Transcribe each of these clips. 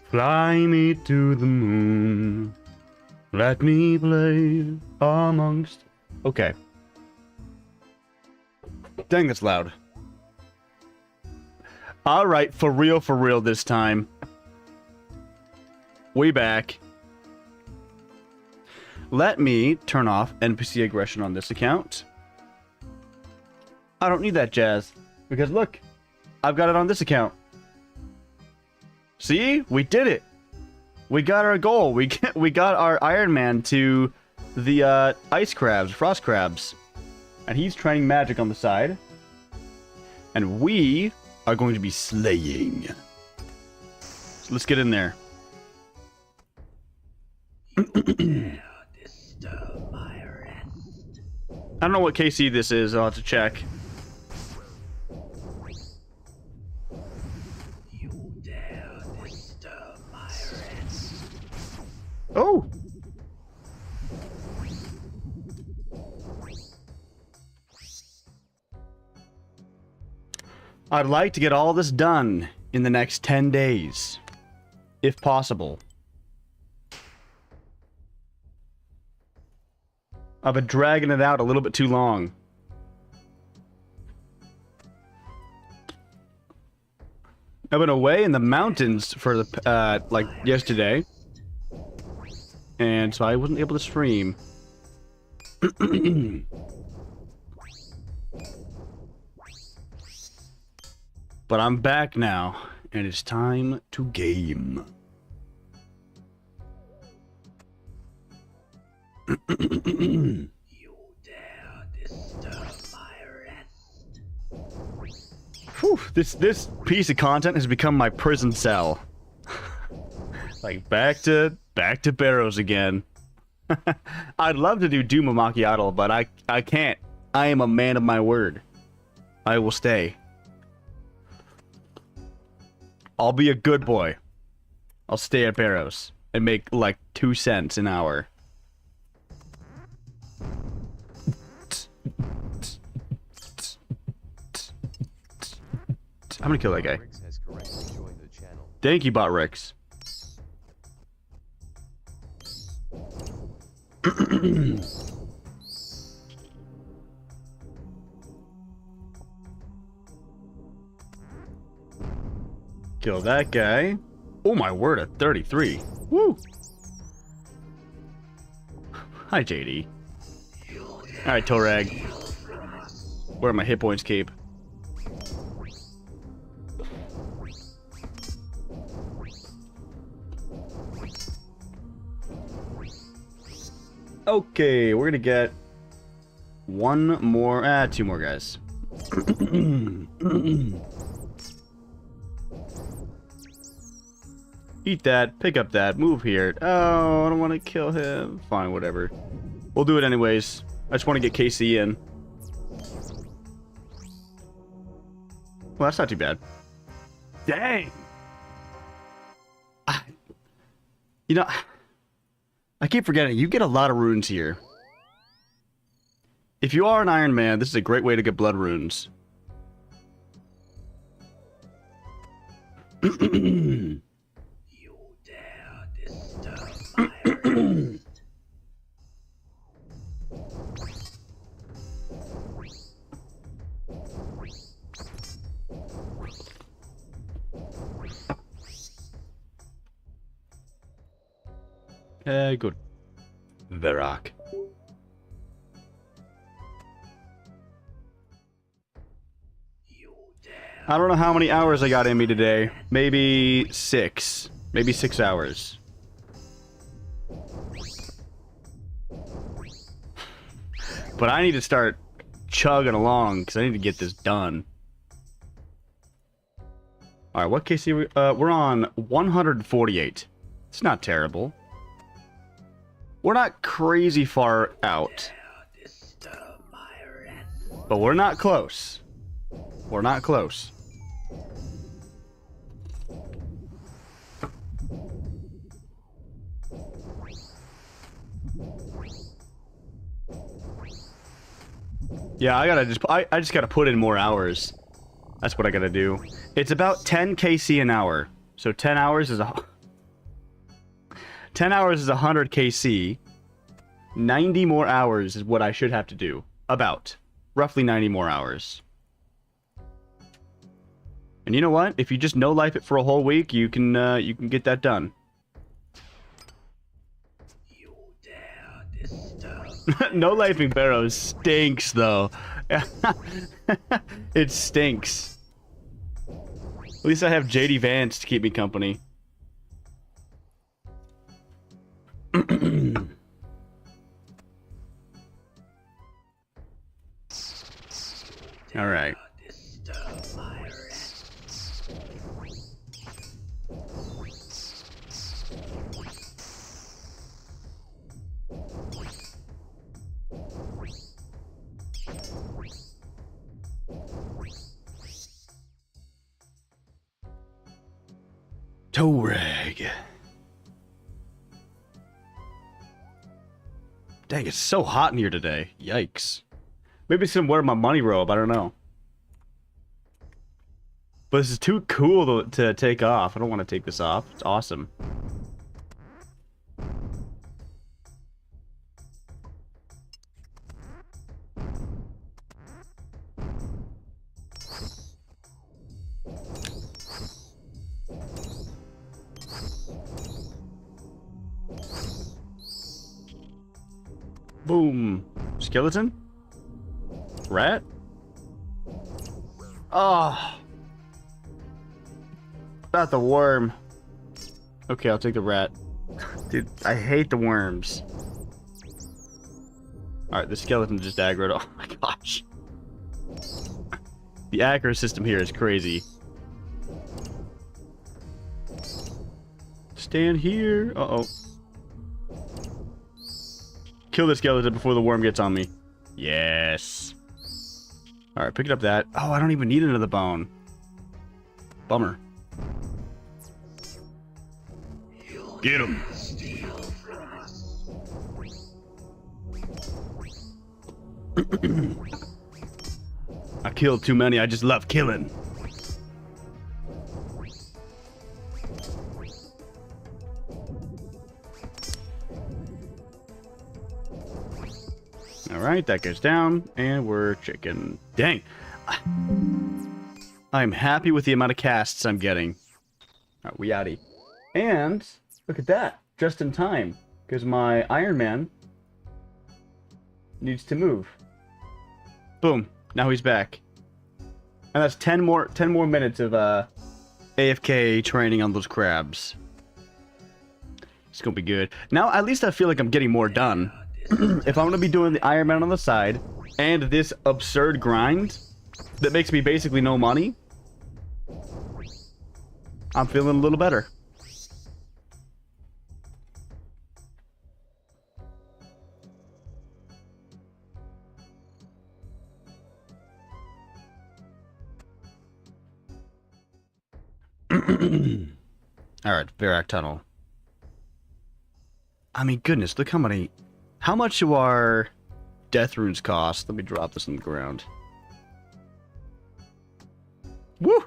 Fly me to the moon. Let me play amongst... Okay. Dang, that's loud. Alright, for real this time. We back. Let me turn off NPC aggression on this account. I don't need that jazz. Because look, I've got it on this account. See? We did it. We got our goal. We got our Iron Man to the ice crabs, frost crabs. And he's training magic on the side. And we are going to be slaying. So let's get in there. I don't know what KC this is. I'll have to check. Oh! I'd like to get all this done in the next 10 days, if possible. I've been dragging it out a little bit too long. I've been away in the mountains for the, like, yesterday. And so I wasn't able to stream. But I'm back now, and it's time to game. You dare disturb my rest. Whew, this piece of content has become my prison cell. Like back to Barrows again. I'd love to do Duma Macchiato, but I can't. I am a man of my word. I will stay. I'll be a good boy. I'll stay at Barrows and make like 2 cents an hour. I'm gonna kill that guy. Thank you, Bot Rex. Kill that guy. Oh my word, a 33. Woo! Hi, JD. Alright, Torag. Where are my hit points keep? Okay, we're gonna get one more, 2 more guys. Eat that, pick up that, move here. Oh, I don't want to kill him. Fine, whatever. We'll do it anyways. I just want to get KC in. Well, that's not too bad. Dang! You know, I keep forgetting, you get a lot of runes here. If you are an Iron Man, this is a great way to get blood runes. You dare disturb my rest. Good. Verak. I don't know how many hours I got in me today. Maybe 6. Maybe 6 hours. But I need to start chugging along because I need to get this done. Alright, what KC we're on 148. It's not terrible. We're not crazy far out. But we're not close. We're not close. Yeah, I just gotta put in more hours. That's what I gotta do. It's about 10 KC an hour. So 10 hours is 10 hours is 100 KC. 90 more hours is what I should have to do. About. Roughly 90 more hours. And you know what? If you just no-life it for a whole week, you can get that done. You dare disturb. No-lifing Barrows stinks, though. It stinks. At least I have JD Vance to keep me company. All right. Toe rag. Dang, it's so hot in here today. Yikes. Maybe it's gonna wear my money robe, I don't know. But this is too cool to take off. I don't want to take this off. It's awesome. Boom. Skeleton? Rat? Oh. About the worm. Okay, I'll take the rat. Dude, I hate the worms. Alright, the skeleton just aggroed. Oh my gosh. The aggro system here is crazy. Stand here. Uh-oh. Kill the skeleton before the worm gets on me. Yes. Alright, picking up that. Oh, I don't even need another bone. Bummer. Get him. I killed too many. I just love killing. Alright, that goes down, and we're chicken. Dang. I'm happy with the amount of casts I'm getting. Alright, we outie. And, look at that. Just in time. Because my Iron Man needs to move. Boom. Now he's back. And that's 10 more minutes of AFK training on those crabs. It's gonna be good. Now, at least I feel like I'm getting more done. If I'm gonna be doing the Iron Man on the side, and this absurd grind that makes me basically no money, I'm feeling a little better. Alright, Varrock Tunnel. I mean, goodness, look how many... How much do our death runes cost? Let me drop this on the ground. Woo!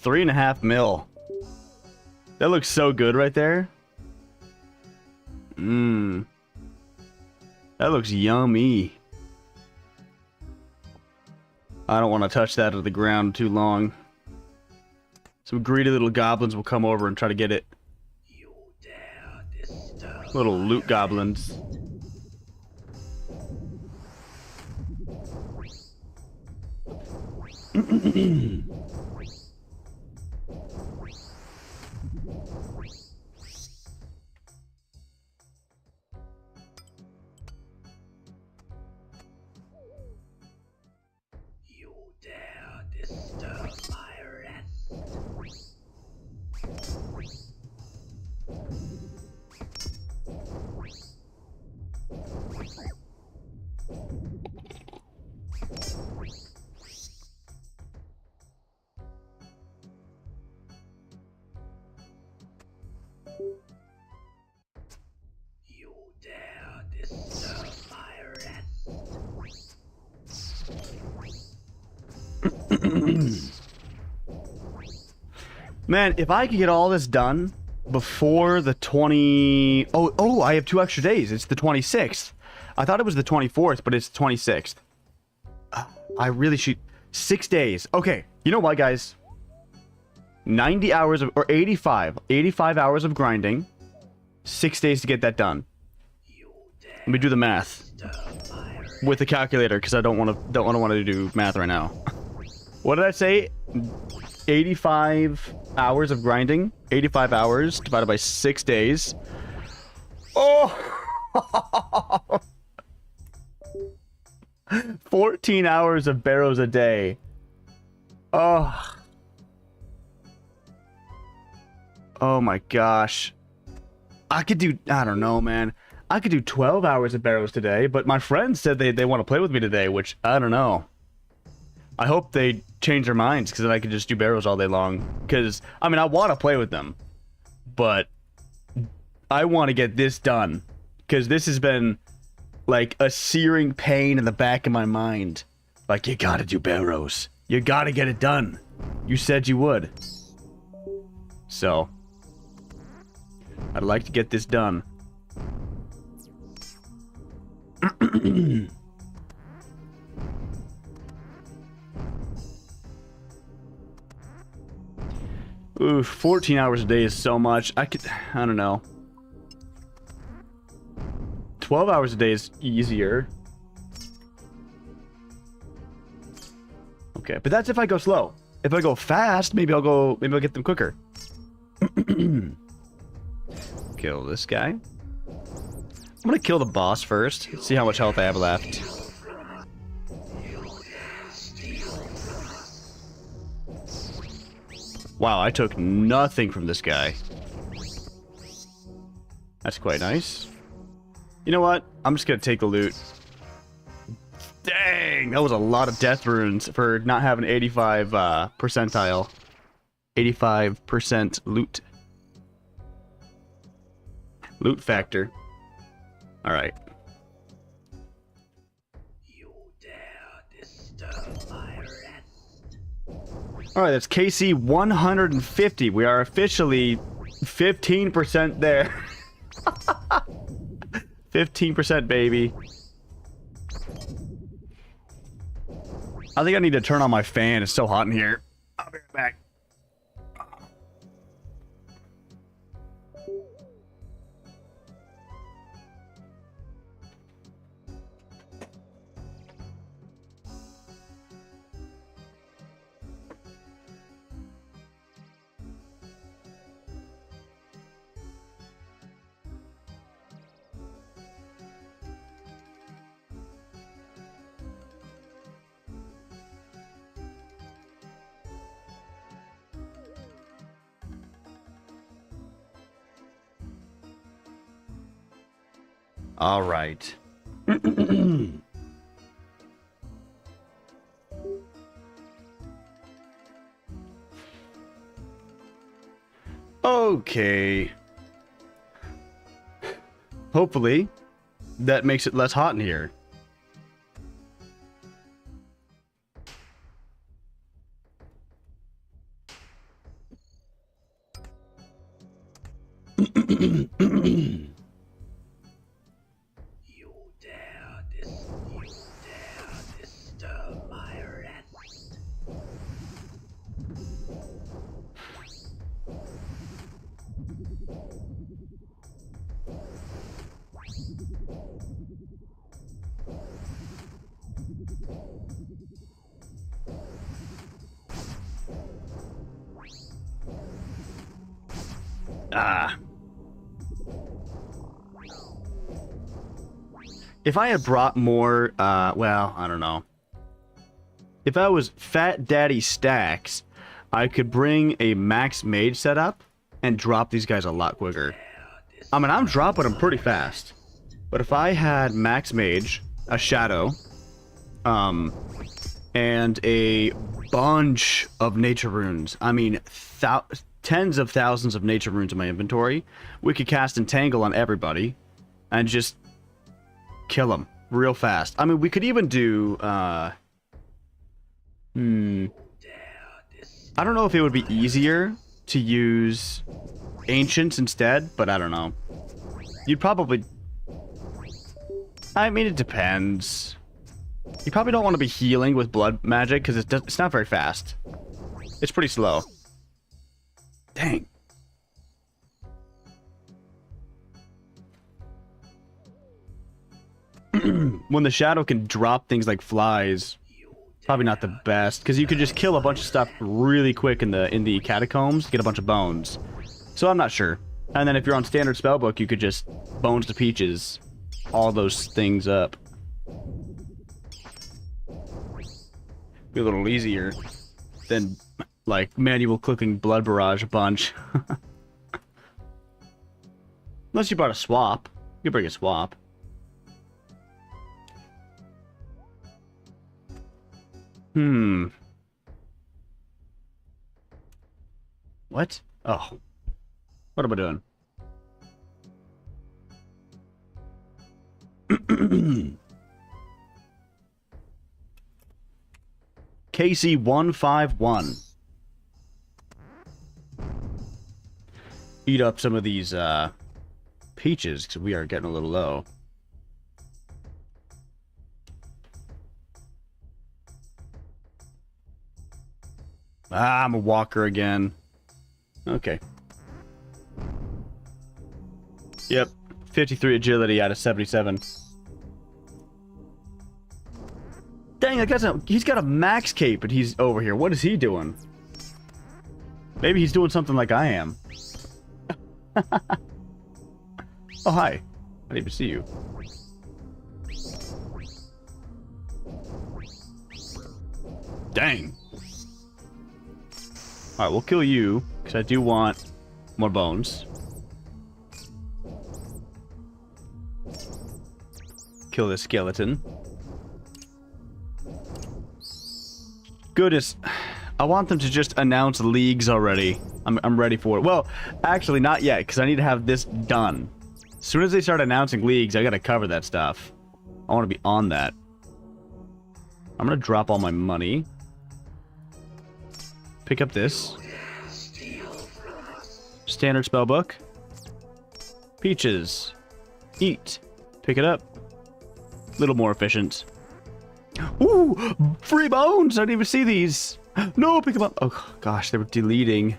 3.5 mil. That looks so good right there. Mmm. That looks yummy. I don't want to touch that to the ground too long. Some greedy little goblins will come over and try to get it. You dare disturb little loot goblins. You dare disturb my rest. You dare disturb my rest. Man, if I could get all this done before the 20... Oh, I have 2 extra days. It's the 26th. I thought it was the 24th, but it's the 26th. I really should... 6 days. Okay, you know what, guys? 90 hours of... Or 85. 85 hours of grinding. 6 days to get that done. Let me do the math. With the calculator, because I don't want to do math right now. What did I say? 85 hours of grinding. 85 hours divided by 6 days. Oh! 14 hours of Barrows a day. Oh. Oh my gosh. I could do... I don't know, man. I could do 12 hours of Barrows today, but my friends said they want to play with me today, which I don't know. I hope they change their minds, because then I could just do Barrows all day long. Because, I mean, I want to play with them, but I want to get this done. Because this has been, like, a searing pain in the back of my mind. Like, you gotta do Barrows. You gotta get it done. You said you would. So, I'd like to get this done. Ooh, 14 hours a day is so much. I don't know. 12 hours a day is easier. Okay, but that's if I go slow. If I go fast, maybe I'll get them quicker. Kill this guy. I'm gonna kill the boss first. See how much health I have left. Wow, I took nothing from this guy. That's quite nice. You know what? I'm just gonna take the loot. Dang, that was a lot of death runes for not having 85 percentile. 85% loot. Loot factor. Alright. You dare disturb my rest. Alright, that's KC 150. We are officially 15% there. 15%, baby. I think I need to turn on my fan. It's so hot in here. I'll be right back. All right. Okay. Hopefully, that makes it less hot in here. If I had brought more, well, I don't know. If I was Fat Daddy Stacks, I could bring a max mage setup and drop these guys a lot quicker. I mean, I'm dropping them pretty fast. But if I had max mage, a shadow, and a bunch of nature runes, I mean, tens of thousands of nature runes in my inventory, we could cast Entangle on everybody and just kill them real fast. I mean, we could even do, I don't know if it would be easier to use ancients instead, but I don't know. You'd probably... I mean, it depends. You probably don't want to be healing with blood magic, because it's not very fast. It's pretty slow. Dang. When the shadow can drop things like flies, probably not the best, because you could just kill a bunch of stuff really quick in the catacombs, get a bunch of bones. So I'm not sure. And then if you're on standard spellbook, you could just bones to peaches all those things up. Be a little easier than like manual clicking blood barrage a bunch. Unless you brought a swap. You could bring a swap. What? Oh. What am I doing? KC 151. Eat up some of these peaches because we are getting a little low. Ah, I'm a walker again. Okay. Yep. 53 agility out of 77. Dang, that guy's he's got a max cape and he's over here. What is he doing? Maybe he's doing something like I am. Oh, hi. I didn't even see you. Dang. Alright, we'll kill you, because I do want more bones. Kill this skeleton. Goodness. I want them to just announce leagues already. I'm ready for it. Well, actually, not yet, because I need to have this done. As soon as they start announcing leagues, I gotta cover that stuff. I want to be on that. I'm gonna drop all my money. Pick up this. Standard spellbook. Peaches. Eat. Pick it up. Little more efficient. Ooh! Free bones! I didn't even see these. No, pick them up. Oh, gosh, they were deleting.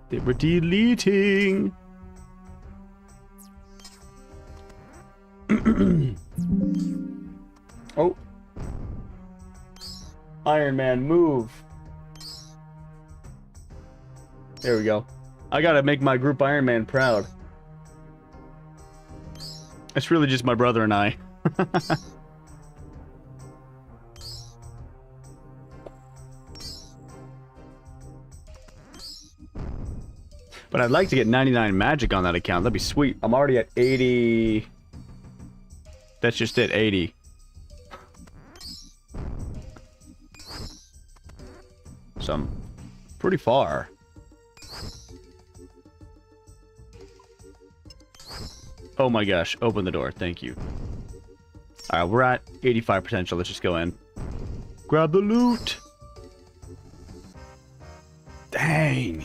They were deleting. Oh. Iron Man, move. There we go. I gotta make my group Iron Man proud. It's really just my brother and I. But I'd like to get 99 magic on that account. That'd be sweet. I'm already at 80. That's just it, 80. So I'm pretty far. Oh my gosh, open the door, thank you. Alright, we're at 85 potential, let's just go in. Grab the loot! Dang!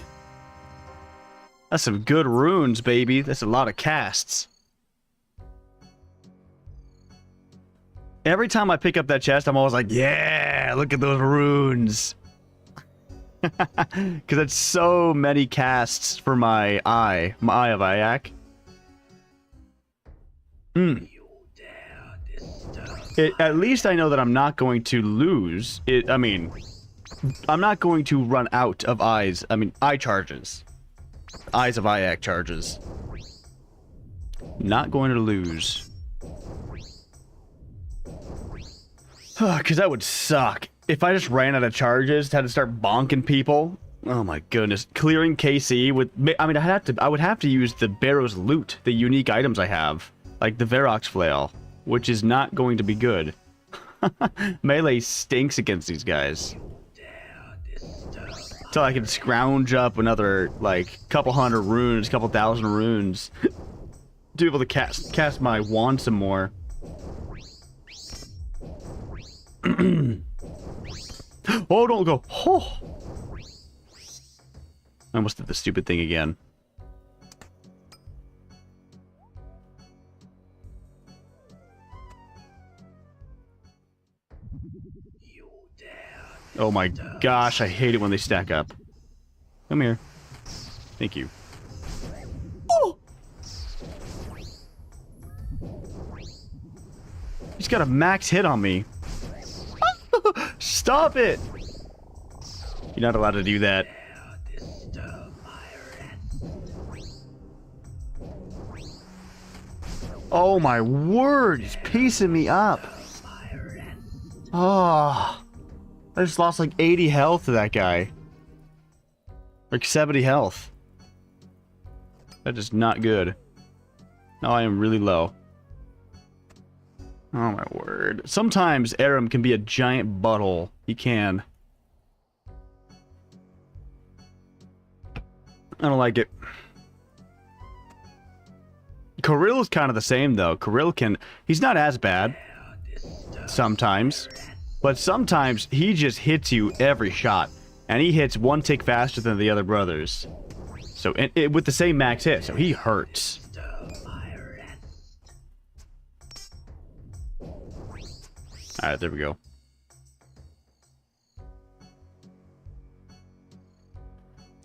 That's some good runes, baby. That's a lot of casts. Every time I pick up that chest, I'm always like, yeah, look at those runes. Because that's so many casts for my eye of Ayak. At least I know that I'm not going to lose it. I mean, I'm not going to run out of eyes. I mean, eye charges. Eyes of Ayak charges. Not going to lose. Because that would suck. If I just ran out of charges, had to start bonking people. Oh my goodness. Clearing KC with... I mean, I would have to use the Barrows loot, the unique items I have. Like the Verox flail, which is not going to be good. Melee stinks against these guys. Until I can scrounge up another, like, couple hundred runes, couple thousand runes. To be able to cast my wand some more. Oh, don't go. Oh. I almost did the stupid thing again. Oh my gosh, I hate it when they stack up. Come here. Thank you. Oh! He's got a max hit on me. Stop it! You're not allowed to do that. Oh my word, he's piecing me up. Oh, I just lost like 80 health to that guy. Like 70 health. That is not good. Now I am really low. Oh my word. Sometimes Aram can be a giant butthole. He can. I don't like it. Kirill is kind of the same though. Kirill can... He's not as bad. Sometimes. But sometimes he just hits you every shot. And he hits one tick faster than the other brothers. So, with the same max hit. So he hurts. Alright, there we go.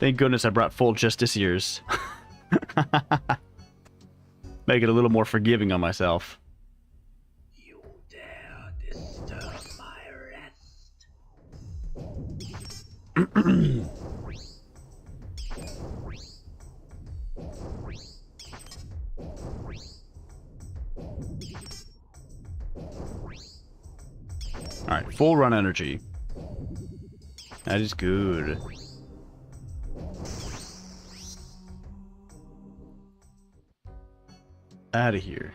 Thank goodness I brought full Justiciars. Make it a little more forgiving on myself. You dare disturb my rest. Alright, full run energy. That is good. Out of here.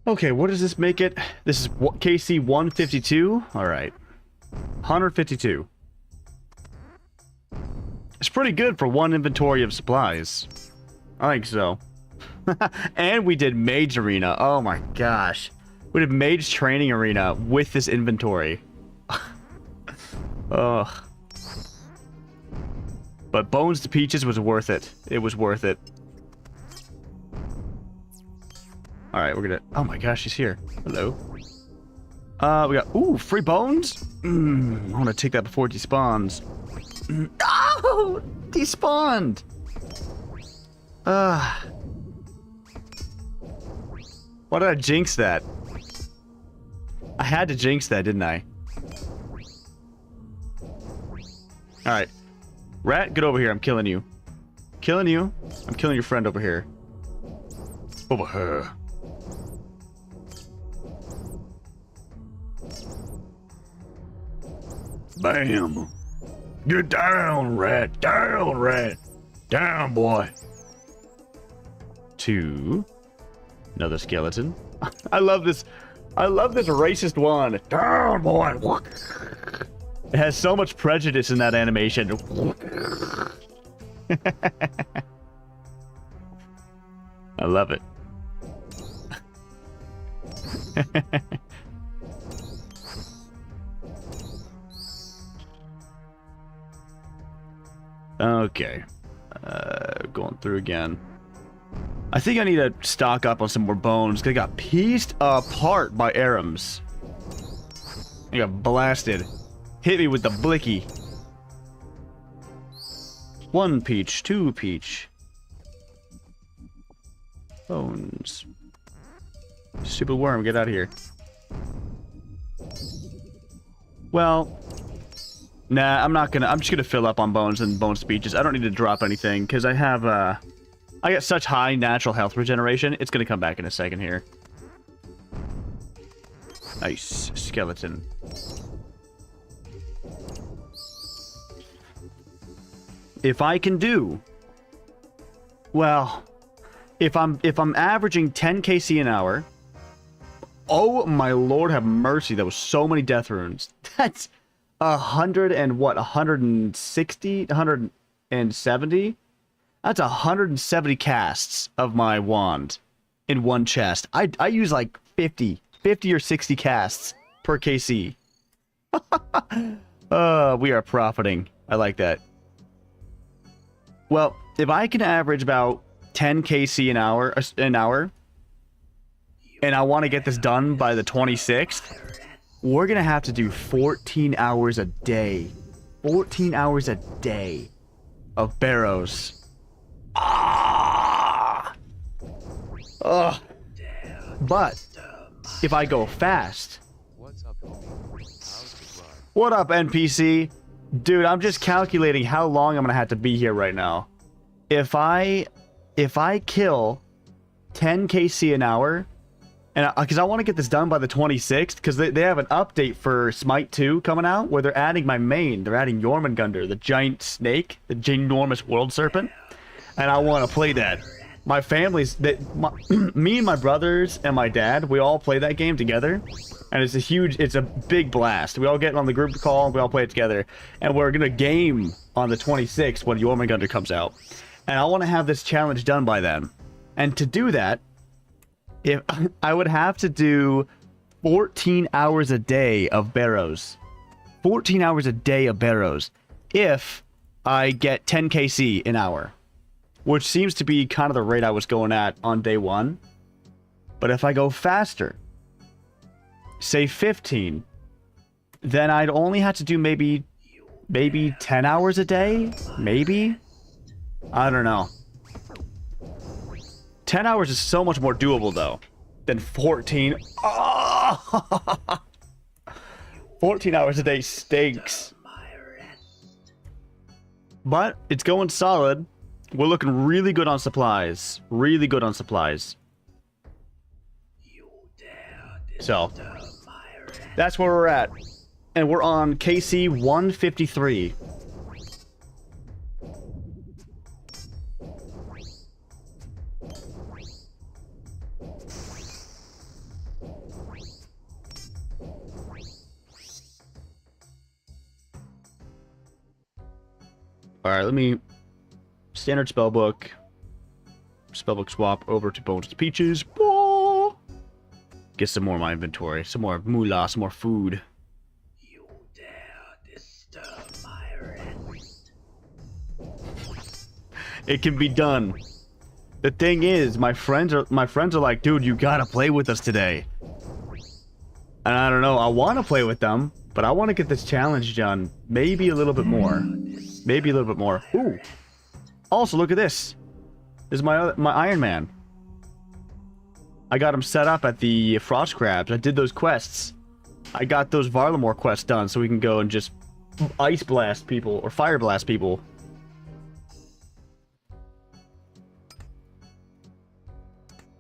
Okay, what does this make it? This is KC 152? Alright. 152. It's pretty good for one inventory of supplies. I think so. And we did Mage Arena. Oh my gosh. We did Mage Training Arena with this inventory. Ugh. But Bones to Peaches was worth it. It was worth it. Alright, we're gonna... Oh my gosh, she's here. Hello. We got... Ooh, free bones? I want to take that before it despawns. Oh! Despawned! Why did I jinx that? I had to jinx that, didn't I? Alright. Rat, get over here. I'm killing you. Killing you. I'm killing your friend over here. Over here. Bam! Get down, rat! Down, rat! Down, boy! 2. Another skeleton. I love this. I love this racist one. Down, boy! It has so much prejudice in that animation. I love it. Okay. Going through again. I think I need to stock up on some more bones, because I got pieced apart by Arams. I got blasted. Hit me with the blicky. 1 peach, 2 peach. Bones. Stupid worm, get out of here. Well... Nah, I'm just gonna fill up on bones and bone speeches. I don't need to drop anything, because I have, I got such high natural health regeneration. It's gonna come back in a second here. Nice. Skeleton. If I can do... Well... If I'm averaging 10 KC an hour... Oh my lord have mercy, that was so many death runes. That's... 100 and what? 160? 170? That's 170 casts of my wand in one chest. I use like 50 or 60 casts per KC. We are profiting. I like that. Well, if I can average about 10 KC an hour, and I want to get this done by the 26th, we're going to have to do 14 hours a day. 14 hours a day of Barrows. Ah! Ugh. But if I go fast... What up, NPC? Dude, I'm just calculating how long I'm going to have to be here right now. If I kill 10 KC an hour... And because I want to get this done by the 26th, because they have an update for Smite 2 coming out, where they're adding my main. They're adding Jormungandr, the giant snake, the ginormous world serpent. And I want to play that. My family's... me and my brothers and my dad, we all play that game together. And it's a big blast. We all get on the group call, and we all play it together. And we're going to game on the 26th when Jormungandr comes out. And I want to have this challenge done by then. And to do that... If I would have to do 14 hours a day of Barrows. 14 hours a day of Barrows. If I get 10 KC an hour. Which seems to be kind of the rate I was going at on day one. But if I go faster, say 15, then I'd only have to do maybe 10 hours a day? Maybe? I don't know. 10 hours is so much more doable, though, than 14. Oh! 14 hours a day stinks. But it's going solid. We're looking really good on supplies. Really good on supplies. So, that's where we're at. And we're on KC 153. Alright, let me... Standard spellbook. Spellbook swap over to Bones to Peaches. Oh! Get some more of my inventory. Some more moolah, some more food. You dare disturb my rest. It can be done. The thing is, my friends are like, dude, you gotta play with us today. And I don't know, I want to play with them, but I want to get this challenge done. Maybe a little bit more. Maybe a little bit more. Ooh. Also, look at this. This is my Iron Man. I got him set up at the Frost Crabs. I did those quests. I got those Varlamore quests done so we can go and just ice blast people or fire blast people.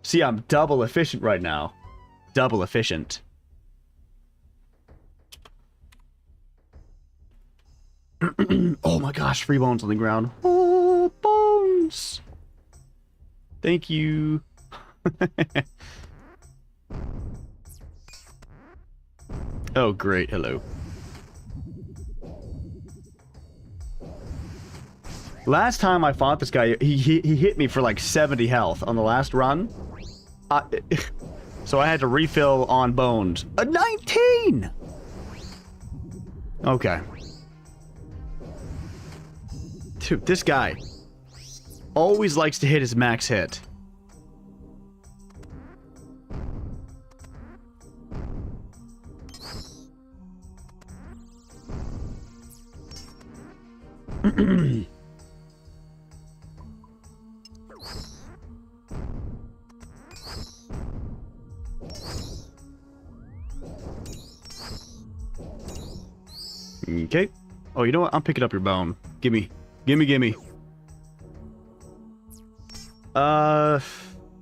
See, I'm double efficient right now. Double efficient. Oh my gosh, free bones on the ground. Oh, bones! Thank you. Oh, great. Hello. Last time I fought this guy, he hit me for like 70 health on the last run. So I had to refill on bones. A 19! Okay. Dude, this guy always likes to hit his max hit. Okay. Oh, you know what? I'm picking up your bone. Gimme.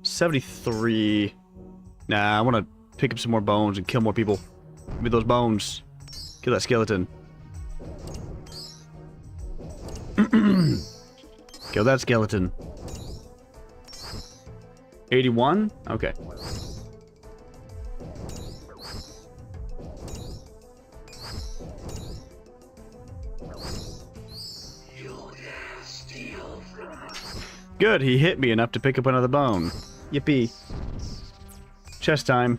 73. Nah, I want to pick up some more bones and kill more people. Give me those bones. Kill that skeleton. Kill that skeleton. 81? Okay. Good, he hit me enough to pick up another bone. Yippee. Chest time.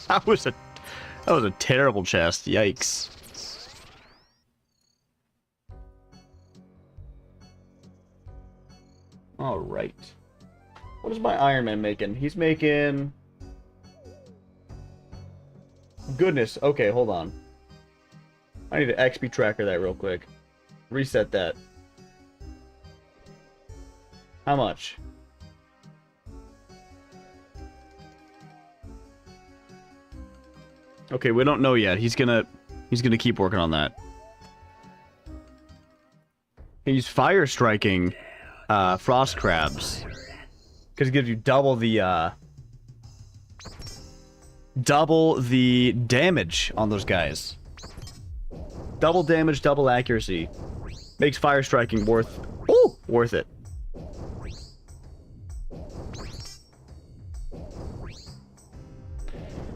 That was a terrible chest. Yikes. All right. What is my Iron Man making? He's making... Goodness. Okay, hold on. I need to XP tracker that real quick. Reset that. How much? Okay, we don't know yet. He's gonna keep working on that. He's fire striking frost crabs. Because it gives you double the damage on those guys. Double damage, double accuracy. Makes fire striking worth it.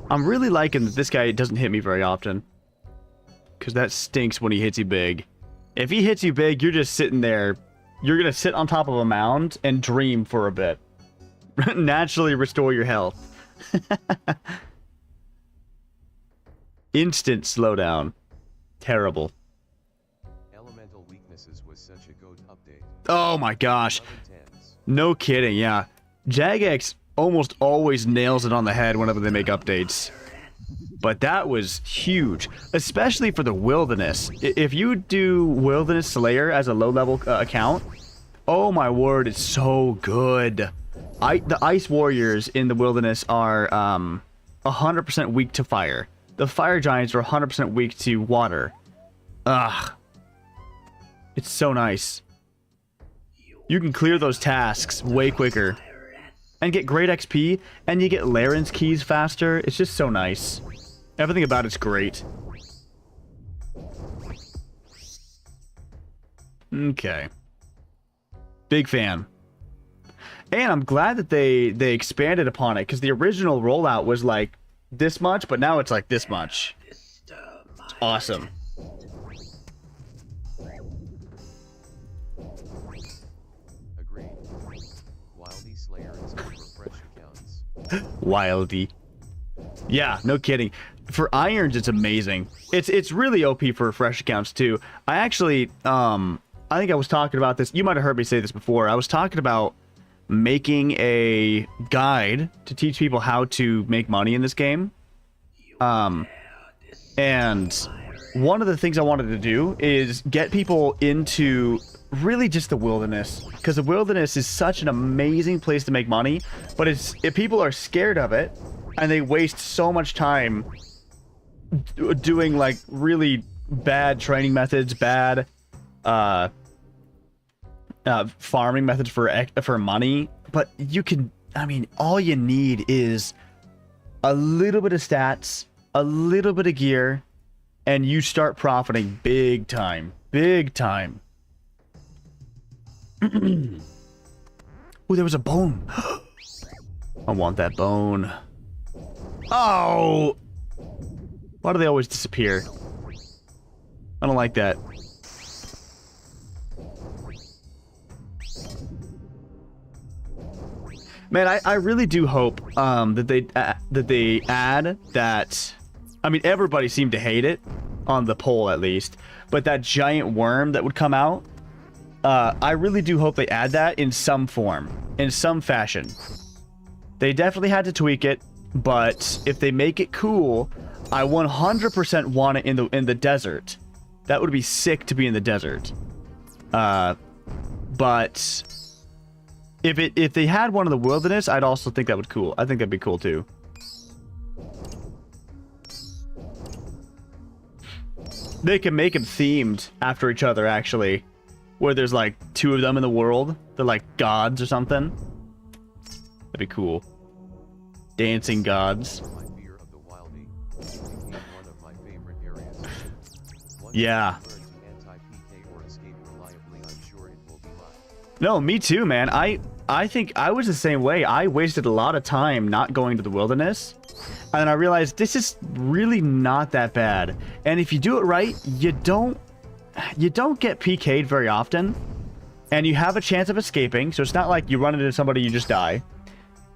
I'm really liking that this guy doesn't hit me very often. Because that stinks when he hits you big. If he hits you big, you're just sitting there. You're going to sit on top of a mound and dream for a bit. Naturally restore your health. Instant slowdown. Terrible. Elemental weaknesses was such a good update. Oh my gosh. No kidding, yeah. Jagex almost always nails it on the head whenever they make updates. But that was huge, especially for the Wilderness. If you do Wilderness Slayer as a low-level account, oh my word, it's so good. The Ice Warriors in the Wilderness are 100% weak to fire. The Fire Giants are 100% weak to water. Ugh. It's so nice. You can clear those tasks way quicker. And get great XP, and you get Laren's keys faster. It's just so nice. Everything about it's great. Okay. Big fan. And I'm glad that they expanded upon it, because the original rollout was like this much, but now it's like this much. It's awesome. Agreed. Wildy Slayer is good for fresh accounts. Wildy. Yeah, no kidding. For irons, it's amazing. It's really OP for fresh accounts too. I actually, I think I was talking about this. You might have heard me say this before. I was talking about making a guide to teach people how to make money in this game. And one of the things I wanted to do is get people into really just the Wilderness, because the Wilderness is such an amazing place to make money, but if people are scared of it and they waste so much time doing like really bad training methods, bad farming methods for money, but you can, I mean, all you need is a little bit of stats, a little bit of gear, and you start profiting big time. Big time. Ooh, there was a bone. I want that bone. Oh! Why do they always disappear? I don't like that. Man, I really do hope that they add that. I mean, everybody seemed to hate it on the poll, at least. But that giant worm that would come out, I really do hope they add that in some form, in some fashion. They definitely had to tweak it, but if they make it cool, I 100% want it in the desert. That would be sick to be in the desert. But if they had one in the Wilderness, I'd also think that would cool. I think that'd be cool too. They can make them themed after each other, actually, where there's like 2 of them in the world. They're like gods or something. That'd be cool. Dancing gods. Yeah. No, me too, man. I think I was the same way. I wasted a lot of time not going to the Wilderness. And I realized this is really not that bad. And if you do it right, you don't get PK'd very often. And you have a chance of escaping, so it's not like you run into somebody, you just die.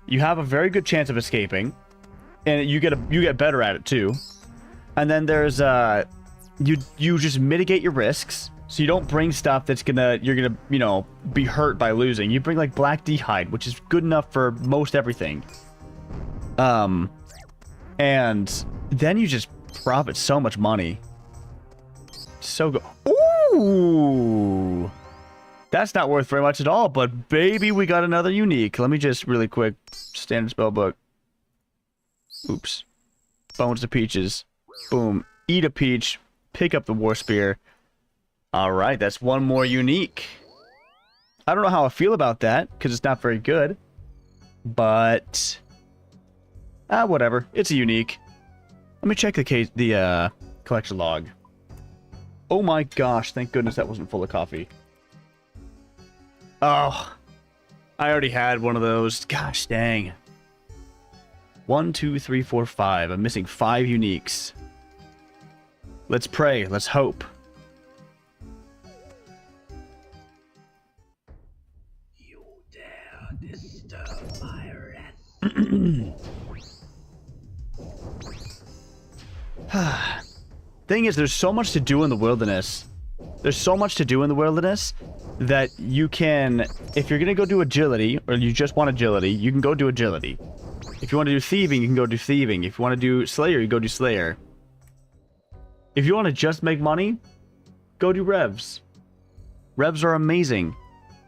You have a very good chance of escaping. And you get better at it too. And then there's you just mitigate your risks. So you don't bring stuff that's you're gonna, you know, be hurt by losing. You bring like black dehyde, which is good enough for most everything. And then you just profit so much money. So good. Ooh! That's not worth very much at all, but baby, we got another unique. Let me just really quick, standard spell book. Oops. Bones to peaches. Boom. Eat a peach. Pick up the war spear. Alright, that's one more unique. I don't know how I feel about that, because it's not very good. But... whatever. It's a unique. Let me check the collection log. Oh my gosh, thank goodness that wasn't full of coffee. Oh, I already had one of those. Gosh dang. 1, 2, 3, 4, 5. I'm missing 5 uniques. Let's pray. Let's hope. You dare disturb my rest. Thing is, there's so much to do in the wilderness. There's so much to do in the wilderness that you can, if you're going to go do agility, or you just want agility, you can go do agility. If you want to do thieving, you can go do thieving. If you want to do Slayer, you go do Slayer. If you want to just make money, go do Revs. Revs are amazing.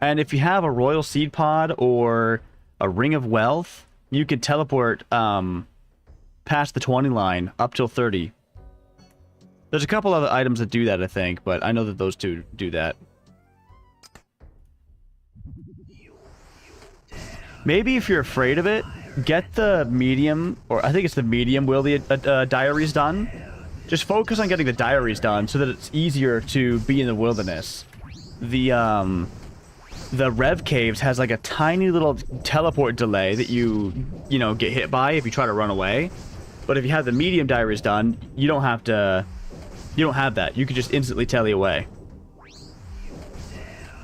And if you have a Royal Seed Pod or a Ring of Wealth, you can teleport past the 20 line up till 30. There's a couple other items that do that, I think, but I know that those two do that. Maybe if you're afraid of it, get the medium, or I think it's the medium wieldy diaries done. Just focus on getting the diaries done so that it's easier to be in the wilderness. The Rev Caves has like a tiny little teleport delay that you know, get hit by if you try to run away. But if you have the medium diaries done, you don't have to... You don't have that. You can just instantly tele away.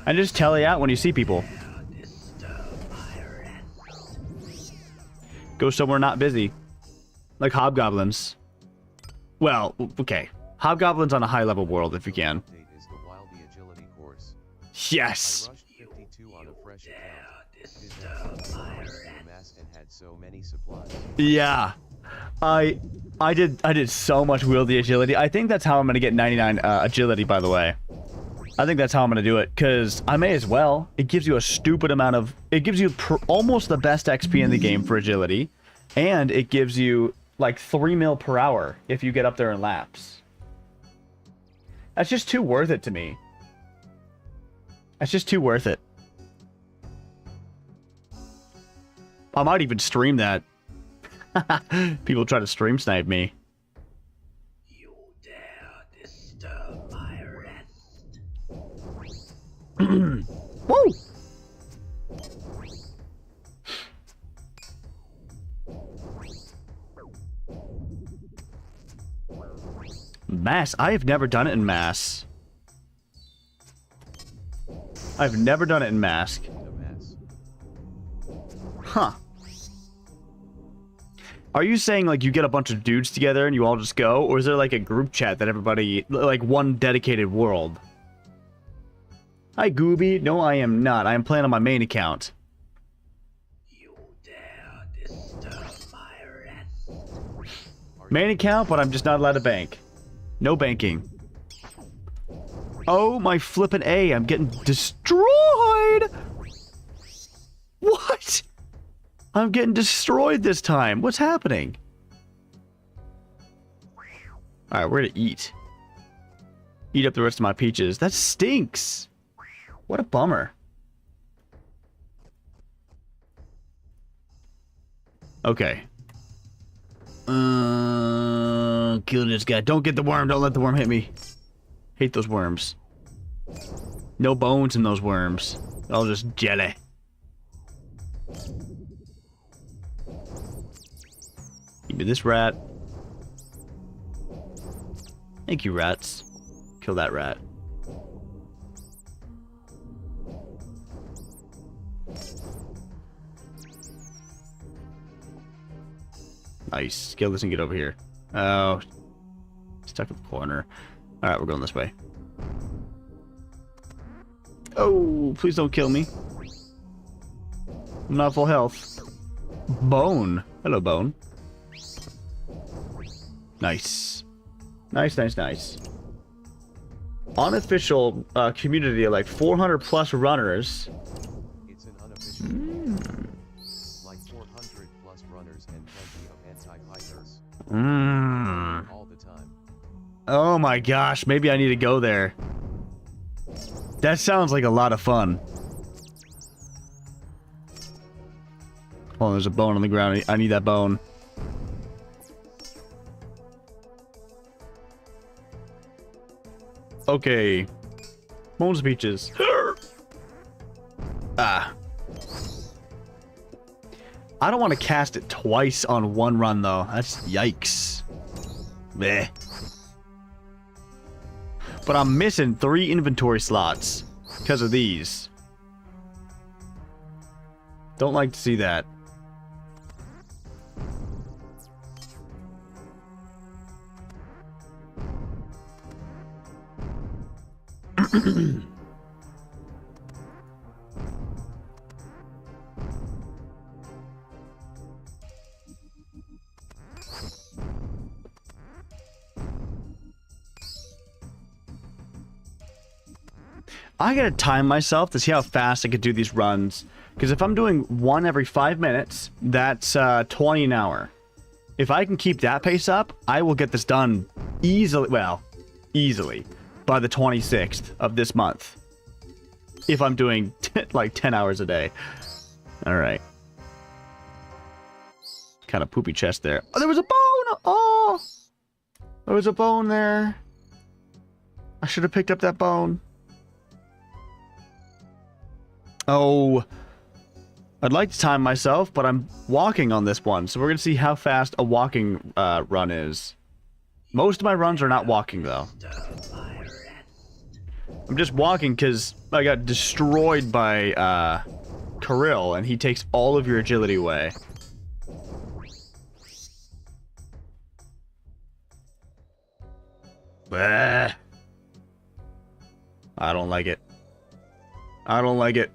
And just tele out when you see people. Go somewhere not busy. Like hobgoblins. Well, okay. Hobgoblins on a high-level world, if you can. Is the Wildy agility course. Yes! I rushed 52 on a fresh account. And had so many supplies. Yeah. I did so much wieldy agility. I think that's how I'm going to get 99 agility, by the way. I think that's how I'm going to do it, because I may as well. It gives you a stupid amount of... It gives you almost the best XP in the game for agility, and it gives you, like, 3 mil per hour if you get up there in laps. That's just too worth it to me. That's just too worth it. I might even stream that. People try to stream snipe me. You dare disturb my rest. Woo! Mass. I have never done it in mass. I've never done it in mask. Huh. Are you saying, like, you get a bunch of dudes together and you all just go? Or is there, like, a group chat that everybody... Like, one dedicated world? Hi, Gooby. No, I am not. I am playing on my main account. You dare disturb my rest. Main account, but I'm just not allowed to bank. No banking. Oh, my flippin' A. I'm getting destroyed! What? I'm getting destroyed this time. What's happening? Alright, we're gonna eat. Eat up the rest of my peaches. That stinks. What a bummer. Okay. Kill this guy. Don't get the worm. Don't let the worm hit me. Hate those worms. No bones in those worms. All just jelly. Give me this rat. Thank you, rats. Kill that rat. Nice. Kill this and get over here. Oh. Stuck in the corner. Alright, we're going this way. Oh, please don't kill me. I'm not full health. Bone. Hello, Bone. Nice. Nice, nice, nice. Unofficial community of like 400 plus runners. It's an unofficial. Like 400 plus runners and plenty of anti-hikers. All the time. Oh my gosh, maybe I need to go there. That sounds like a lot of fun. Oh, there's a bone on the ground. I need that bone. Okay. Bone speeches. Ah. I don't want to cast it twice on one run, though. That's yikes. Bleh. But I'm missing 3 inventory slots because of these. Don't like to see that. I gotta time myself to see how fast I could do these runs. Because if I'm doing one every 5 minutes, that's 20 an hour. If I can keep that pace up, I will get this done easily. Well, easily. By the 26th of this month. If I'm doing like 10 hours a day. Alright. Kind of poopy chest there. Oh, there was a bone! Oh! There was a bone there. I should have picked up that bone. Oh. I'd like to time myself, but I'm walking on this one. So we're going to see how fast a walking run is. Most of my runs are not walking, though. I'm just walking because I got destroyed by Kirill, and he takes all of your agility away. Bah. I don't like it. I don't like it.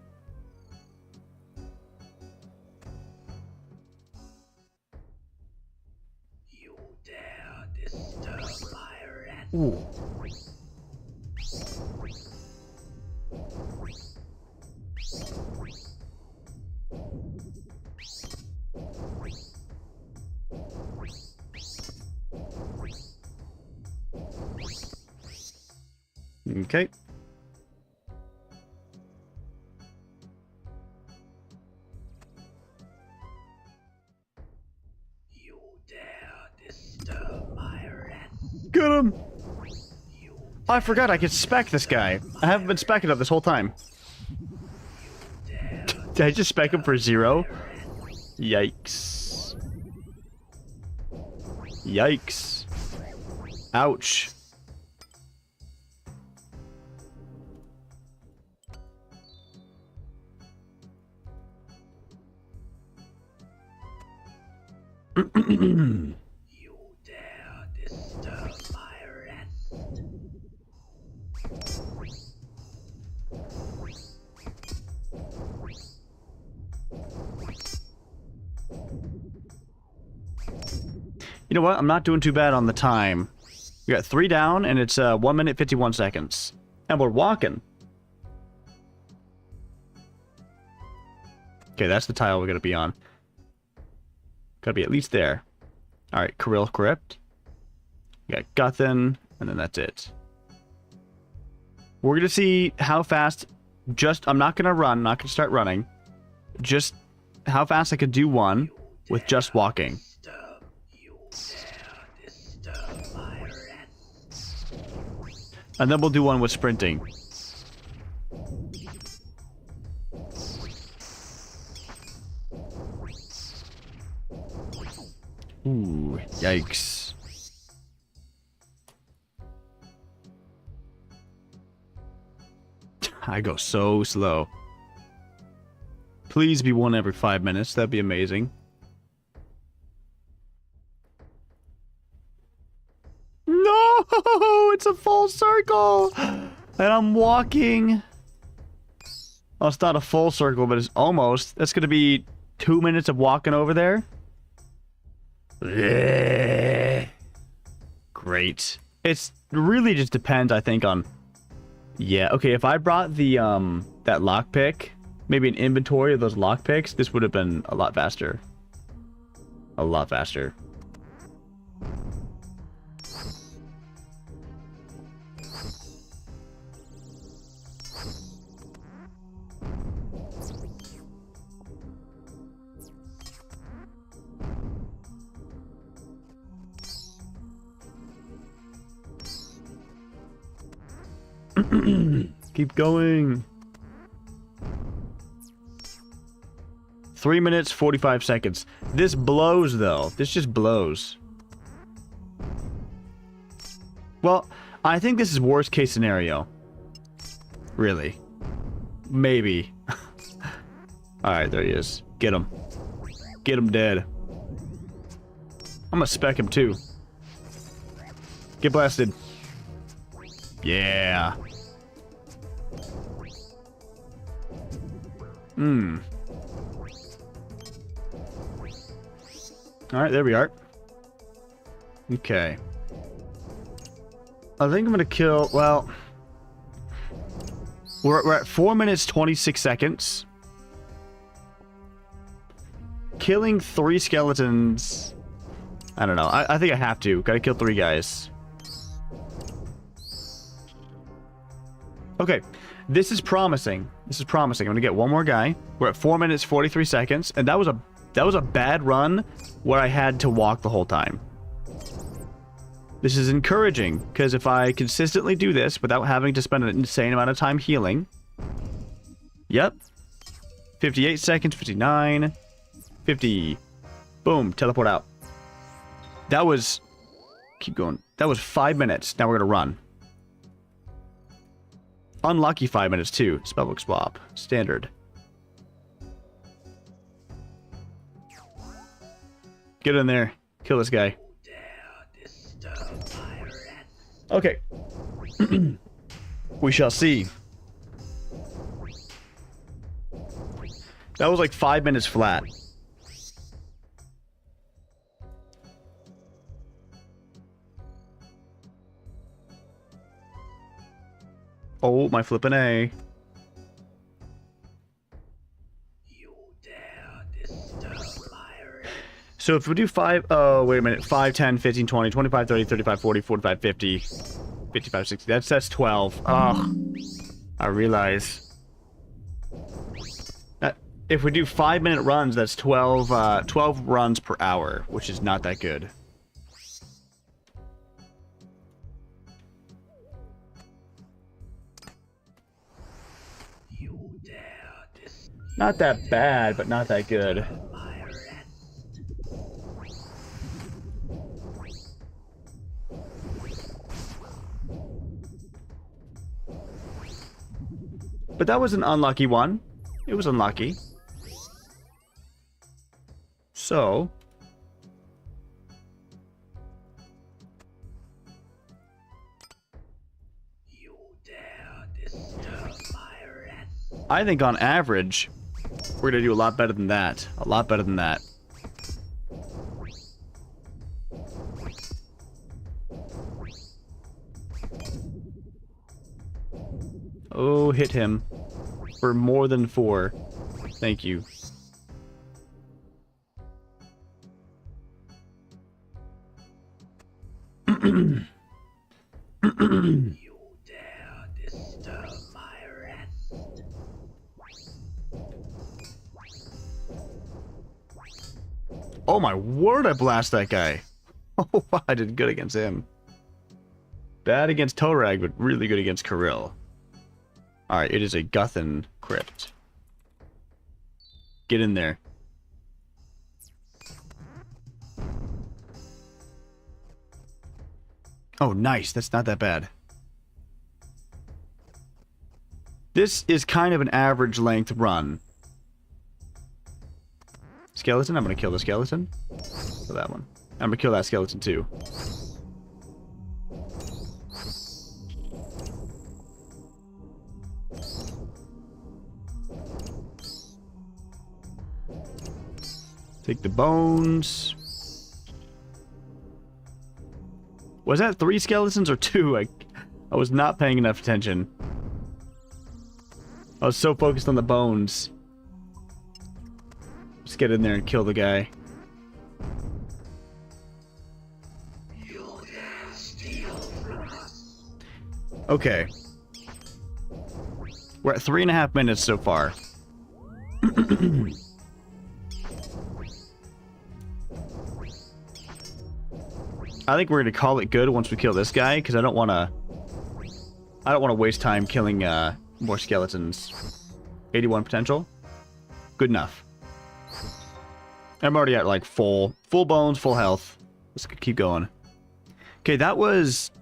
You dare disturb my rest. Ooh. Okay. You dare disturb my rest. Get him! I forgot I could spec this guy. I haven't been specking up this whole time. Did I just spec him for 0? Yikes. Yikes. Ouch. You dare disturb my rest. You know what? I'm not doing too bad on the time. We got 3 down, and it's 1 minute 51 seconds. And we're walking. Okay, that's the tile we're gonna be on. Gotta be at least there. Alright, Kirill Crypt. We got Guthin, and then that's it. We're gonna see how fast... I'm not gonna run, I'm not gonna start running. Just how fast I could do one with just walking. And then we'll do one with sprinting. Ooh, yikes. I go so slow. Please be one every 5 minutes. That'd be amazing. circle! And I'm walking. Well, it's not a full circle, but it's almost. That's gonna be 2 minutes of walking over there. Great. It's really just depends, I think, on... Yeah, okay, if I brought the, that lockpick, maybe an inventory of those lockpicks, this would have been a lot faster. A lot faster. Keep going. 3 minutes, 45 seconds. This blows, though. This just blows. Well, I think this is worst case scenario. Really. Maybe. Alright, there he is. Get him. Get him dead. I'm gonna spec him, too. Get blasted. Yeah. Alright, there we are. Okay. I think I'm gonna kill... Well... We're at 4 minutes, 26 seconds. Killing 3 skeletons... I don't know. I think I have to. Gotta kill 3 guys. Okay. This is promising. This is promising. I'm gonna get one more guy. We're at 4 minutes, 43 seconds. And that was a bad run where I had to walk the whole time. This is encouraging, because if I consistently do this without having to spend an insane amount of time healing... Yep. 58 seconds, 59... 50... Boom, teleport out. That was... Keep going. That was 5 minutes. Now we're gonna run. Unlucky 5 minutes, too. Spellbook swap. Standard. Get in there. Kill this guy. Okay. We shall see. That was like 5 minutes flat. Oh, my flippin' A. So if we do 5... Oh, wait a minute. 5, 10, 15, 20, 25, 30, 35, 40, 45, 50... 55, 60. That's 12. Oh, I realize. If we do 5-minute runs, that's 12, 12 runs per hour, which is not that good. Not that bad, but not that good. But that was an unlucky one. It was unlucky. So... I think on average, we're gonna do a lot better than that. A lot better than that. Oh, hit him. For more than 4. Thank you. You dare disturb my rest. Oh my word, I blast that guy. Oh, I did good against him. Bad against Torag, but really good against Kirill. Alright, it is a Guthan crypt. Get in there. Oh, nice. That's not that bad. This is kind of an average length run. Skeleton? I'm going to kill the skeleton. Kill that one. I'm going to kill that skeleton too. Take the bones. Was that 3 skeletons or 2? I was not paying enough attention. I was so focused on the bones. Let's get in there and kill the guy. Okay. We're at 3.5 minutes so far. I think we're gonna call it good once we kill this guy, because I don't wanna waste time killing more skeletons. 81 potential. Good enough. I'm already at like full bones, full health. Let's keep going. Okay, that was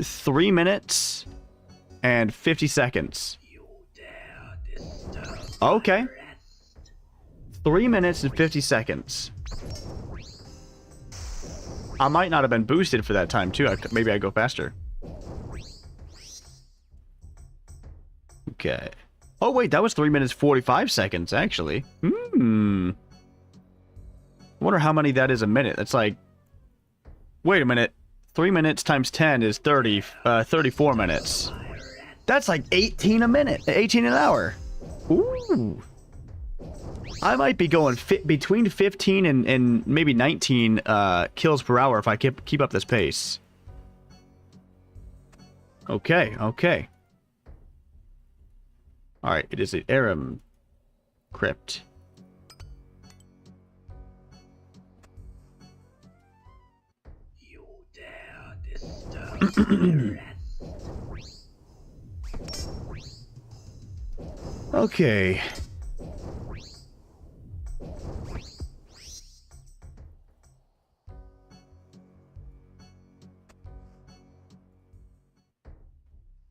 3 minutes and 50 seconds. Okay. 3 minutes and 50 seconds. I might not have been boosted for that time too. Maybe I go faster. Okay. Oh wait, that was 3 minutes 45 seconds actually. I wonder how many that is a minute. That's like... Wait a minute. 3 minutes times 10 is 34 minutes. That's like 18 a minute. 18 an hour. Ooh. I might be going between 15 and maybe 19 kills per hour if I keep up this pace. Okay, okay. Alright, it is an Aram crypt. You dare disturb my rest. Okay.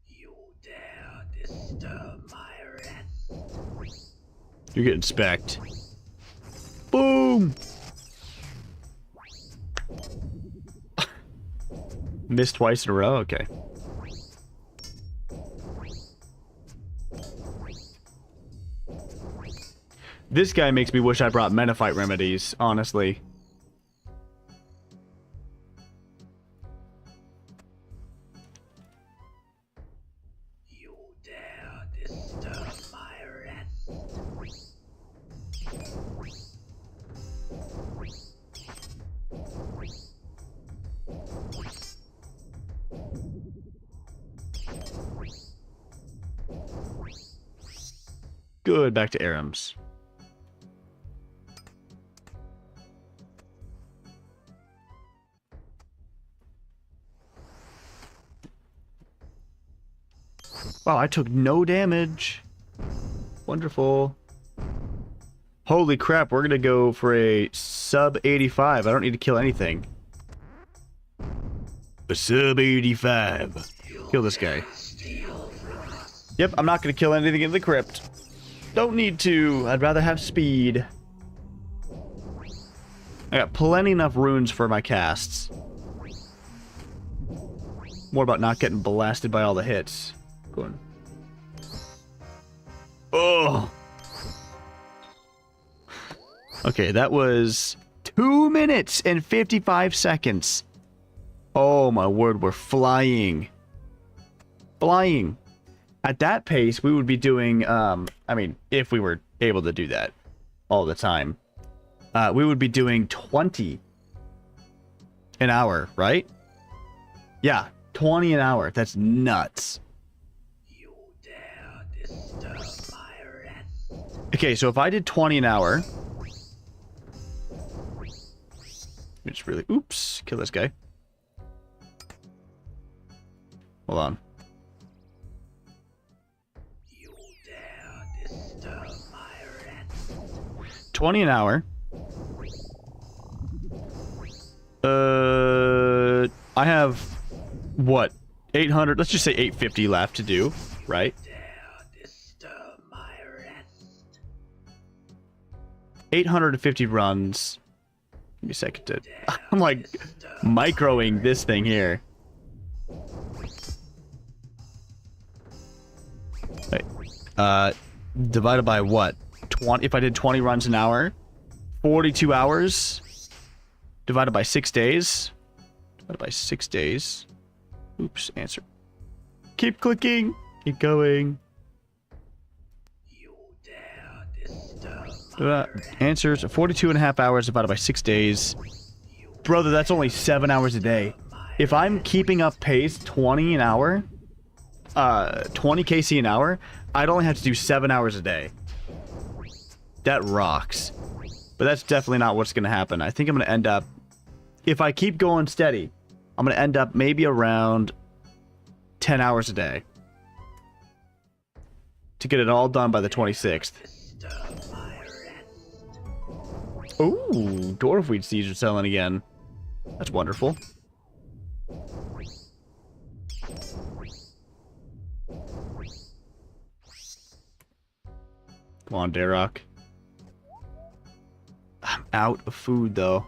You dare disturb my rest. You're getting specced. Boom! Missed twice in a row? Okay. This guy makes me wish I brought Menophyte remedies, honestly. You dare disturb my rest. Good, back to Arams. Wow, I took no damage. Wonderful. Holy crap, we're gonna go for a sub 85. I don't need to kill anything. A sub 85. Kill this guy. Yep, I'm not gonna kill anything in the crypt. Don't need to. I'd rather have speed. I got plenty enough runes for my casts. More about not getting blasted by all the hits. Go on. Oh. Okay, that was 2 minutes and 55 seconds. Oh my word, we're flying. Flying. At that pace, we would be doing, I mean, if we were able to do that all the time, we would be doing 20 an hour, right? Yeah, 20 an hour. That's nuts. You dare disturb my rest. Okay, so if I did 20 an hour... It's really... Oops, kill this guy. Hold on. 20 an hour. I have what? 800, let's just say 850 left to do, right? 850 runs. Give me a second to... I'm like microing this thing here. Wait. Divided by what? 20. If I did 20 runs an hour, 42 hours. Divided by 6 days. Divided by 6 days. Oops. Answer. Keep clicking. Keep going. You dare disturb my Answers. 42 and a half hours divided by 6 days. Brother, that's only 7 hours a day. If I'm keeping up pace 20 an hour, 20 KC an hour, I'd only have to do 7 hours a day. That rocks. But that's definitely not what's going to happen. I think I'm going to end up, if I keep going steady, I'm going to end up maybe around 10 hours a day. To get it all done by the 26th. disturb my rest. Ooh, dwarfweed seeds are selling again. That's wonderful. Come on, Darrock. I'm out of food, though.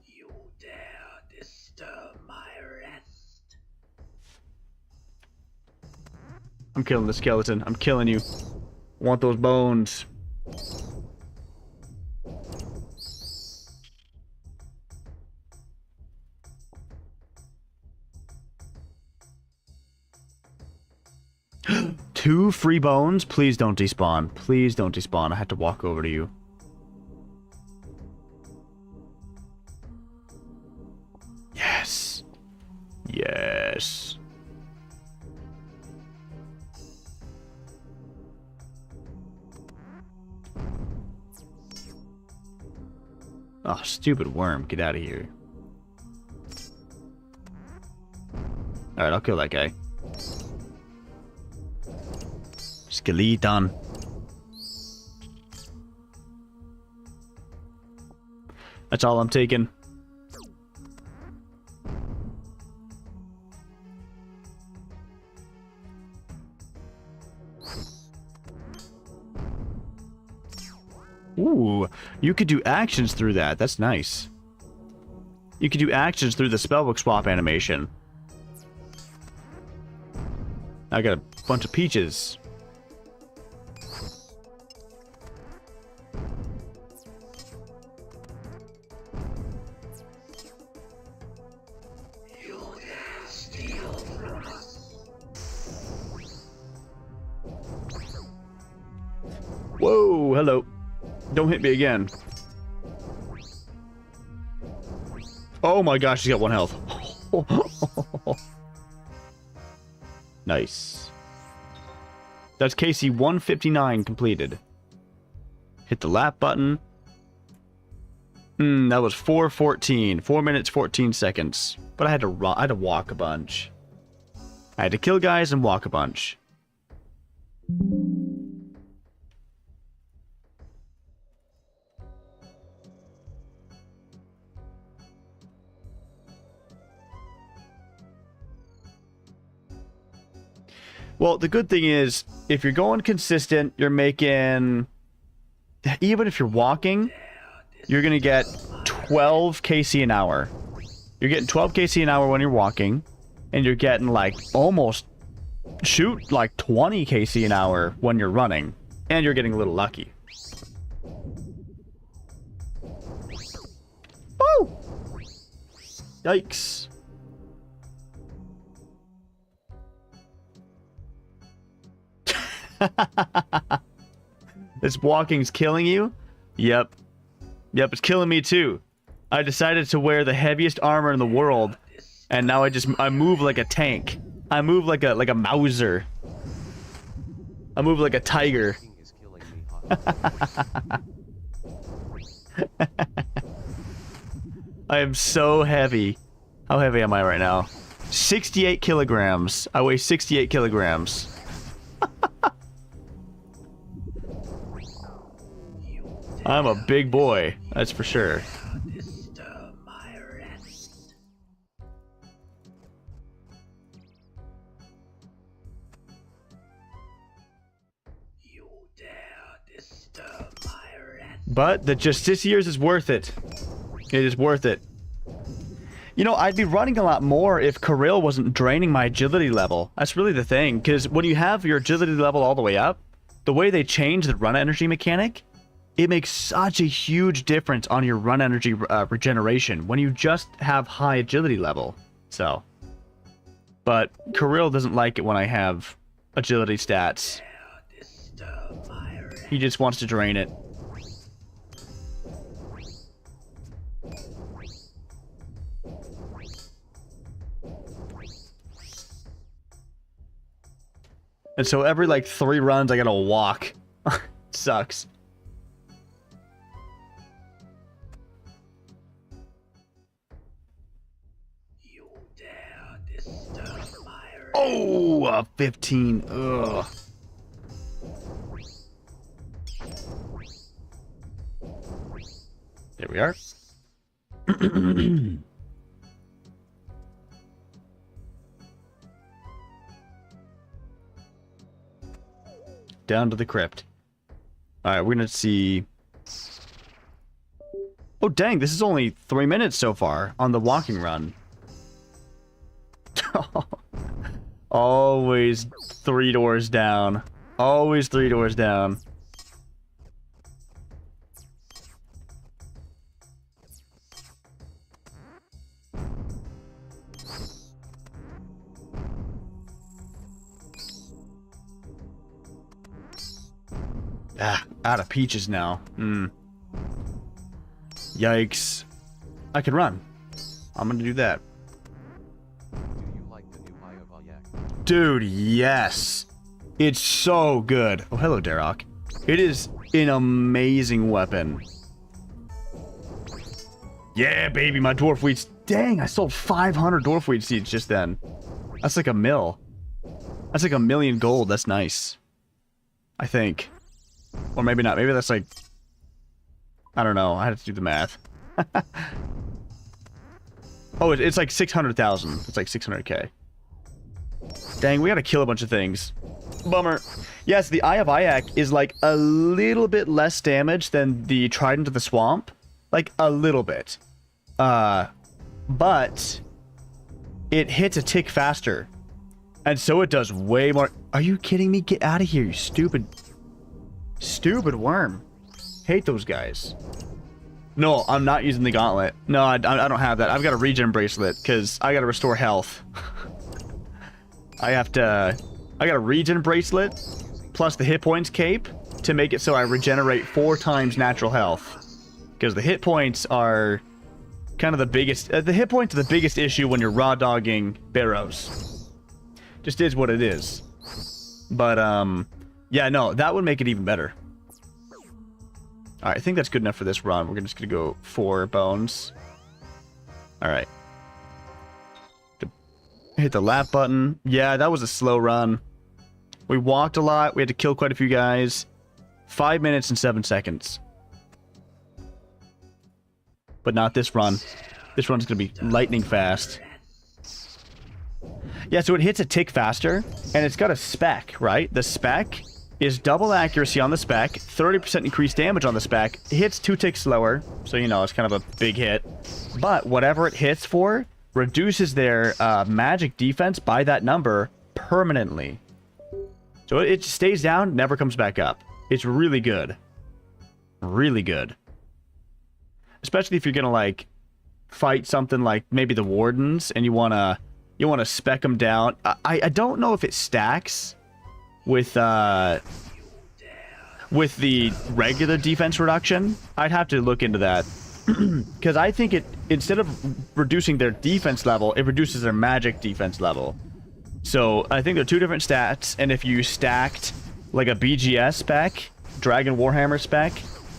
You dare disturb my rest. I'm killing the skeleton. I'm killing you. Want those bones. Two free bones? Please don't despawn. Please don't despawn. I had to walk over to you. Yes. Yes. Oh, stupid worm. Get out of here. Alright, I'll kill that guy. Skeleton. That's all I'm taking. Ooh, you could do actions through that. That's nice. You could do actions through the spellbook swap animation. I got a bunch of peaches. You dare steal from us. Whoa, hello. Don't hit me again. Oh my gosh, he's got 1 health. Nice. That's KC 159 completed. Hit the lap button. That was 4:14. 4 minutes 14 seconds. But I had to walk a bunch. I had to kill guys and walk a bunch. Well, the good thing is, if you're going consistent, you're making... Even if you're walking, you're going to get 12 KC an hour. You're getting 12 KC an hour when you're walking, and you're getting, like, almost... Shoot, like 20 KC an hour when you're running. And you're getting a little lucky. Woo! Yikes. This walking's killing you? Yep. Yep, it's killing me too. I decided to wear the heaviest armor in the world, and now I move like a tank. I move like a Mauser. I move like a tiger. Walking is killing me. I am so heavy. How heavy am I right now? 68 kilograms. I weigh 68 kilograms. I'm a big boy, that's for sure. Disturb my rest. You dare disturb my rest. But the Justiciars is worth it. It is worth it. You know, I'd be running a lot more if Kirill wasn't draining my agility level. That's really the thing, because when you have your agility level all the way up, the way they change the run energy mechanic, it makes such a huge difference on your run energy regeneration when you just have high agility level. So, but Kirill doesn't like it when I have agility stats. He just wants to drain it. And so every like 3 runs I gotta walk. Sucks. You dare disturb my rest. Oh, a 15. Ugh. There we are. Down to the crypt. Alright, we're gonna see... Oh dang, this is only 3 minutes so far on the walking run. Always 3 doors down. Always 3 doors down. Ah, out of peaches now. Yikes. I can run. I'm gonna do that. Do you like the new Iovayak? Dude, yes. It's so good. Oh, hello, Darok. It is an amazing weapon. Yeah, baby, my dwarf wheats. Dang, I sold 500 dwarf wheat seeds just then. That's like a mill. That's like 1,000,000 gold. That's nice. I think. Or maybe not. Maybe that's like... I don't know. I had to do the math. Oh, it's like 600,000. It's like 600k. Dang, we gotta kill a bunch of things. Bummer. Yes, the Eye of Ayak is like a little bit less damage than the Trident of the Swamp. Like, a little bit. But... it hits a tick faster. And so it does way more... Are you kidding me? Get out of here, you stupid... Stupid worm. Hate those guys. No, I'm not using the gauntlet. No, I don't have that. I've got a regen bracelet, because I gotta restore health. I got a regen bracelet, plus the hit points cape, to make it so I regenerate 4 times natural health. Because the hit points are kind of the biggest... the hit points are the biggest issue when you're raw dogging Barrows. Just is what it is. But, yeah, no, that would make it even better. Alright, I think that's good enough for this run. We're just gonna go 4 bones. Alright. Hit the lap button. Yeah, that was a slow run. We walked a lot. We had to kill quite a few guys. 5 minutes and 7 seconds. But not this run. This run's gonna be lightning fast. Yeah, so it hits a tick faster, and it's got a spec, right? The spec is double accuracy on the spec, 30% increased damage on the spec, hits 2 ticks slower, so you know, it's kind of a big hit. But whatever it hits for, reduces their magic defense by that number permanently. So it stays down, never comes back up. It's really good. Really good. Especially if you're gonna, like, fight something like maybe the Wardens, and you wanna spec them down. I don't know if it stacks with the regular defense reduction. I'd have to look into that. Because I think it, instead of reducing their defense level, it reduces their magic defense level. So I think they're 2 different stats, and if you stacked like a BGS spec, Dragon Warhammer spec,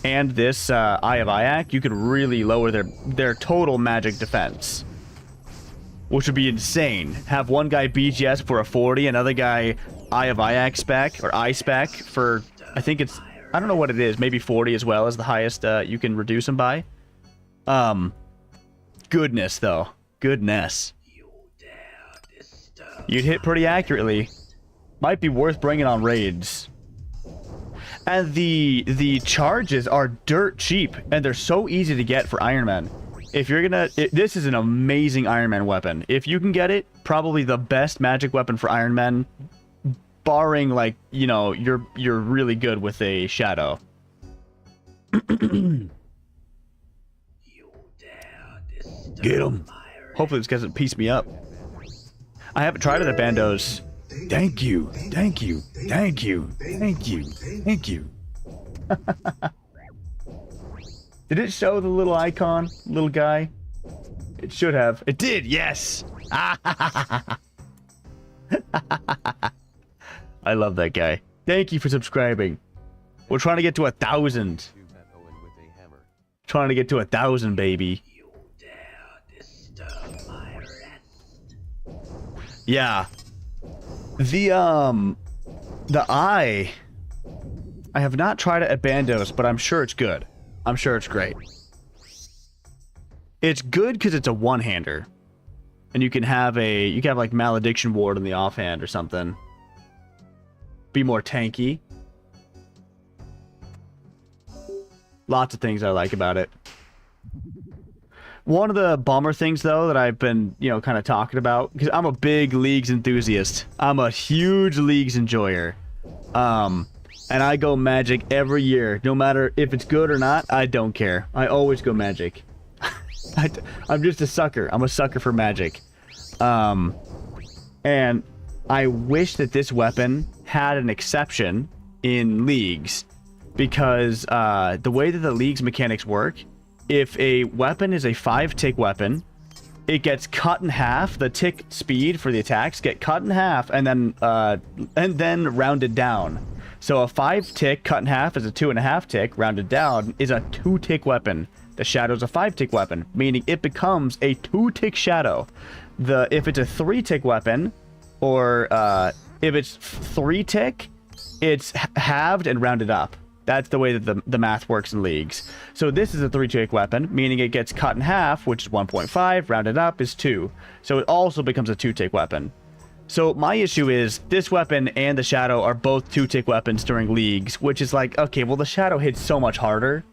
and this Eye of Ayak, you could really lower their total magic defense. Which would be insane. Have one guy BGS for a 40, another guy Eye of Ayak spec, or I spec for, I think it's, I don't know what it is, maybe 40 as well as the highest you can reduce them by. Goodness, though. Goodness. You'd hit pretty accurately. Might be worth bringing on raids. And the charges are dirt cheap, and they're so easy to get for Iron Man. If you're gonna... this is an amazing Iron Man weapon. If you can get it, probably the best magic weapon for Iron Man, barring, like, you know, you're really good with a shadow. You dare disturb Get him. my rest. Hopefully this doesn't piece me up. I haven't tried it at Bandos. Thank you. Thank you. Thank you. Thank you. Thank you. Did it show the little icon, little guy? It should have. It did, yes! I love that guy. Thank you for subscribing. We're trying to get to 1,000. Tube at Owen with a hammer. Trying to get to 1,000, baby. You dare disturb my rest. Yeah. The eye. I have not tried it at Bandos, but I'm sure it's good. I'm sure it's great. It's good because it's a one-hander. And you can have like Malediction Ward in the offhand or something. Be more tanky. Lots of things I like about it. One of the bummer things, though, that I've been, you know, kind of talking about, because I'm a big Leagues enthusiast. I'm a huge Leagues enjoyer. And I go Magic every year. No matter if it's good or not, I don't care. I always go Magic. I'm just a sucker. I'm a sucker for Magic. And I wish that this weapon had an exception in Leagues. Because the way that the Leagues mechanics work, if a weapon is a 5-tick weapon, it gets cut in half. The tick speed for the attacks get cut in half and then rounded down. So a 5-tick cut in half is a 2.5-tick rounded down is a 2-tick weapon. The shadow's a 5-tick weapon, meaning it becomes a 2-tick shadow. If it's a 3-tick weapon, or if it's 3-tick, it's halved and rounded up. That's the way that the math works in Leagues. So this is a 3-tick weapon, meaning it gets cut in half, which is 1.5, rounded up is 2. So it also becomes a 2-tick weapon. So my issue is, this weapon and the Shadow are both 2-tick weapons during Leagues, which is like, okay, well the Shadow hits so much harder.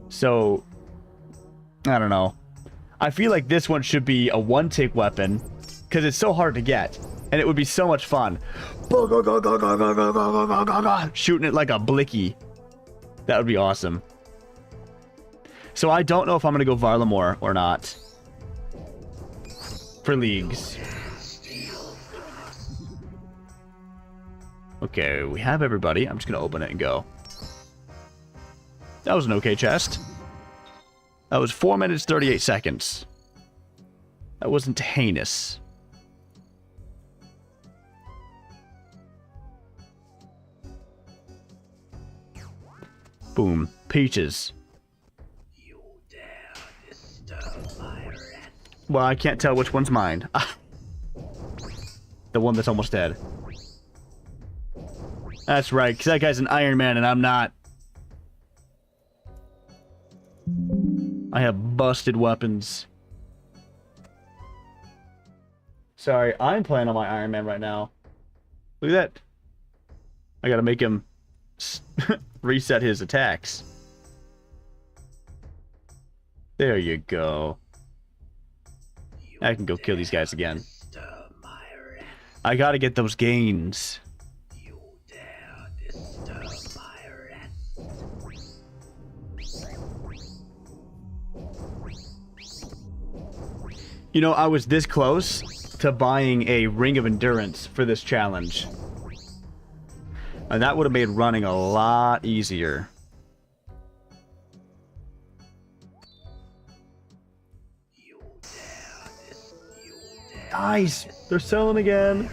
So, I don't know. I feel like this one should be a 1-tick weapon, because it's so hard to get. And it would be so much fun. Shooting it like a blicky. That would be awesome. So I don't know if I'm going to go Varlamore or not. For Leagues. Okay, we have everybody. I'm just going to open it and go. That was an okay chest. That was 4 minutes, 38 seconds. That wasn't heinous. Boom. Peaches. You dare disturb my rest. Well, I can't tell which one's mine. The one that's almost dead. That's right, because that guy's an Iron Man and I'm not. I have busted weapons. Sorry, I'm playing on my Iron Man right now. Look at that. I gotta make him reset his attacks. There you go. I can go kill these guys again. Disturb my rest. I gotta get those gains. You dare disturb my rest. You know, I was this close to buying a Ring of Endurance for this challenge. And that would have made running a lot easier. You dare you dare Nice! They're selling again.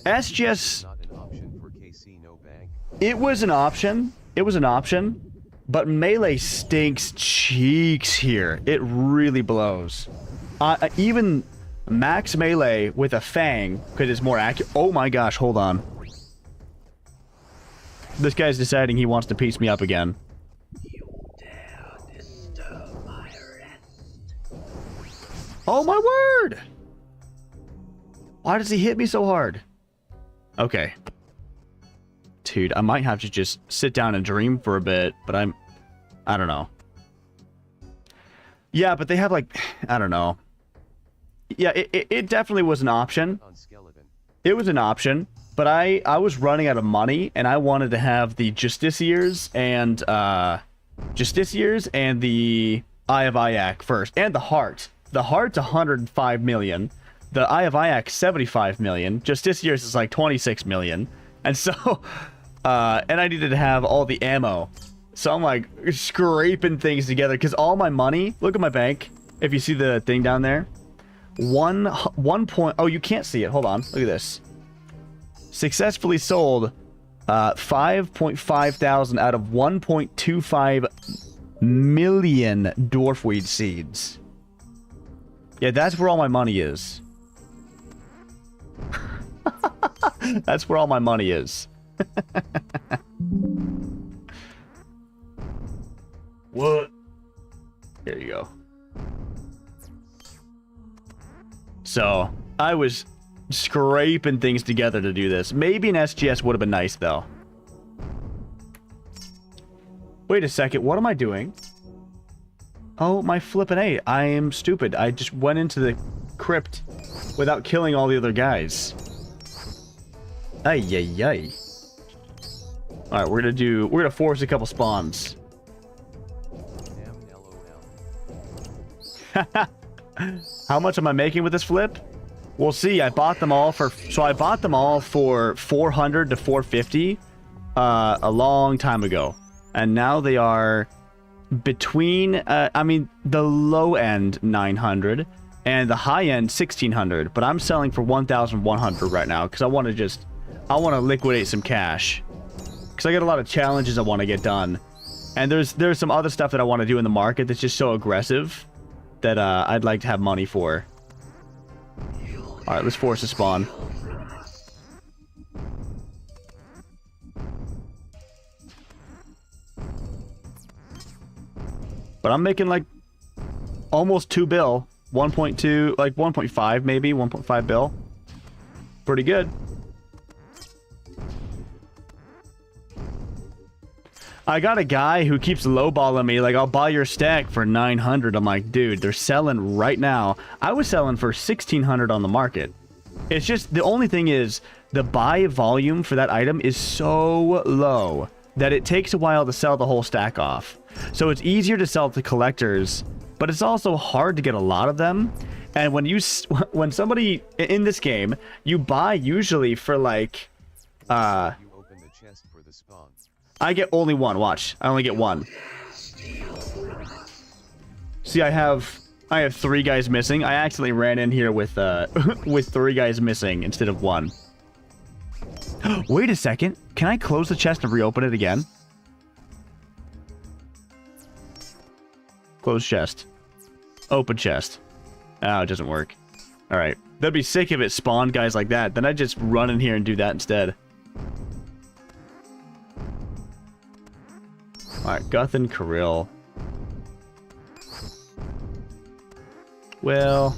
SGS, Not an option for KC no bang. it was an option. It was an option. But melee stinks cheeks here. It really blows. Even max melee with a fang, because it's more accurate. Oh my gosh, hold on. This guy's deciding he wants to piece me up again. you dare disturb my rest. Oh my word! Why does he hit me so hard? Okay. Dude, I might have to just sit down and dream for a bit, but I'm I don't know. Yeah, but they have like, I don't know. Yeah, it definitely was an option. On skeleton. It was an option, but I was running out of money, and I wanted to have the Justiciars and the Eye of Ayak first, and the Heart. The Heart's 105 million. The Eye of Ayak 75 million. Justiciars is like 26 million, and so and I needed to have all the ammo. So I'm like scraping things together because all my money. Look at my bank. If you see the thing down there. One point. Oh, you can't see it. Hold on. Look at this. Successfully sold 5.5 thousand out of 1.25 million dwarfweed seeds. Yeah, that's where all my money is. That's where all my money is. What? There you go. So, I was scraping things together to do this. Maybe an SGS would have been nice, though. Wait a second, what am I doing? Oh, my flippin' A. I am stupid. I just went into the crypt without killing all the other guys. Ay, ay, ay. Alright, we're gonna force a couple spawns. How much am I making with this flip? We'll see. I bought them all for 400 to 450 a long time ago. And now they are between I mean the low end 900 and the high end 1600, but I'm selling for 1100 right now cuz I want to liquidate some cash. Cuz I got a lot of challenges I want to get done. And there's some other stuff that I want to do in the market that's just so aggressive that I'd like to have money for. Alright, let's force a spawn. But I'm making like almost 2 bill. 1.2, like 1.5 maybe, 1.5 bill. Pretty good. I got a guy who keeps lowballing me, like, I'll buy your stack for 900. I'm like, dude, they're selling right now. I was selling for 1600 on the market. It's just, the only thing is, the buy volume for that item is so low that it takes a while to sell the whole stack off. So it's easier to sell to collectors, but it's also hard to get a lot of them. And when somebody, in this game, you buy usually for like, You open the chest for the spawn. I get only one. Watch. I only get one. See, I have 3 guys missing. I accidentally ran in here with with 3 guys missing instead of 1. Wait a second. Can I close the chest and reopen it again? Close chest. Open chest. Oh, it doesn't work. Alright. That'd be sick if it spawned guys like that. Then I'd just run in here and do that instead. Alright, Guthan Kirill. Well,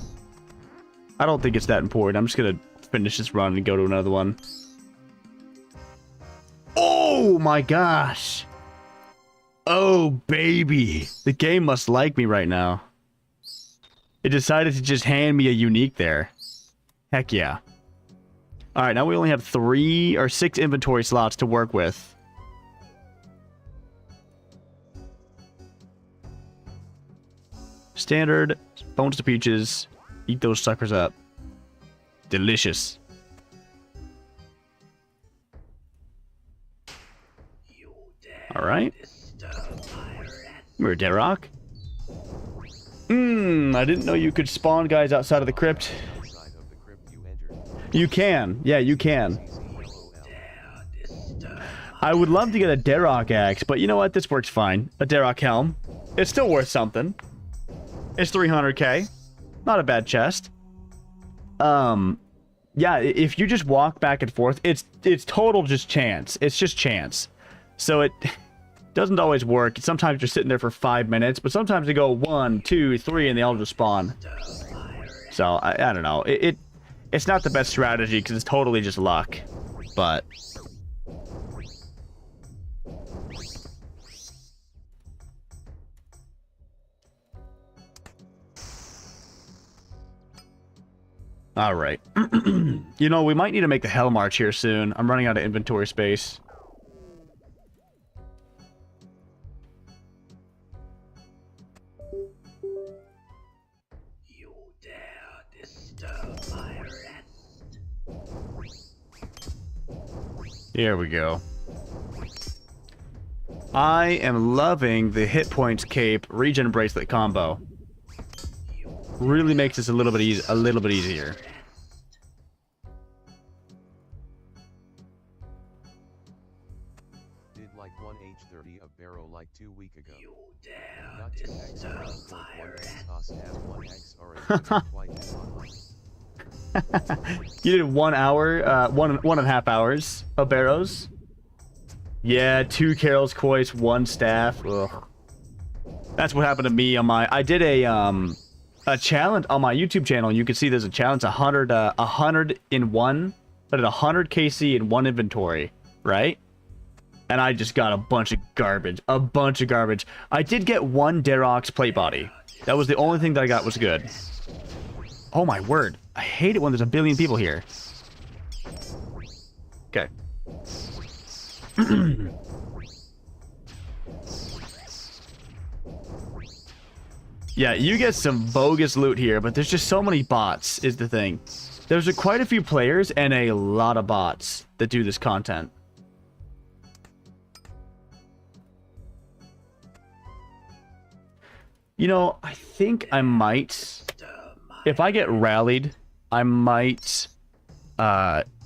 I don't think it's that important. I'm just gonna finish this run and go to another one. Oh my gosh! Oh baby! The game must like me right now. It decided to just hand me a unique there. Heck yeah. Alright, now we only have 3 or 6 inventory slots to work with. Standard, bones to peaches. Eat those suckers up. Delicious. Alright. We're Derrock. I didn't know you could spawn guys outside of the crypt. You can. Yeah, you can. I would love to get a Derrock axe, but you know what? This works fine. A Derrock helm. It's still worth something. It's 300k. Not a bad chest. Yeah, if you just walk back and forth, it's total just chance. It's just chance. So it doesn't always work. Sometimes you're sitting there for 5 minutes, but sometimes they go 1, 2, 3, and they all just spawn. So I don't know. It's not the best strategy because it's totally just luck. But All right. You know, we might need to make the Hell March here soon. I'm running out of inventory space. You dare disturb my rest. There we go. I am loving the hit points cape regen bracelet combo. Really makes this a little bit easier. Did like 1H30 of Barrow like 2 week ago. You dare Not 2x disturb or my 1x rest. us have 1x or quite online. You did 1 hour, 1.5 hours of Barrows. Yeah, 2 Carol's Coys, 1 staff. Ugh. That's what happened to me on my. I did a challenge on my YouTube channel. You can see there's a challenge 100 in one, but at 100 KC in 1 inventory, right? And I just got a bunch of garbage. I did get 1 Derox plate body. That was the only thing that I got was good. Oh my word. I hate it when there's a billion people here. Okay. Yeah, you get some bogus loot here, but there's just so many bots is the thing. There's quite a few players and a lot of bots that do this content. You know, I think I might, if I get rallied, I might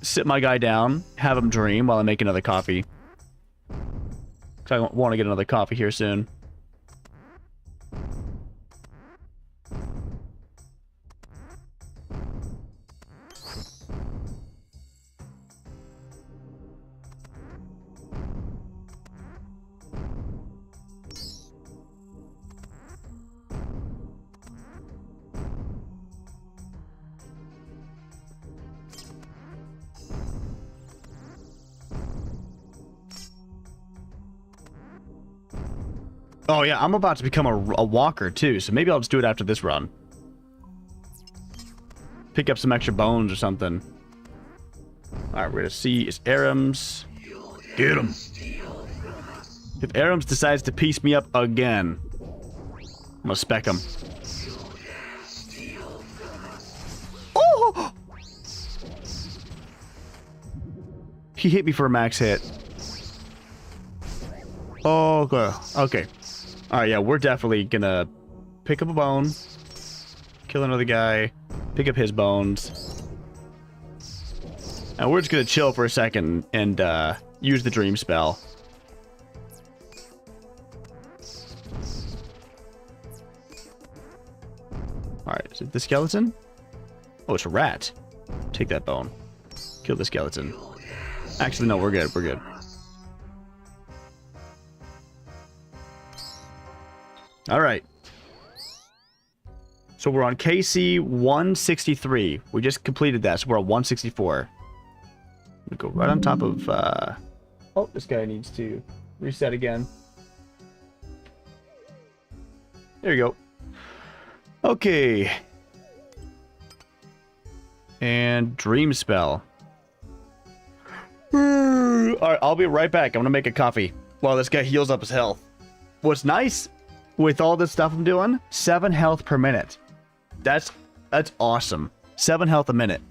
sit my guy down, have him dream while I make another coffee. Because I want to get another coffee here soon. Oh yeah, I'm about to become a walker too, so maybe I'll just do it after this run. Pick up some extra bones or something. Alright, we're gonna see is Arams. Get him! If Arams decides to piece me up again, I'm gonna spec him. Oh! He hit me for a max hit. Oh, okay. Okay. Alright, yeah, we're definitely gonna pick up a bone, kill another guy, pick up his bones. And we're just gonna chill for a second and use the dream spell. Alright, is it the skeleton? Oh, it's a rat. Take that bone. Kill the skeleton. Actually, no, we're good, we're good. Alright. So we're on KC 163. We just completed that, so we're on 164. We go right on top of, Oh, this guy needs to reset again. There you go. Okay. And Dream Spell. Alright, I'll be right back. I'm gonna make a coffee while this guy heals up his health. What's nice with all this stuff I'm doing, 7 health per minute. That's awesome. 7 health a minute.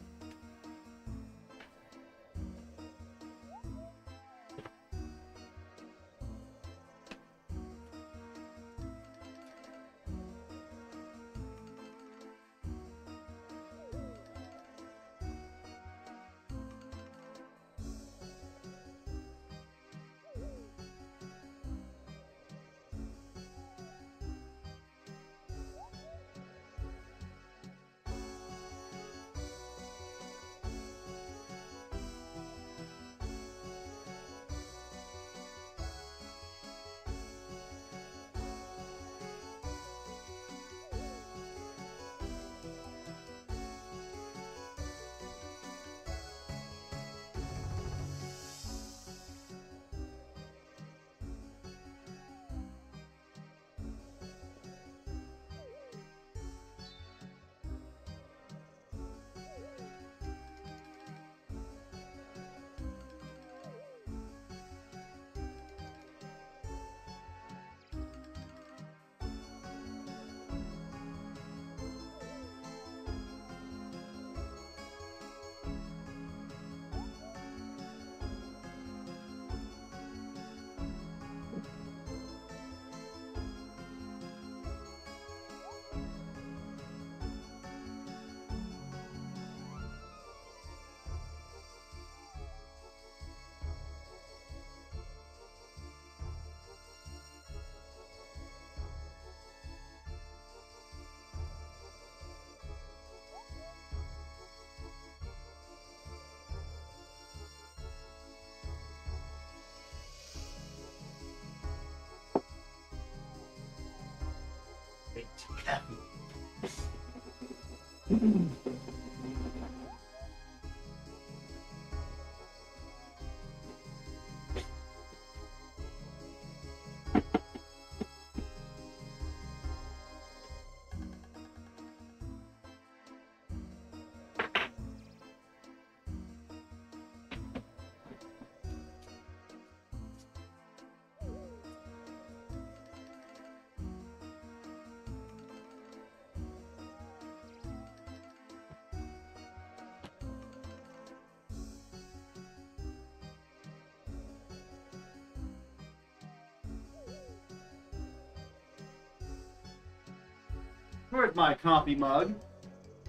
Where's my coffee mug?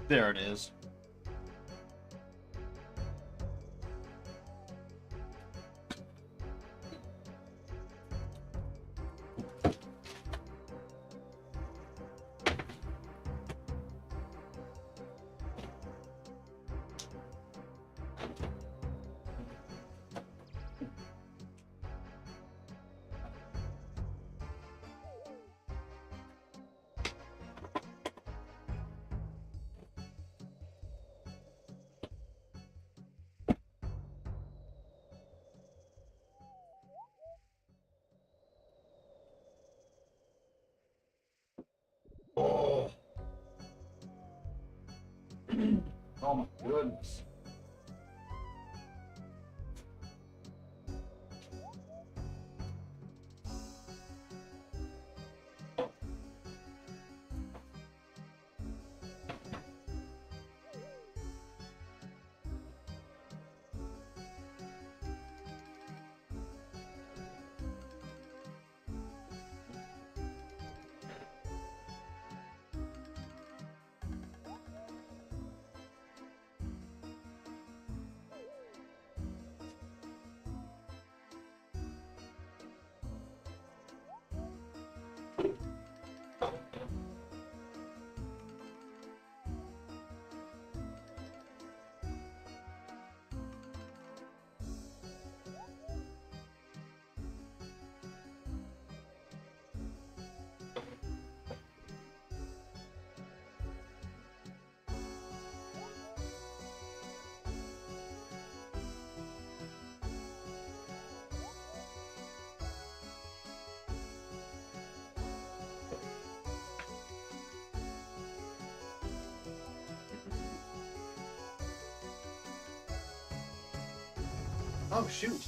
There it is. Oh. Oh my goodness. Oh shoot.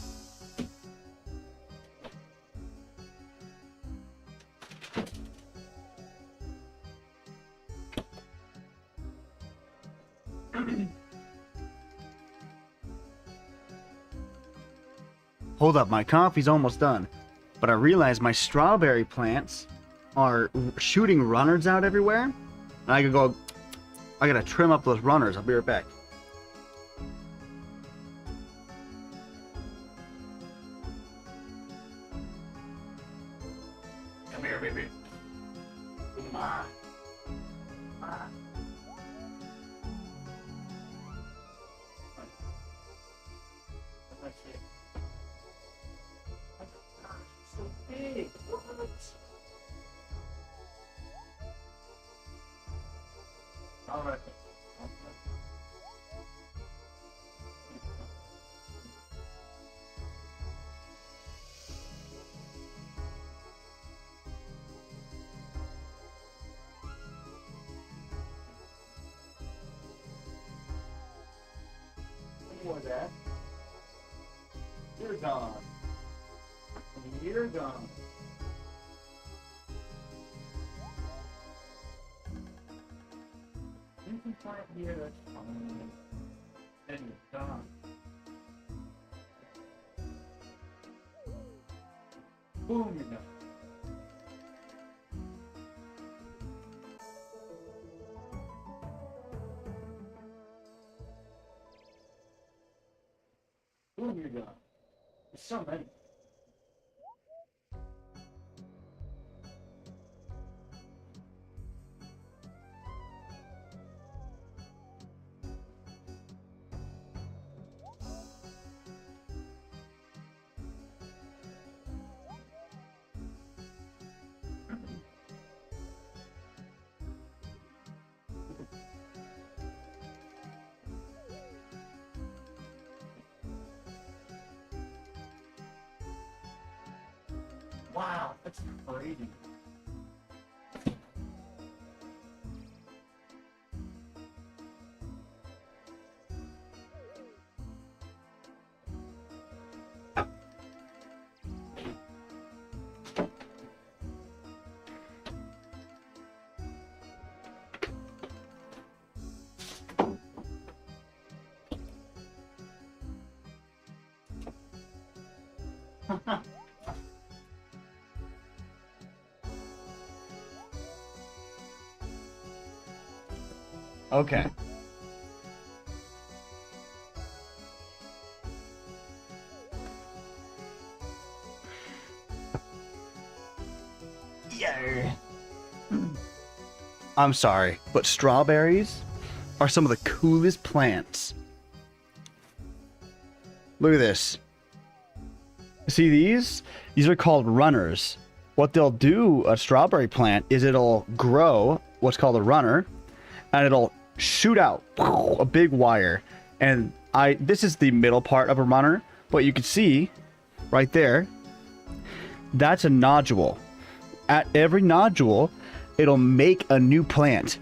Hold up, my coffee's almost done. But I realized my strawberry plants are shooting runners out everywhere. And I gotta trim up those runners. I'll be right back. Come here, baby. Come on. Come on. So big. What? All right. More of that. You're gone. You're gone. You can plant here, that's fine. Then you're gone. Boom, you're done. Boom, you're done. There's so many. That's crazy. Okay. Yeah. I'm sorry, but strawberries are some of the coolest plants. Look at this. See these? These are called runners. What they'll do, a strawberry plant, is it'll grow what's called a runner, and it'll shoot out a big wire. And this is the middle part of a runner, but you can see right there, that's a nodule. At every nodule, it'll make a new plant,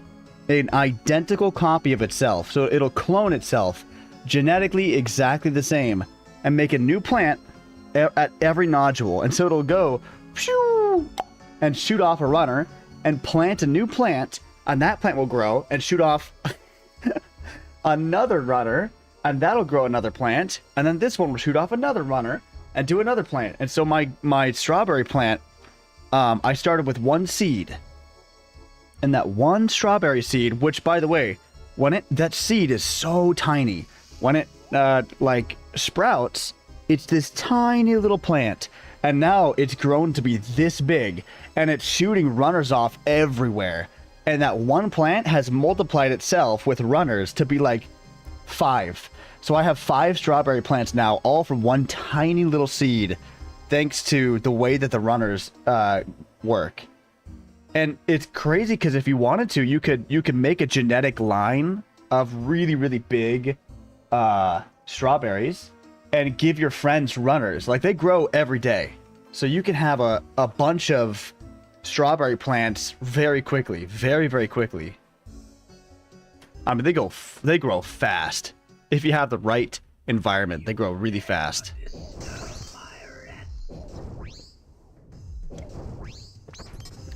an identical copy of itself. So it'll clone itself genetically exactly the same and make a new plant at every nodule. And so it'll go phew, and shoot off a runner and plant a new plant, and that plant will grow and shoot off another runner, and that'll grow another plant, and then this one will shoot off another runner and do another plant. And so my strawberry plant, I started with one seed, and that one strawberry seed, which by the way, that seed is so tiny, when it like sprouts, it's this tiny little plant, and now it's grown to be this big, and it's shooting runners off everywhere. And that one plant has multiplied itself with runners to be like 5. So I have 5 strawberry plants now, all from one tiny little seed, thanks to the way that the runners work. And it's crazy because if you wanted to, you could make a genetic line of really, really big strawberries and give your friends runners. Like, they grow every day. So you can have a bunch of strawberry plants very quickly. Very, very quickly. I mean, they grow fast. If you have the right environment, they grow really fast.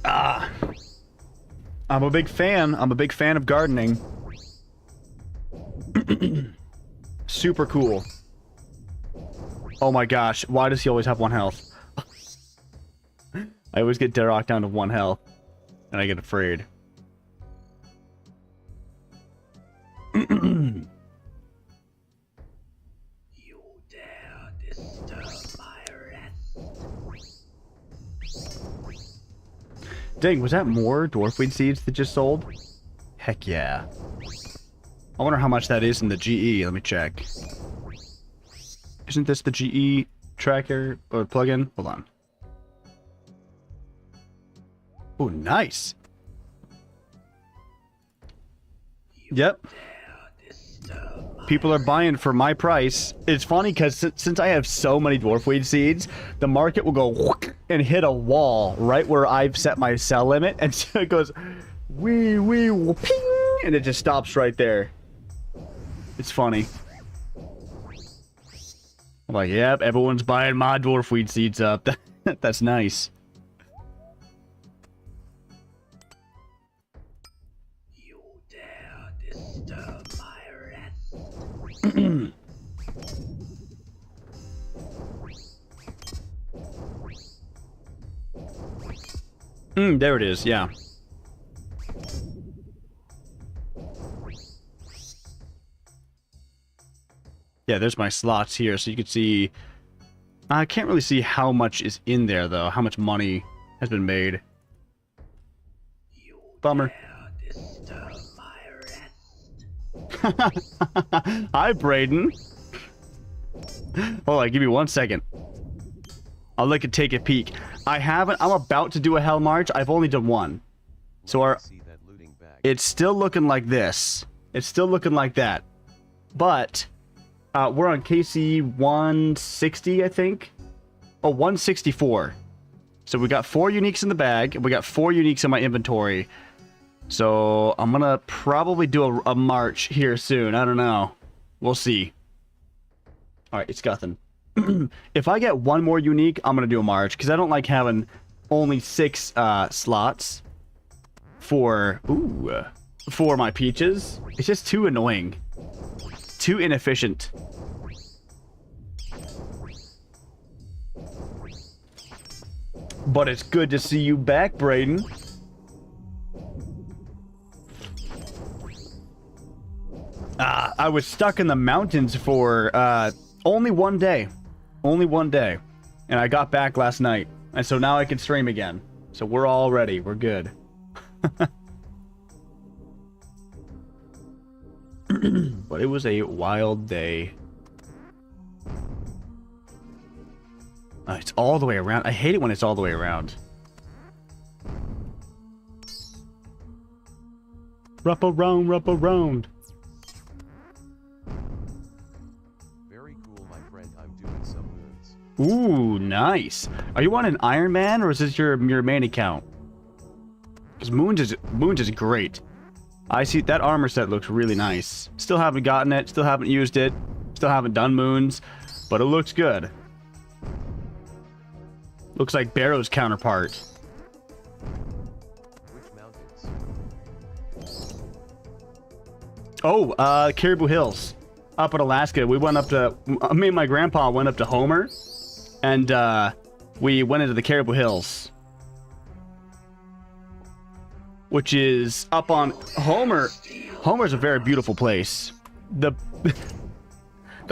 Ah. I'm a big fan. I'm a big fan of gardening. Super cool. Oh my gosh, why does he always have 1 health? I always get Derrock down to 1 health, and I get afraid. You dare disturb my rest. Dang, was that more dwarfweed seeds that just sold? Heck yeah. I wonder how much that is in the GE. Let me check. Isn't this the GE tracker or plugin? Hold on. Oh, nice. Yep. People are buying for my price. It's funny because since I have so many dwarfweed seeds, the market will go whook and hit a wall right where I've set my sell limit, and so it goes wee wee ping, and it just stops right there. It's funny. I'm like, yep, everyone's buying my dwarfweed seeds up. That's nice. You dare disturb my rest. There it is, yeah. Yeah, there's my slots here, so you can see... I can't really see how much is in there, though. How much money has been made. Bummer. Disturb my rest. Hi, Braden. Hold on, give me 1 second. I'll take a peek. I'm about to do a Hell March. I've only done 1. So it's still looking like this. It's still looking like that. But... we're on KC 160, I think. Oh, 164. So we got 4 uniques in the bag, and we got 4 uniques in my inventory. So I'm gonna probably do a march here soon. I don't know. We'll see. Alright, it's Guthin. If I get 1 more unique, I'm gonna do a march, because I don't like having only 6 slots for my peaches. It's just too annoying. Too inefficient. But it's good to see you back, Brayden. I was stuck in the mountains for only 1 day. Only 1 day. And I got back last night. And so now I can stream again. So we're all ready. We're good. But it was a wild day. It's all the way around. I hate it when it's all the way around. Wrap around, wrap around. Very cool, my friend. I'm doing some moons. Ooh, nice. Are you on an Iron Man, or is this your main account? Because Moons is great. I see that armor set looks really nice. Still haven't gotten it. Still haven't used it. Still haven't done Moons, but it looks good. Looks like Barrows' counterpart. Which mountains? Oh, Caribou Hills. Up in Alaska. We went up to... Me and my grandpa went up to Homer. And, we went into the Caribou Hills. Which is up on... Homer's a very beautiful place. The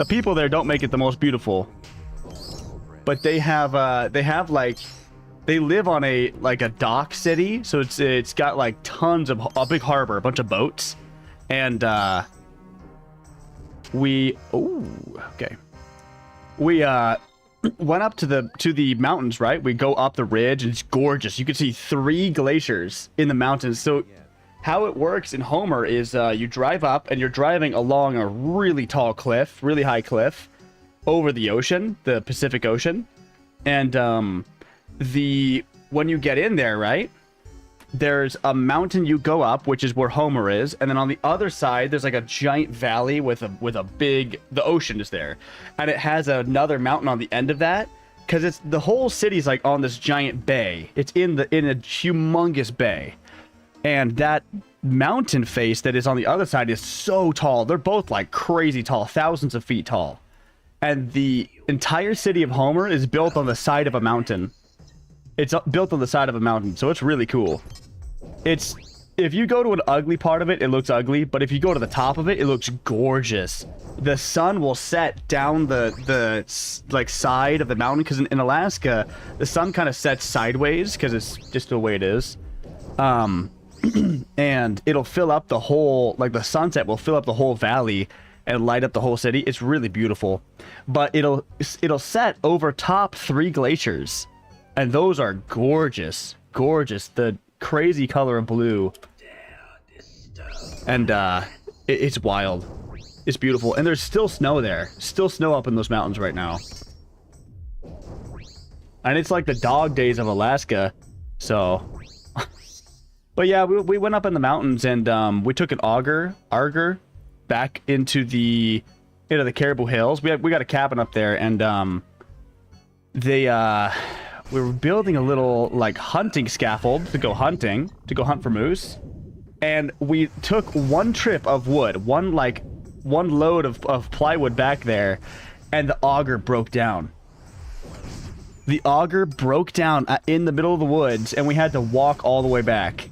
people there don't make it the most beautiful. But they have like, they live on a dock city, so it's got like tons of a big harbor, a bunch of boats, and we went up to the mountains, right? We go up the ridge, and it's gorgeous. You can see 3 glaciers in the mountains. So how it works in Homer is you drive up, and you're driving along a really tall cliff, really high cliff, over the ocean, the Pacific Ocean, and when you get in there, right, there's a mountain you go up, which is where Homer is, and then on the other side there's like a giant valley with a big, the ocean is there, and it has another mountain on the end of that, because it's the whole city's like on this giant bay. It's in a humongous bay, and that mountain face that is on the other side is so tall. They're both like crazy tall, thousands of feet tall. And the entire city of Homer is built on the side of a mountain. It's built on the side of a mountain, so it's really cool. If you go to an ugly part of it, it looks ugly, but if you go to the top of it, it looks gorgeous. The sun will set down the like side of the mountain, because in Alaska, the sun kind of sets sideways, because it's just the way it is. And it'll fill up the whole, like the sunset will fill up the whole valley and light up the whole city. It's really beautiful. But it'll set over top 3 glaciers, and those are gorgeous. Gorgeous. The crazy color of blue. And it's wild. It's beautiful. And there's still snow there. Still snow up in those mountains right now. And it's like the dog days of Alaska. So but yeah, we went up in the mountains, and we took an auger back into the Caribou Hills. We got a cabin up there, and we were building a little like hunting scaffold to go hunt for moose. And we took 1 trip of wood, one load of plywood back there, and the auger broke down. The auger broke down in the middle of the woods, and we had to walk all the way back.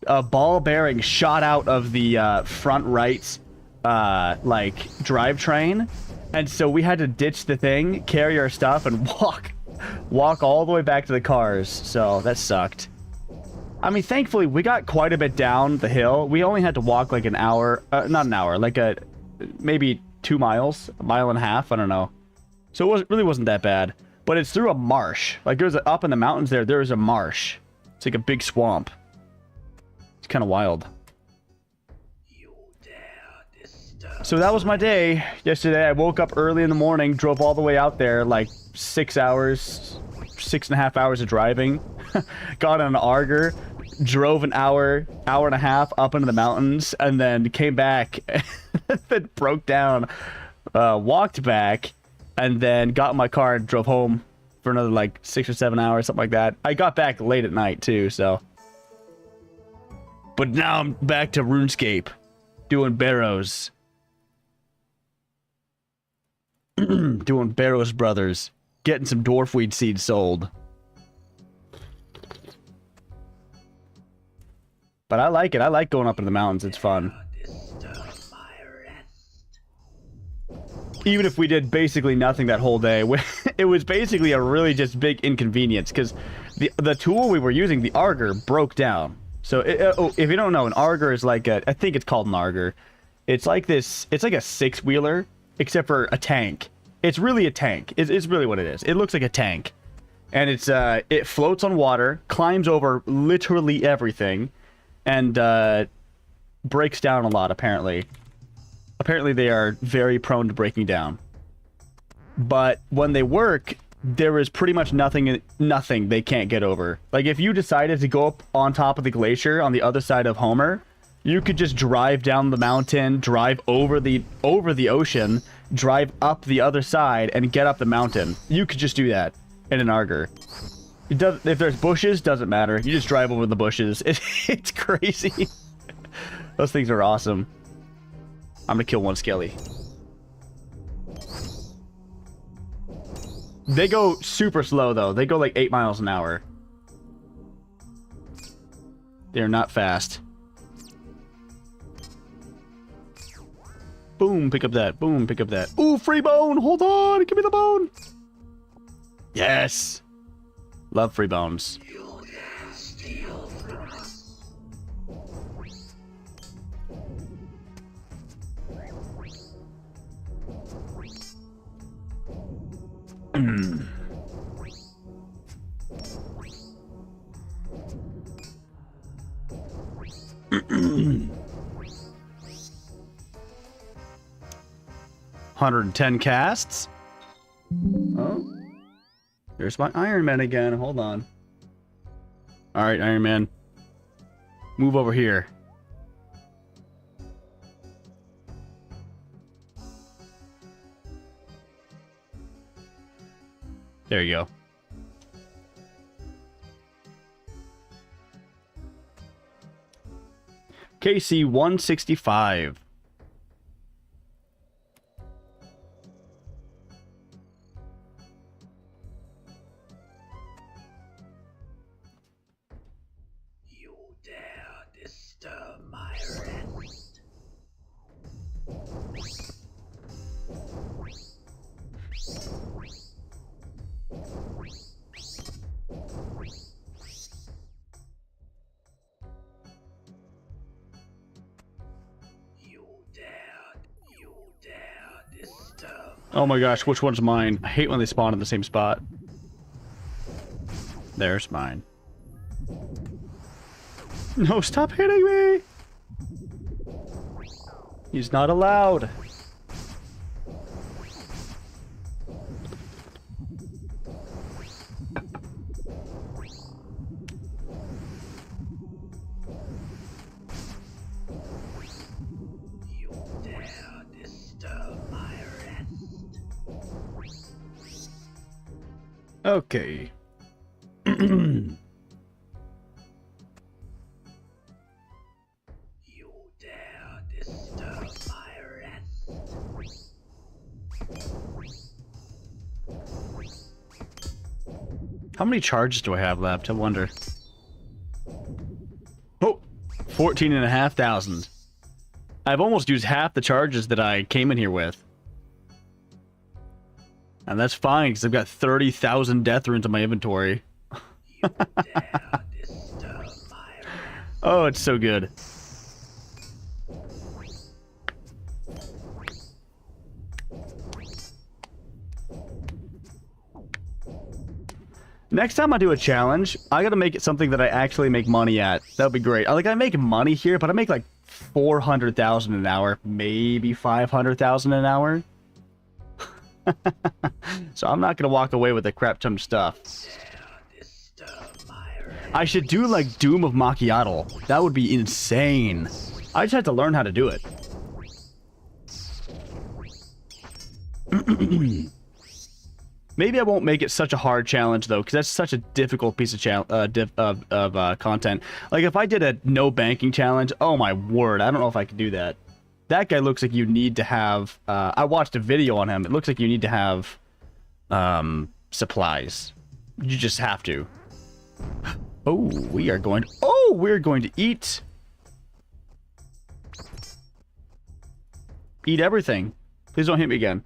A ball bearing shot out of the front right drivetrain, and so we had to ditch the thing, carry our stuff, and walk all the way back to the cars. So that sucked. I mean, thankfully we got quite a bit down the hill. We only had to walk like an hour, not an hour, like maybe 2 miles, a mile and a half, I don't know. So it really wasn't that bad. But it's through a marsh. Like there's up in the mountains there is a marsh. It's like a big swamp. It's kind of wild. So that was my day yesterday. I woke up early in the morning, drove all the way out there, like 6 hours, 6.5 hours of driving. Got on an Arger, drove an hour and a half up into the mountains, and then came back, then broke down, walked back, and then got in my car and drove home for another like 6 or 7 hours, something like that. I got back late at night too, so. But now I'm back to RuneScape, doing Barrows. Doing Barrows Brothers. Getting some dwarfweed seeds sold. But I like it. I like going up in the mountains. It's fun. Even if we did basically nothing that whole day, it was basically a really just big inconvenience because the tool we were using, the Arger, broke down. So if you don't know, an Arger is like I think it's called an Arger. It's like this. It's like a 6-wheeler, except for a tank. It's really a tank. It's really what it is. It looks like a tank, and it floats on water, climbs over literally everything, and breaks down a lot. Apparently they are very prone to breaking down. But when they work, there is pretty much nothing they can't get over. Like if you decided to go up on top of the glacier on the other side of Homer, you could just drive down the mountain, drive over the ocean, drive up the other side, and get up the mountain. You could just do that in an Arger. It does. If there's bushes, doesn't matter. You just drive over the bushes. It's crazy. Those things are awesome. I'm gonna kill one skelly. They go super slow though. They go like 8 miles an hour. They're not fast. Boom, pick up that. Boom, pick up that. Ooh, free bone. Hold on. Give me the bone. Yes. Love free bones. Mm. $110 casts. Oh, there's my Iron Man again. Hold on. All right, Iron Man, move over here. There you go. KC 165. You dare disturb my rest. You dare disturb. Oh my gosh, which one's mine? I hate when they spawn in the same spot. There's mine. No, stop hitting me! He's not allowed. You dare disturb my rest. Okay. You dare disturb my rest. How many charges do I have left? I wonder. Oh, 14,500. I've almost used half the charges that I came in here with. And that's fine, because I've got 30,000 death runes in my inventory. You dare disturb my rest. Oh, it's so good. Next time I do a challenge, I gotta make it something that I actually make money at. That would be great. I make money here, but I make like 400,000 an hour, maybe 500,000 an hour. So I'm not gonna walk away with a crap ton of stuff. I should do like Doom of Macchiato. That would be insane. I just have to learn how to do it. Maybe I won't make it such a hard challenge though, because that's such a difficult piece of content. Like if I did a no banking challenge, oh my word, I don't know if I could do that. That guy looks like you need to have. I watched a video on him. It looks like you need to have supplies. You just have to. Oh, we are going. Oh, we're going to eat. Eat everything. Please don't hit me again.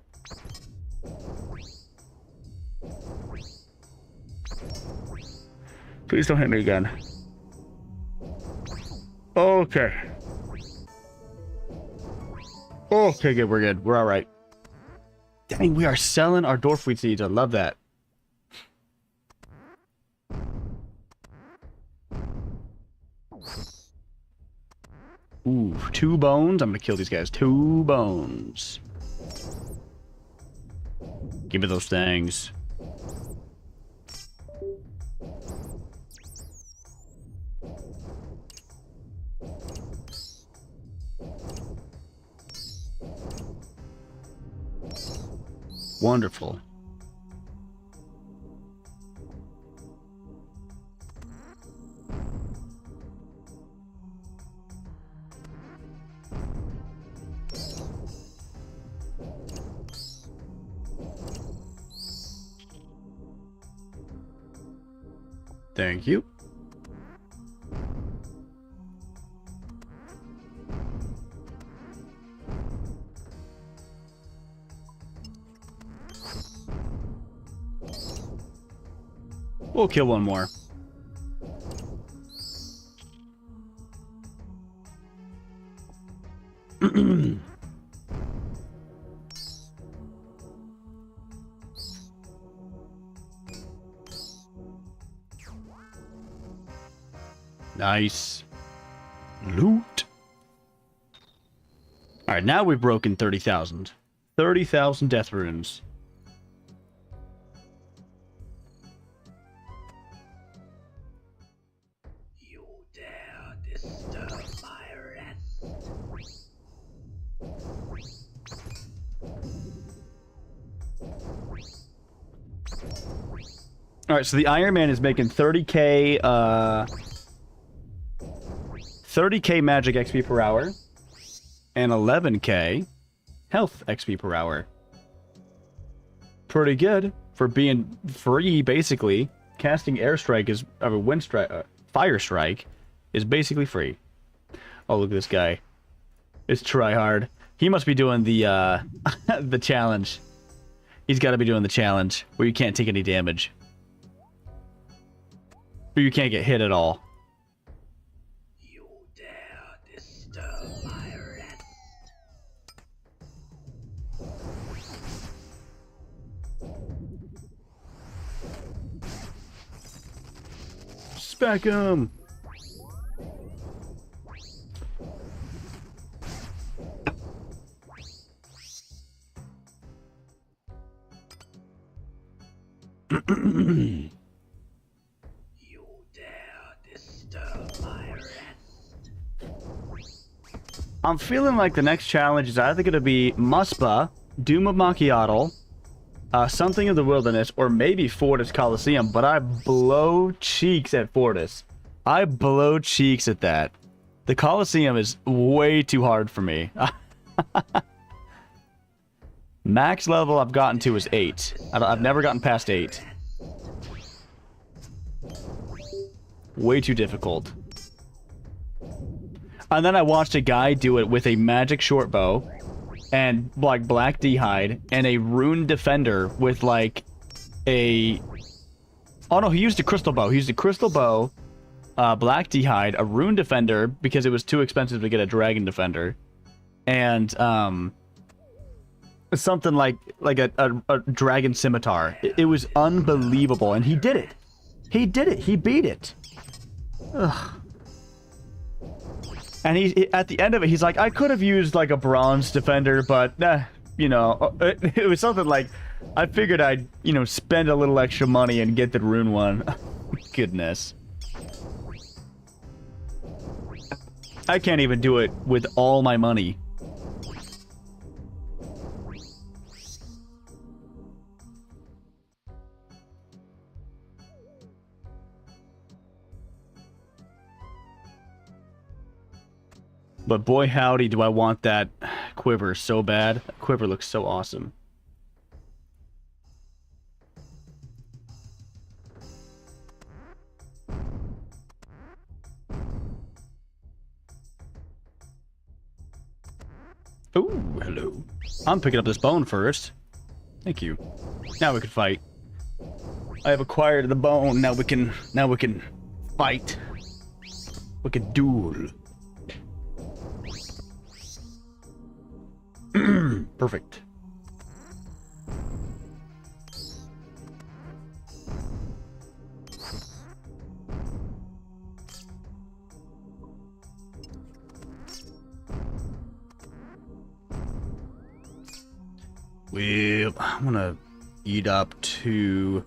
Please don't hit me again. Okay. Okay, good. We're good. We're all right. Dang, we are selling our dwarf wheat seeds. I love that. Ooh, 2 bones. I'm gonna kill these guys. 2 bones. Give me those things. Wonderful. Thank you. We'll kill one more. Nice. Loot. Alright, now we've broken 30,000. 30,000 death runes. You dare disturb my rest. Alright, so the Iron Man is making 30k, 30k magic XP per hour, and 11k health XP per hour. Pretty good for being free, basically. Casting airstrike is, wind strike, fire strike is basically free. Oh, look at this guy. It's tryhard. He must be doing the the challenge. He's got to be doing the challenge where you can't take any damage, or you can't get hit at all. You dare disturb my rest. Spec him. You dare disturb my rest. I'm feeling like the next challenge is either going to be Muspa, Doom of Macchiato, something of the Wilderness, or maybe Fortis Coliseum, but I blow cheeks at Fortis. I blow cheeks at that. The Coliseum is way too hard for me. Max level I've gotten to is 8. I've never gotten past 8. Way too difficult. And then I watched a guy do it with a magic short bow and like black d'hide and a rune defender with like a... Oh no, he used a crystal bow. He used a crystal bow, black d'hide, a rune defender because it was too expensive to get a dragon defender, and something like a dragon scimitar. It was unbelievable, and he did it. He did it. He beat it. Ugh. And he at the end of it, he's like, I could have used like a bronze defender, but you know, it was something like, I figured I'd, you know, spend a little extra money and get the rune one. Goodness. I can't even do it with all my money. But boy howdy do I want that quiver so bad. That quiver looks so awesome. Ooh, hello. I'm picking up this bone first. Thank you. Now we can fight. I have acquired the bone. Now we can fight. We can duel. Perfect. Well, I'm gonna eat up to.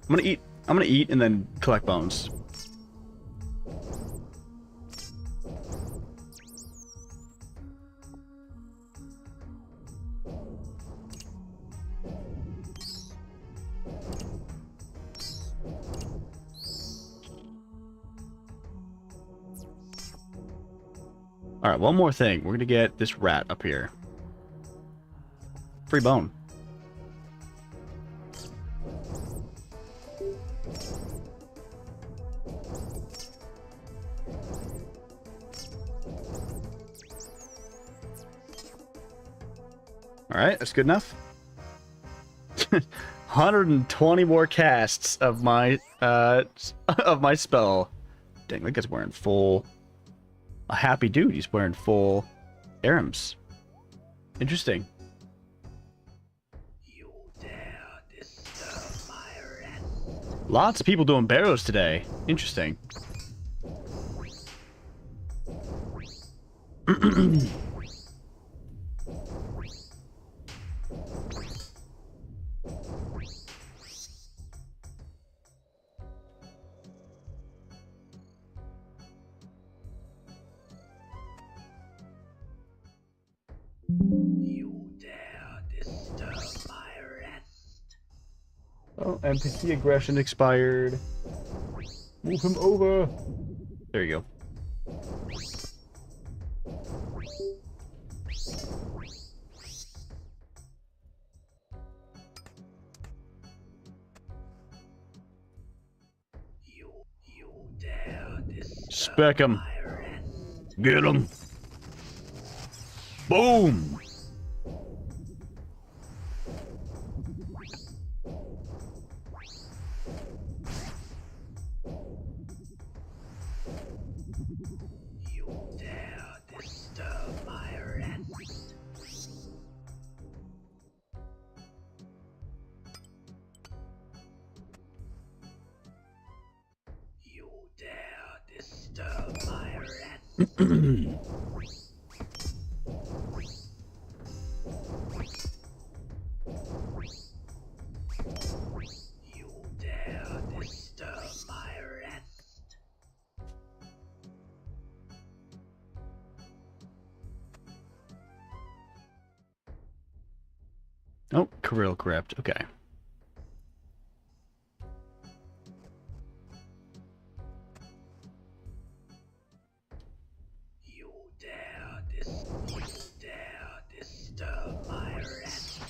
I'm gonna eat and then collect bones. All right, one more thing. We're gonna get this rat up here. Free bone. All right, that's good enough. 120 more casts of my spell. Dang, that guy's wearing full. A happy dude. He's wearing full Arams. Interesting. You dare disturb my rest. Lots of people doing Barrows today. Interesting. You dare disturb my rest. Oh, NPC aggression expired. Move him over. There you go. You dare disturb Spec him. my rest. Get him. Boom. You dare disturb my rest. You dare disturb my rest. You dare disturb my rest. Oh, Kirill correct. Okay. You dare disturb my rest.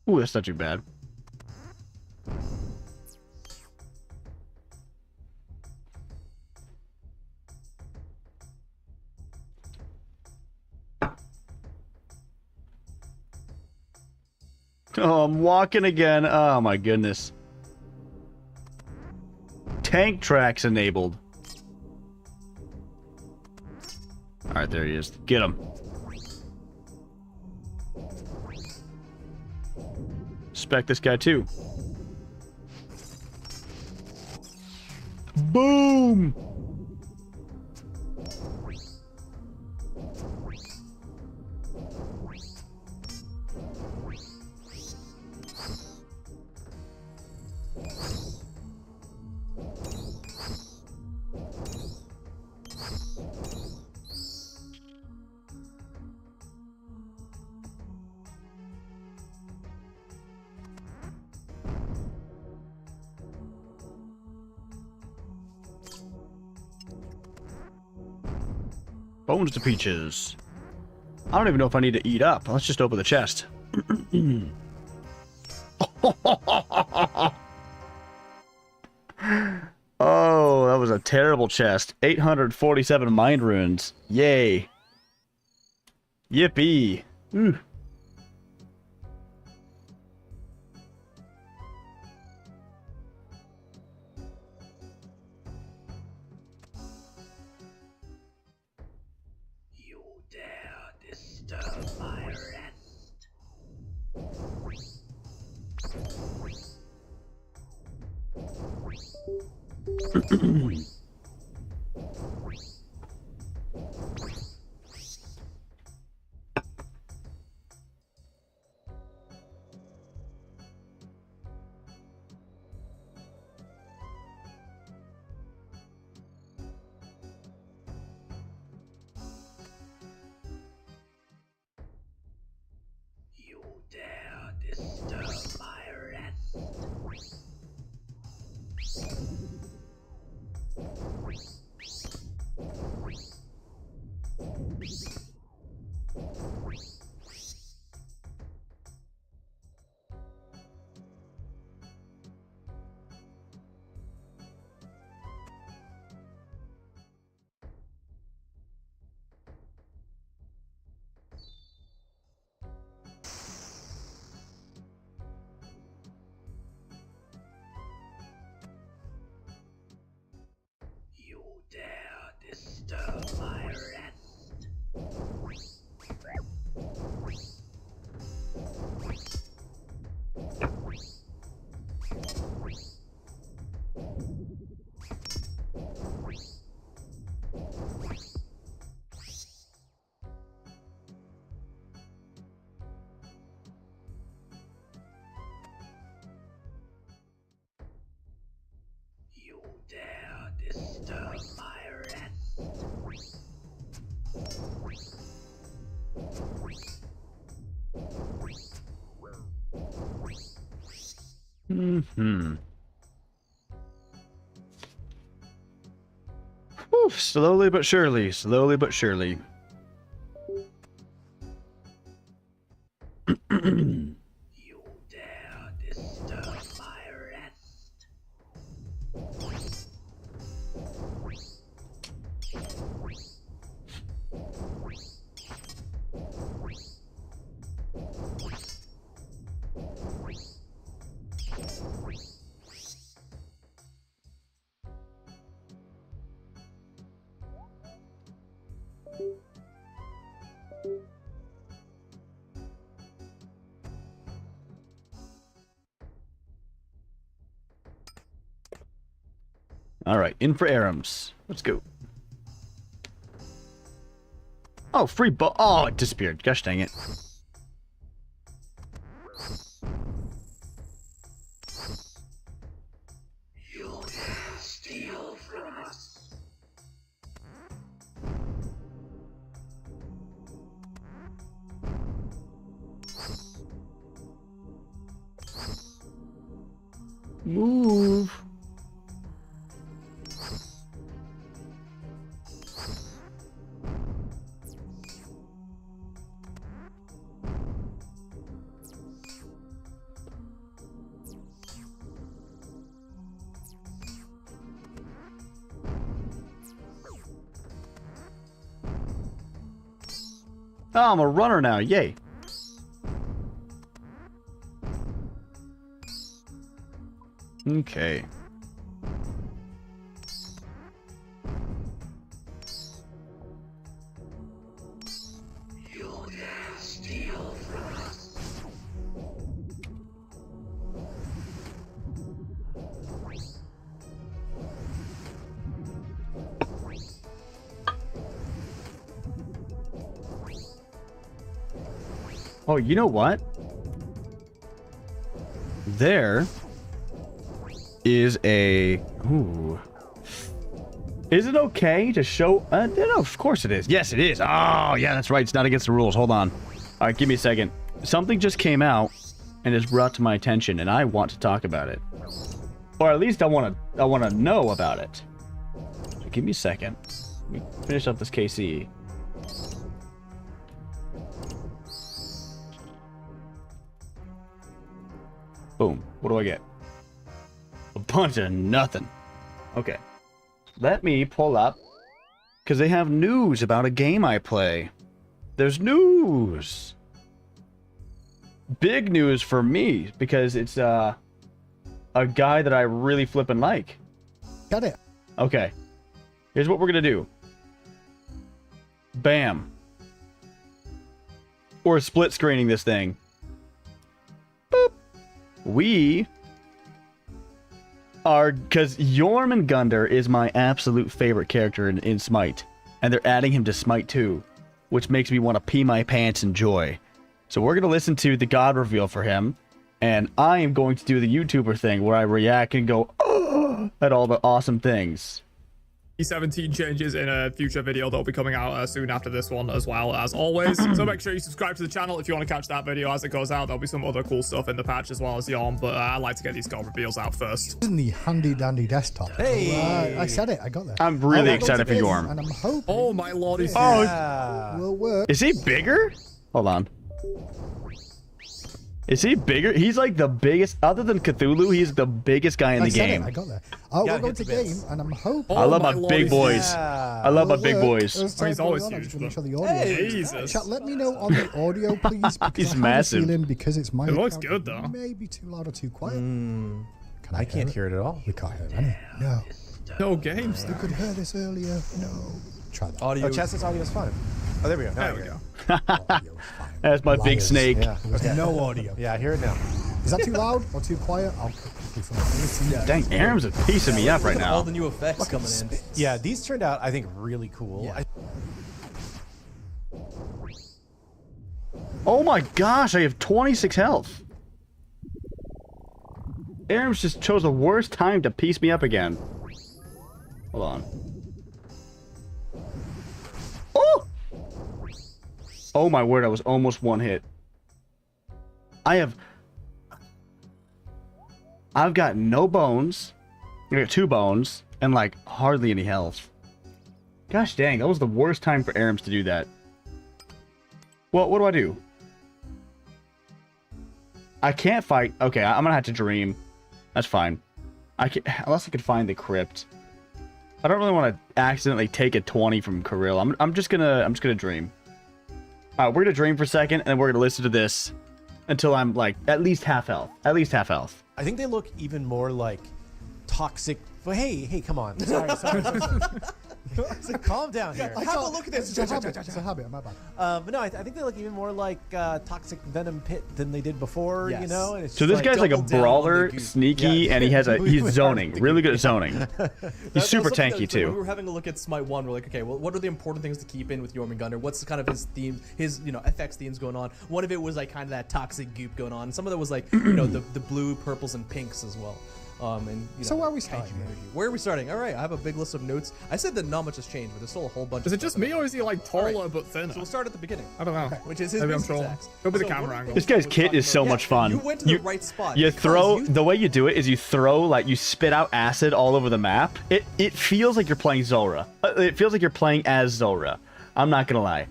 Ooh, that's not too bad. Oh, I'm walking again. Oh my goodness. Tank tracks enabled. Alright, there he is. Get him. Spec this guy too. Boom! Bones to peaches. I don't even know if I need to eat up. Let's just open the chest. Oh, that was a terrible chest. 847 mind runes. Yay. Yippee. Ooh. You dare disturb my rest. You dare disturb my rest. You dare disturb my rest. You dare disturb my rest. Mm-hmm. Whew, slowly but surely, slowly but surely. You dare disturb my rest. All right, in for Arams. Let's go. Oh, free ball. Oh, it disappeared. Gosh dang it. You dare steal from us. Move. Oh, I'm a runner now. Yay. Okay. You dare steal from us. Oh, you know what? There is a... Ooh. Is it okay to show... no, of course it is. Yes, it is. Oh, yeah, that's right. It's not against the rules. Hold on. All right, give me a second. Something just came out and is brought to my attention, and I want to talk about it. Or at least I want to know about it. So give me a second. Let me finish up this KC. Boom. What do I get? A bunch of nothing. Okay. Let me pull up, because they have news about a game I play. There's news. Big news for me, because it's a guy that I really flippin' like. Got it. Okay. Here's what we're gonna do. Bam. We're split screening this thing. Boop. We are, because Jormungandr is my absolute favorite character in Smite, and they're adding him to Smite 2, which makes me want to pee my pants in joy. So we're going to listen to the God reveal for him, and I am going to do the YouTuber thing where I react and go, oh, at all the awesome things. 17 changes in a future video that'll be coming out soon after this one, as well as always. So make sure you subscribe to the channel if you want to catch that video as it goes out. There'll be some other cool stuff in the patch as well as Yarn, but I like to get these God reveals out first. In the handy dandy desktop. Hey! I said it. I got there. I'm really I excited for this, Yorm. And I'm hoping Oh my lordy. Yeah. will work. Is he bigger? Hold on. Is he bigger? He's like the biggest, other than Cthulhu, he's the biggest guy in the said game. it. I got there. Oh, Yeah, we're going hit to the bits. game, and I'm hoping. I love my my big lordy. boys. Yeah. I love my will big work. boys. As time He's goes always on, I'm huge, just gonna make but- sure the audio. Hey, Jesus. Chat, let me know on the audio, please. Because He's I have massive. A feeling because it's my It looks account, good, though. it may be too loud or too quiet. Mm, Can I can't hear it at all. We can't hear any. No. No games. You could hear this earlier. No. Try that. Oh, chat says audio is fine. Oh, there we go. Now There we go. Audio is fine. That's my big Liars. snake. Yeah. There was no audio. Yeah, I hear it now. Is that too loud or too quiet? I'll quickly from it. Dang, Aram's a piecing me up right All now. the new effects coming in. Yeah, these turned out, I think, really cool. Yeah. Oh my gosh, I have 26 health. Aram's just chose the worst time to piece me up again. Hold on. Oh! Oh my word, I was almost one hit. I've got no bones. I got 2 bones and like hardly any health. Gosh dang, that was the worst time for Arams to do that. Well, what do I do? I can't fight. Okay, I'm gonna have to dream. That's fine. I can, unless I could find the crypt. I don't really want to accidentally take a 20 from Kirill. I'm just gonna dream. All right, we're gonna dream for a second, and then we're gonna listen to this until I'm like at least half health. At least half health. I think they look even more like toxic. Well, hey, come on. Sorry. Calm down here. Have a look at this. It's a habit. My bad. But no, I think they look even more like toxic venom pit than they did before. You Yes. know. And it's So just this guy's like a double down on brawler, the goop. sneaky, Yeah. and he's zoning. Really good at zoning. That He's super was something tanky that, when we too. were having a look at Smite 1, we're like, okay, well, what are the important things to keep in with Jormungandr? What's the kind of his theme, his, FX themes going on? One of it was like kind of that toxic goop going on. Some of it was like, the blue, purples, and pinks as well. So where are we starting? kaiju energy. Where are we starting? All right, I have a big list of notes. I said that not much has changed, but there's still a whole bunch. Is of it just stuff me, or is he like taller but thinner? So we'll start at the beginning, I don't know. which is his Maybe I'm basic trolling. attacks. Go with the So camera one of angle. This guy's we're kit talking is so about- much fun. You went to the right spot. You because throw you- the way you do it is you throw like you spit out acid all over the map. It feels like you're playing Zora. It feels like you're playing as Zora. I'm not gonna lie.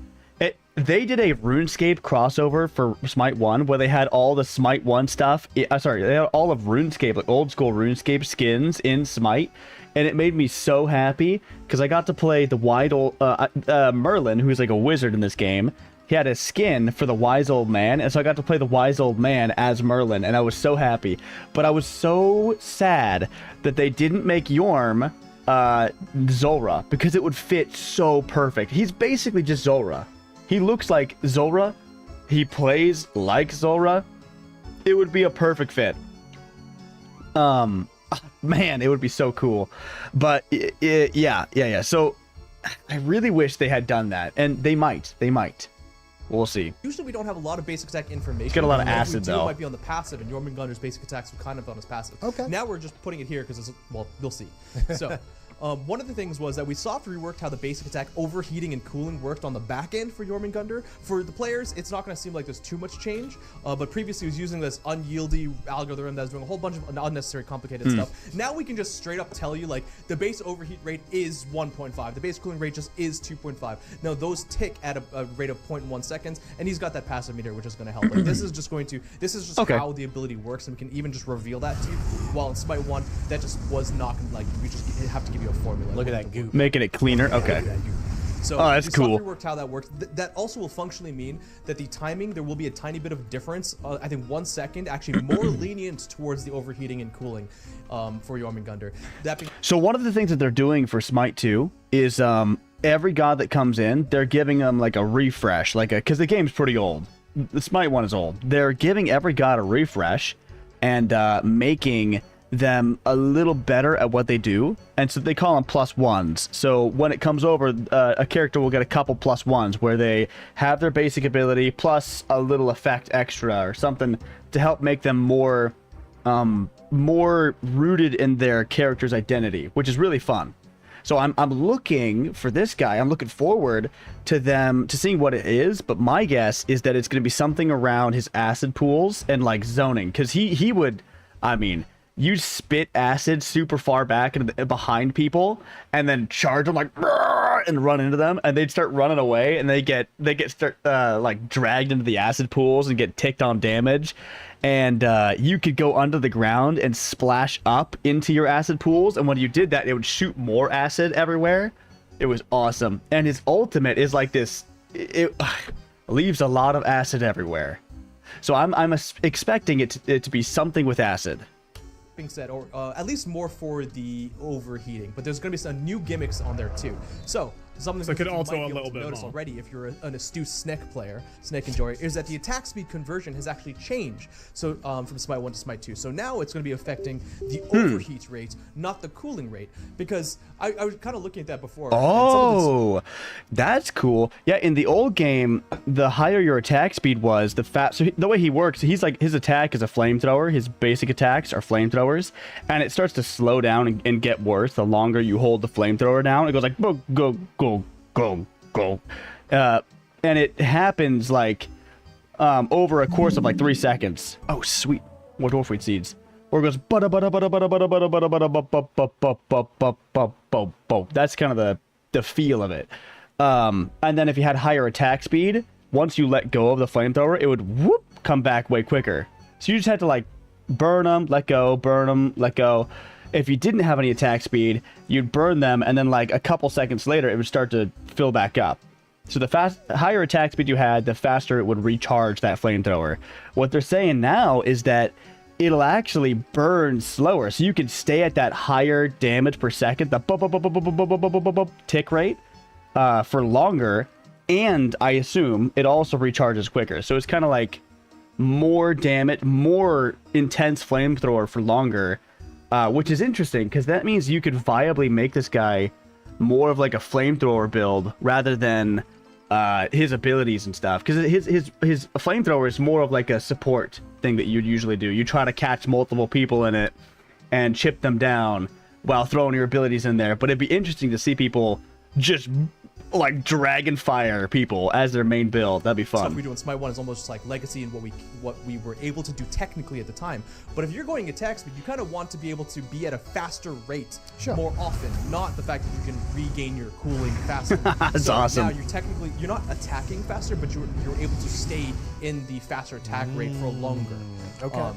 They did a RuneScape crossover for Smite 1 where they had all the Smite 1 stuff. They had all of RuneScape, like old school RuneScape skins in Smite, and it made me so happy because I got to play the wide old Merlin, who's like a wizard in this game. He had a skin for the wise old man, and so I got to play the wise old man as Merlin, and I was so happy. But I was so sad that they didn't make Yorm Zora because it would fit so perfect. He's basically just Zora. He looks like Zora. He plays like Zora. It would be a perfect fit. Man, it would be so cool. But yeah. So I really wish they had done that, and they might. We'll see. Usually we don't have a lot of basic attack information. Get a lot of What acid, we do though. might be on the passive, and Jormungandr's basic attacks were kind of on his passive. Okay. Now we're just putting it here because it's, well, you'll see. So. One of the things was that we soft reworked how the basic attack overheating and cooling worked on the back end for Jormungandr. For the players, it's not going to seem like there's too much change, but previously he was using this unyieldy algorithm that was doing a whole bunch of unnecessary complicated stuff. Now we can just straight up tell you, like, the base overheat rate is 1.5. The base cooling rate just is 2.5. Now those tick at a rate of 0.1 seconds, and he's got that passive meter, which is going to help. Like, this is just Okay. how the ability works, and we can even just reveal that to you. While in Smite 1, that just was not gonna, like, we just have to give you a formula. Look at that goop. Making it cleaner. Okay. So Oh, that's we cool. soft reworked how that works. That also will functionally mean that the timing, there will be a tiny bit of difference. I think 1 second, actually more lenient towards the overheating and cooling for Jormungandr. That being So one of the things that they're doing for Smite 2 is every god that comes in, they're giving them like a refresh, because the game's pretty old. The Smite 1 is old. They're giving every god a refresh and making them a little better at what they do, and so they call them +1s. So when it comes over, a character will get a couple +1s where they have their basic ability plus a little effect extra or something to help make them more rooted in their character's identity, which is really fun. So I'm looking for this guy. I'm looking forward to seeing what it is, but my guess is that it's going to be something around his acid pools and like zoning, because he would, I mean, you spit acid super far back and behind people, and then charge them like and run into them, and they'd start running away, and they get like dragged into the acid pools and get ticked on damage, and you could go under the ground and splash up into your acid pools, and when you did that, it would shoot more acid everywhere. It was awesome, and his ultimate is like this. It leaves a lot of acid everywhere, so I'm expecting it to be something with acid. being said, or at least more for the overheating, but there's going to be some new gimmicks on there too. So something So it that could you alter might a be able little to bit notice more. already if you're an astute Snake player, Snake enjoyer, is that the attack speed conversion has actually changed. So from Smite 1 to Smite 2. So now it's going to be affecting the overheat rate, not the cooling rate, because I was kind of looking at that before. and some of this- Oh, that's cool. Yeah, in the old game, the higher your attack speed was, the faster. So the way he works, he's like, his attack is a flamethrower. His basic attacks are flamethrowers, and it starts to slow down and get worse the longer you hold the flamethrower down. It goes like go go go go go, and it happens like over a course of like 3 seconds. Oh, sweet, more dwarfweed seeds. Or it goes bada bada bada bada bada bada bada bada bada bada bada. That's kind of the feel of it. And then if you had higher attack speed, once you let go of the flamethrower, it would whoop come back way quicker. So you just had to like burn them, let go, burn them, let go. If you didn't have any attack speed, you'd burn them, and then like a couple seconds later, it would start to fill back up. So the higher attack speed you had, the faster it would recharge that flamethrower. What they're saying now is that it'll actually burn slower, so you can stay at that higher damage per second, the tick rate, for longer, and I assume it also recharges quicker. So it's kind of like more damage, more intense flamethrower for longer, which is interesting because that means you could viably make this guy more of like a flamethrower build rather than his abilities and stuff, because his flamethrower is more of like a support thing that you'd usually do. You try to catch multiple people in it and chip them down while throwing your abilities in there. But it'd be interesting to see people just like dragon fire people as their main build. That'd be stuff fun. we do in Smite 1 is almost like legacy and what we were able to do technically at the time. But if you're going attack speed, you kind of want to be able to be at a faster rate more often, not the fact that you can regain your cooling faster. That's so awesome. Now you're not attacking faster, but you're able to stay in the faster attack rate for longer. Okay.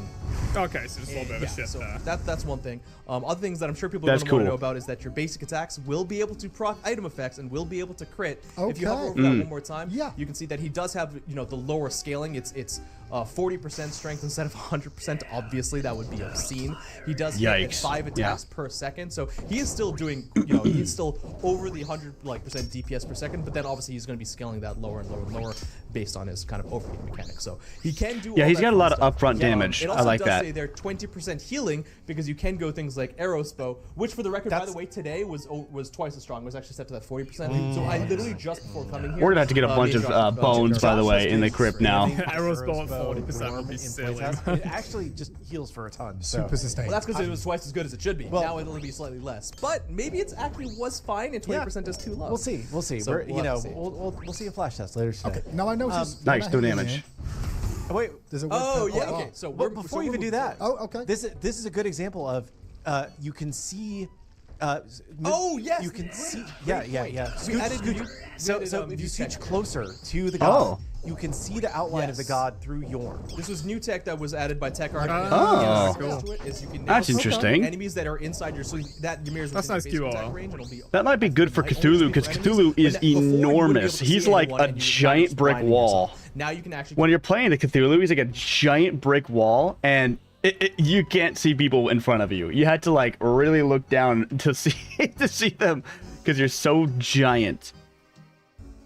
Okay, so just a little bit of a shift so there. that's one thing. Other things that I'm sure people are That's going to want to cool. know about is that your basic attacks will be able to proc item effects and will be able to crit. If you hover Okay. over that one more time, Yeah. you can see that he does have the lower scaling. It's 40% strength instead of 100%. Obviously, that would be obscene. He does hit at Yikes. 5 attacks per second, so he is still doing, he's still over the 100% DPS per second. But then obviously he's going to be scaling that lower and lower and lower based on his kind of overheating mechanics. So he can do. Yeah, all he's that got a fun lot of stuff. upfront damage. It I also like does that. say they're 20% healing because you can go things like Arrows Bow, which for the record, by the way, today was twice as strong. It was actually set to that 40%. So I literally just before coming here, We're gonna have to get a bunch of bones, by the way, in the crypt now. Arrows bow at 40% would be in silly. playtest, it actually just heals for a ton. So. Super sustained. Well, that's because it was twice as good as it should be. Well- Now it'll be slightly less, but maybe it's actually was fine, and 20% is too low. We'll see. We'll see. So We're, we'll you know, have to see. we'll see a flash test later today. Okay, now I noticed. Nice, no when I hit damage. here, Wait. There's a word Oh purple yeah. bar. Okay. So Well, we're, before you even do that, okay. This is a good example of you can see. Oh, yes, You can great, see. great Yeah. point. We added new- So we added, if you new scooch tech. closer to the god, Oh. you can see the outline of the Yes. god through Yorm. This was new tech that was added by Tech Art. Oh. You can That's now see interesting. Enemies that are inside your that Ymir's That's within nice your basic QOL. attack range, and it'll be That might be good for might only Cthulhu, be because for Cthulhu enemies, is but before you wouldn't be able enormous. to see He's like anyone a and you would kind of giant just brick blinding wall. yourself. Now you can actually When you're playing the Cthulhu, he's like a giant brick wall, and you can't see people in front of you. You had to like really look down to see to see them because you're so giant.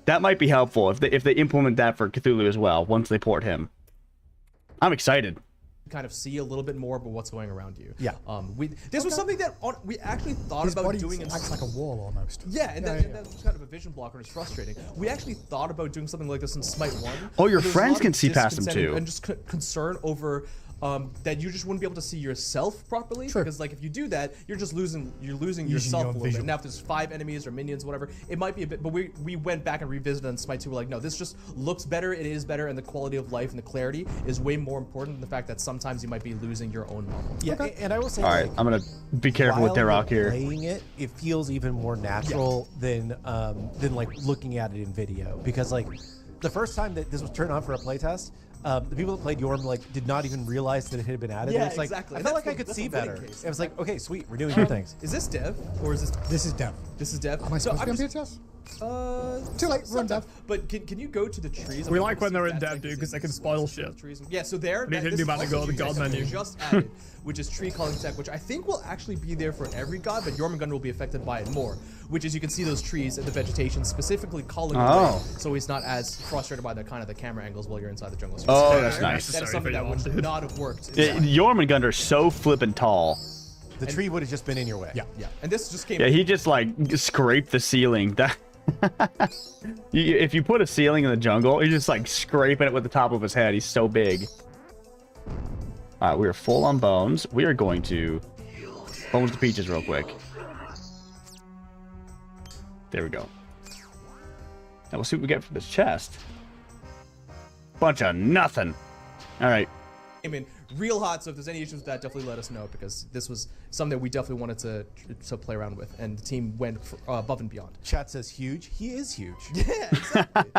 That might be helpful if they implement that for Cthulhu as well once they port him. I'm excited. kind of see a little bit more about what's going around you. Yeah. This was something that we actually thought His about body doing in acts like a wall almost. Yeah, and that's kind of a vision blocker and it's frustrating. We actually thought about doing something like this in Smite 1. Oh, your but there was a friends lot can of see past them discontent too. And just concern over that you just wouldn't be able to see yourself properly. Sure. Because like if you do that, you're just losing yourself your a little visual. bit. Now if there's 5 enemies or minions, whatever, it might be a bit. But we went back and revisited on Smite 2. We're like, no, this just looks better. It is better, and the quality of life and the clarity is way more important than the fact that sometimes you might be losing your own model. Yeah, and I will say, All right, like, I'm gonna be careful with while their you're rock here. Playing it, it feels even more natural than like looking at it in video, because like the first time that this was turned on for a playtest, the people that played Yorm like did not even realize that it had been added. Yeah, It's like, exactly. I And felt that's like I the- could that's see the fitting better. case. It was like, okay, sweet, we're doing good things. Is this dev or is this? This is dev. This is dev. Am I So supposed I'm to be just- on Too late, we're on sometimes. dev. But can you go to the trees? We I'm like gonna when they're see in if that, dev, like, dude, is 'cause they in can the spoil trees. shit. Yeah, so there. We didn't this do is man to also go to the trees god that we menu. just added, which is tree calling tech, which I think will actually be there for every god, but Jormungandr will be affected by it more. Which is you can see those trees and the vegetation specifically calling away, so he's not as frustrated by the kind of the camera angles while you're inside the jungle. So Oh, that- that's nice. That is Sorry something for that y'all. would not have worked. inside. Jormungandr is so flippin' tall. The tree would have just been in your way. Yeah. Yeah, and this just came. Yeah, he just like scraped the ceiling. That if you put a ceiling in the jungle, he's just like scraping it with the top of his head. He's so big. All right, we are full on bones. We are going to bones to peaches real quick. There we go. Now we'll see what we get from this chest. Bunch of nothing. All right. Came in real hot, so if there's any issues with that, definitely let us know, because this was something that we definitely wanted to play around with, and the team went above and beyond. Chat says huge. He is huge. Yeah, exactly.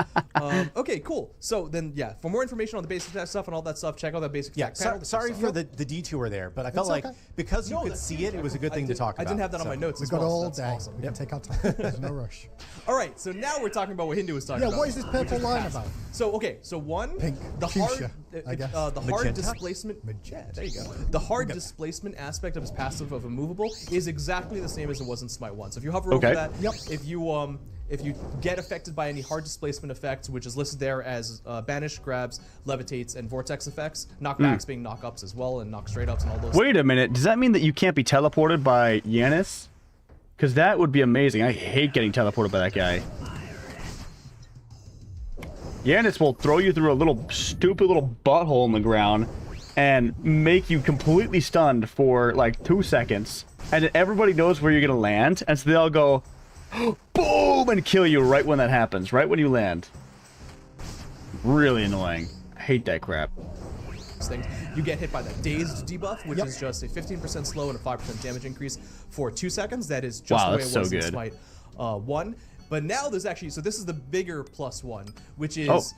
Okay, cool. So then, yeah, for more information on the basic tech stuff and all that stuff, check out that basic Yeah, tech panel. sorry for the detour there, but I felt like okay. because you No, could that's see huge. it, it was a good thing to talk about. I didn't have that on my notes. We've as got well, so all that's day. awesome. We can take our time. There's no rush. All right, so now we're talking about what Hindu was talking Yeah, about. what is this purple line about? So okay, so one, Pink. the Fuchsia, hard, I guess. the hard Magenta? displacement. Magenta. Yeah, there you go. The hard displacement aspect of his passive of immovable is exactly the same as it was in Smite 1. So if you hover Okay. over that, Yep. if you get affected by any hard displacement effects, which is listed there as banish, grabs, levitates, and vortex effects, knockbacks being knock-ups as well, and knock straight-ups and all those. Wait a minute. Does that mean that you can't be teleported by Yanis? Because that would be amazing. I hate getting teleported by that guy. Yanis will throw you through a little stupid little butthole in the ground and make you completely stunned for like 2 seconds. And then everybody knows where you're going to land. And so they all go, boom, and kill you right when that happens, right when you land. Really annoying. I hate that crap. Things. You get hit by the dazed debuff, which is just a 15% slow and a 5% damage increase for 2 seconds. That is just Wow, the way that's it was so in good. Smite 1. But now there's actually, so this is the bigger +1, which is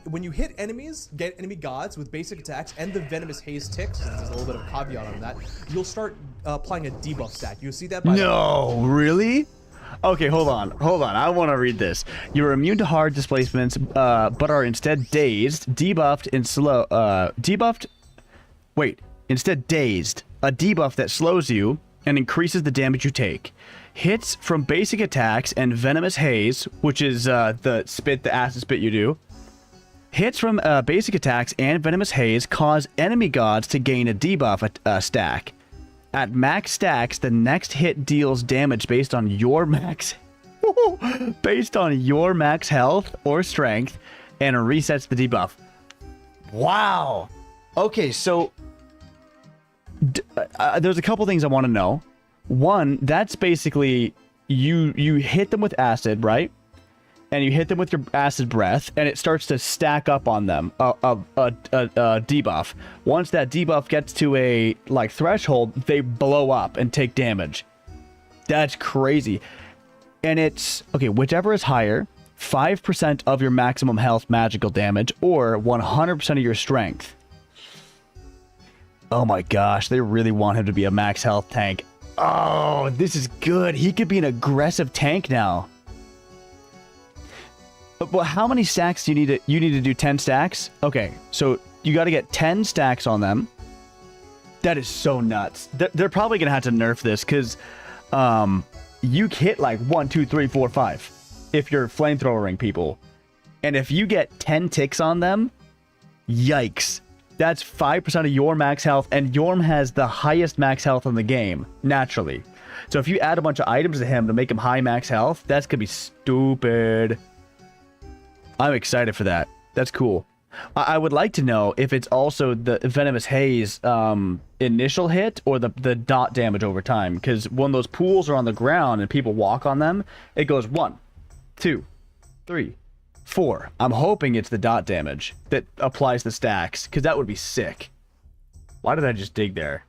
when you hit enemies, get enemy gods with basic attacks and the venomous haze ticks, and there's a little bit of a caveat on that, you'll start applying a debuff stack. You see that by No, really? Okay, hold on. I want to read this. You're immune to hard displacements, but are instead dazed, debuffed, and slow. Instead dazed. A debuff that slows you and increases the damage you take. Hits from basic attacks and venomous haze, which is the acid spit you do. Hits from basic attacks and venomous haze cause enemy gods to gain a debuff stack. At max stacks, the next hit deals damage based on your max health or strength and resets the debuff. Wow. Okay, so there's a couple things I want to know. One, that's basically you hit them with acid, right? And you hit them with your acid breath, and it starts to stack up on them a debuff. Once that debuff gets to a threshold, they blow up and take damage. That's crazy. And it's okay. Whichever is higher, 5% of your maximum health magical damage, or 100% of your strength. Oh my gosh, they really want him to be a max health tank. Oh, this is good. He could be an aggressive tank now. But how many stacks do you need to do 10 stacks? Okay, so you got to get 10 stacks on them. That is so nuts. They're probably going to have to nerf this because you hit 1, 2, 3, 4, 5 if you're flamethrowering people. And if you get 10 ticks on them, yikes. That's 5% of your max health, and Yorm has the highest max health in the game, naturally. So if you add a bunch of items to him to make him high max health, that's going to be stupid. I'm excited for that. That's cool. I would like to know if it's also the Venomous Haze initial hit or the dot damage over time. Because when those pools are on the ground and people walk on them, it goes 1, 2, 3, 4. I'm hoping it's the dot damage that applies the stacks, because that would be sick. Why did I just dig there?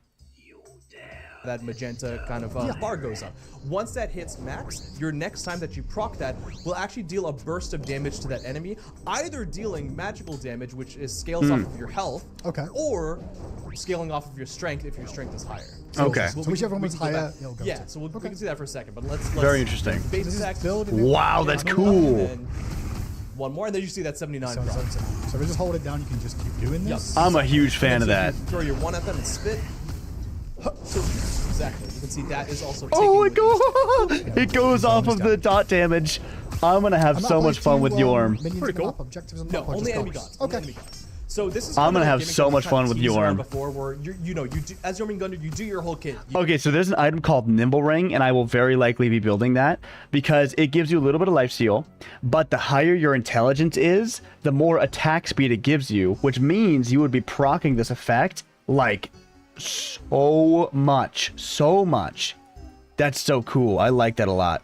That magenta kind of bar goes up. Once that hits max, your next time that you proc that will actually deal a burst of damage to that enemy, either dealing magical damage, which is scales off of your health, or scaling off of your strength if your strength is higher. So, So whichever one was higher, it'll go yeah, to. so we can see that for a second, but let's Very interesting. Basic attacks. Wow, that's cool. One more, and then you see that 79 proc. So if we just hold it down, you can just keep doing this. I'm a huge fan of that. Throw your 1 at them and spit. So, exactly. You can see that is also Oh, it goes off of the dot damage. I'm gonna have so much fun with Yorm. Pretty cool. Objectives No, only enemy gods. Okay. So this is I'm gonna have gimmick so that much we've fun kinda with teased around Yorm. Before, where you do as Yorm Gunner, you do your whole kit. Okay, so there's an item called Nimble Ring, and I will very likely be building that because it gives you a little bit of lifesteal, but the higher your intelligence is, the more attack speed it gives you, which means you would be proccing this effect so much. That's so cool. I like that a lot.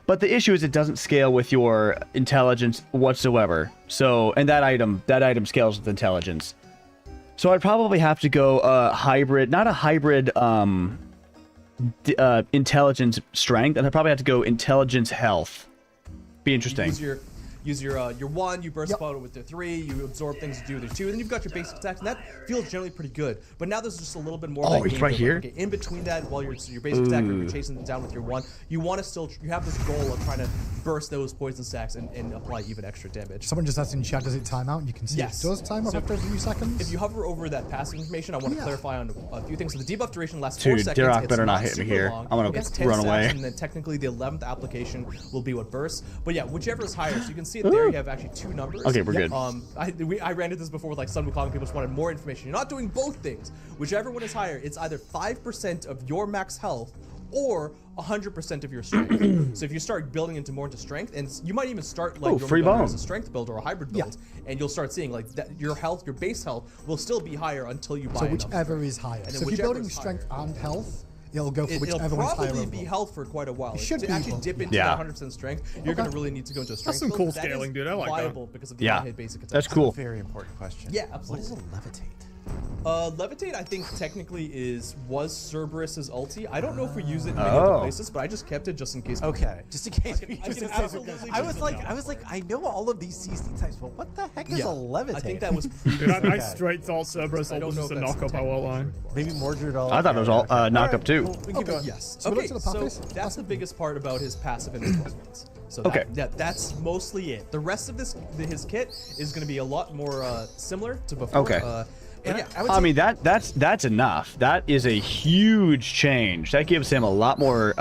But the issue is it doesn't scale with your intelligence whatsoever. So, and that item scales with intelligence. So I'd probably have to go hybrid, not a hybrid intelligence strength, and I'd probably have to go intelligence health. Be interesting. Use your 1, you burst out with the 3, you absorb things to do with the 2, and then you've got your basic attacks, and that feels generally pretty good. But now there's just a little bit more. Oh, he's right here. Okay, in between that, while your basic attack, you're chasing them down with your 1, you want to still, you have this goal of trying to burst those poison stacks and apply even extra damage. Someone just asked in chat, does it time out? And you can see it does time out after a few seconds. If you hover over that passive information, I want to clarify on a few things. So the debuff duration lasts Dude, 4 seconds. Duroc It's better not hit me super here. long. I'm gonna It's 10 run stacks, away. And then technically the 11th application will be what bursts. But yeah, whichever is higher. So you can see it there. You have actually 2 numbers. Okay, we're good. I ran into this before with like some Wukong people just wanted more information. You're not doing both things. Whichever one is higher, it's either 5% of your max health or 100% of your strength. So if you start building more into strength, and you might even start like free bone as a strength build or a hybrid build, and you'll start seeing like that your health, your base health will still be higher until you buy So enough. whichever is higher. So if you're building strength and health, it'll go for whichever It'll one's higher. probably be health for quite a while. It should to be actually equal. dip into that 100% strength, you're going to really need to go into a strength some build, cool but that scaling, is dude. I like that. viable because of the Yeah. high basic attacks. That's cool. Very important question. Yeah, absolutely. What is a levitate? Levitate, I think technically was Cerberus's ulti. I don't know if we use it in many other places, but I just kept it just in case. Okay, just in case. I can absolutely I was just- like, I know all of these CC types, but what the heck is a levitate? I think that was. Dude, I straight thought Cerberus I was don't just a know if that's knock-up, I won't lie. maybe Mordred. All I thought it was all knock-up too. Cool. We can keep going. Yes. So we Okay, looked at the so pathways? that's the biggest part about his passive and his plus ones. So Okay. that's mostly it. The rest of his kit is going to be a lot more similar to before. Okay. But yeah, I would I say mean that's enough. That is a huge change. That gives him a lot more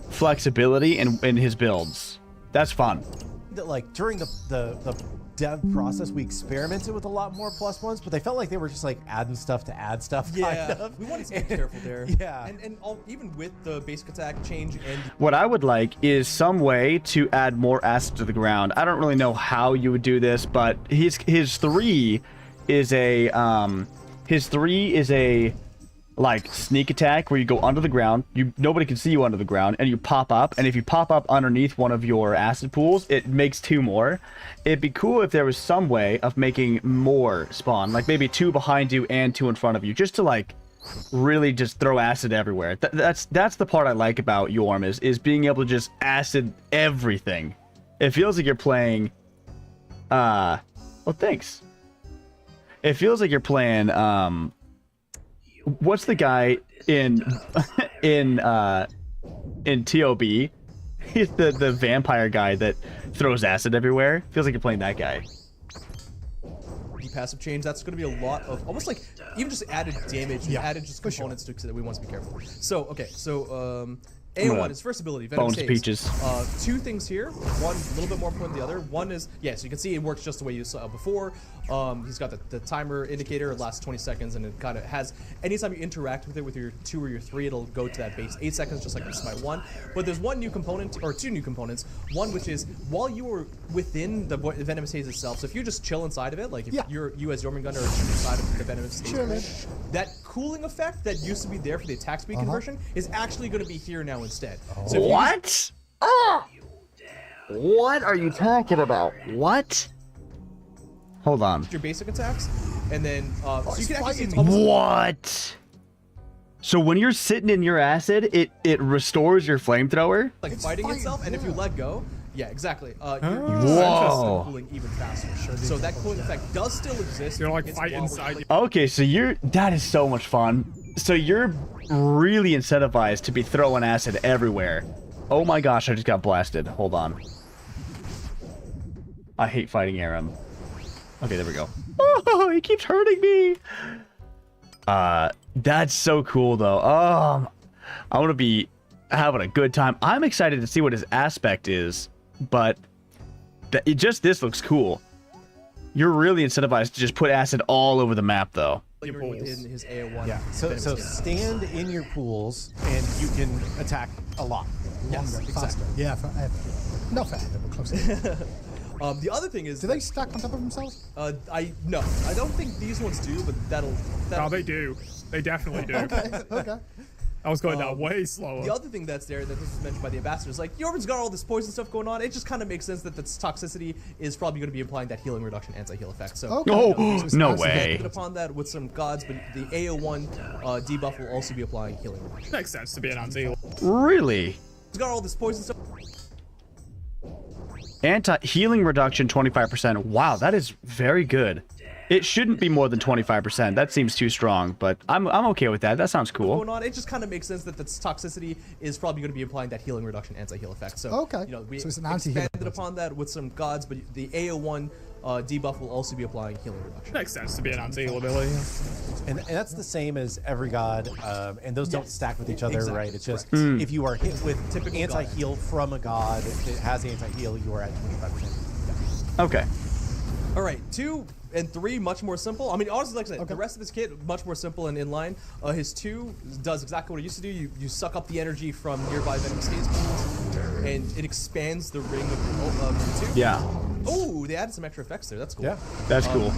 flexibility in his builds. That's fun. That, like during the dev process, we experimented with a lot more plus ones, but they felt like they were just like adding stuff to add stuff. yeah, kind of. we wanted to be careful there. Yeah. and even with the basic attack change and What I would like is some way to add more acid to the ground. I don't really know how you would do this, but his 3 is a like sneak attack where you go under the ground. Nobody can see you under the ground, and you pop up. And if you pop up underneath one of your acid pools, it makes 2 more. It'd be cool if there was some way of making more spawn, like maybe 2 behind you and 2 in front of you, just to like really just throw acid everywhere. That's the part I like about Yorm is being able to just acid everything. It feels like you're playing. Well, thanks. It feels like you're playing. What's the guy in TOB? He's the vampire guy that throws acid everywhere. Feels like you're playing that guy. the passive change, that's going to be a lot of almost like even just added damage, and added just for sure. components to that we want to be careful. So okay, so A1 is first ability, Venom Bones Saves. Peaches. Two things here. One a little bit more important than the other. One is, yeah, so you can see it works just the way you saw before. He's got the timer indicator. It lasts 20 seconds, and it kind of has, anytime you interact with it with your 2 or your 3, it'll go to that base 8 seconds, just like in Smite 1. But there's one new component, or 2 new components. One which is, while you are within the Venomous Haze itself, so if you just chill inside of it, like if you as Yormungandr are inside of the Venomous Haze, that cooling effect that used to be there for the attack speed conversion is actually going to be here now instead. So if you What? Oh! What are you talking about? What? Hold on. your basic attacks, and then so you can actually see almost What? So when you're sitting in your acid, it restores your flamethrower? like fighting itself, and if you let go, yeah, exactly. You're Whoa. cooling even faster. So that cooling effect does still exist. You're like It's fight while we're inside playing. Okay, so that is so much fun. So you're really incentivized to be throwing acid everywhere. Oh my gosh, I just got blasted. Hold on. I hate fighting Aram. Okay, there we go. Oh, he keeps hurting me. That's so cool though. I want to be having a good time. I'm excited to see what his aspect is, but just this looks cool. You're really incentivized to just put acid all over the map though. Within his AO1. Yeah. So stand in your pools and you can attack a lot. Yes, Longer, exactly. faster. Yeah, forever. Not forever, but close enough. The other thing is, Do they stack on top of themselves? no, I don't think these ones do, but that'll Oh, they do. They definitely do. Okay. I was going down way slower. The other thing that's there that this was mentioned by the ambassadors, like Yorman's got all this poison stuff going on. It just kind of makes sense that this toxicity is probably going to be implying that healing reduction, anti-heal effect. So Okay. Oh, no Acid. way. expanded upon that with some gods, but the AO1 debuff will also be applying healing reduction. Makes sense to be an anti-heal. Really? He's got all this poison stuff. Anti-healing reduction 25%. Wow, that is very good. It shouldn't be more than 25%. That seems too strong, but I'm okay with that. That sounds cool. Going on, it just kind of makes sense that this toxicity is probably going to be implying that healing reduction, anti-heal effect. So Okay. we So it's an anti-heal expanded effect. upon that with some gods, but the AO1 debuff will also be applying healing reduction. Makes sense to be an anti-heal ability. And that's the same as every god, and those don't stack with each other, Exactly. right? It's just Hmm. if you are hit with Typical anti-heal from a god that has anti-heal, you are at 25%. Okay. All right, 2 and 3 much more simple. I mean, honestly, like I said, the rest of his kit much more simple and in line. His 2 does exactly what it used to do. You suck up the energy from nearby venomous haze pools, and it expands the ring of your 2. Yeah, Oh, they added some extra effects there. That's cool. Yeah. that's cool.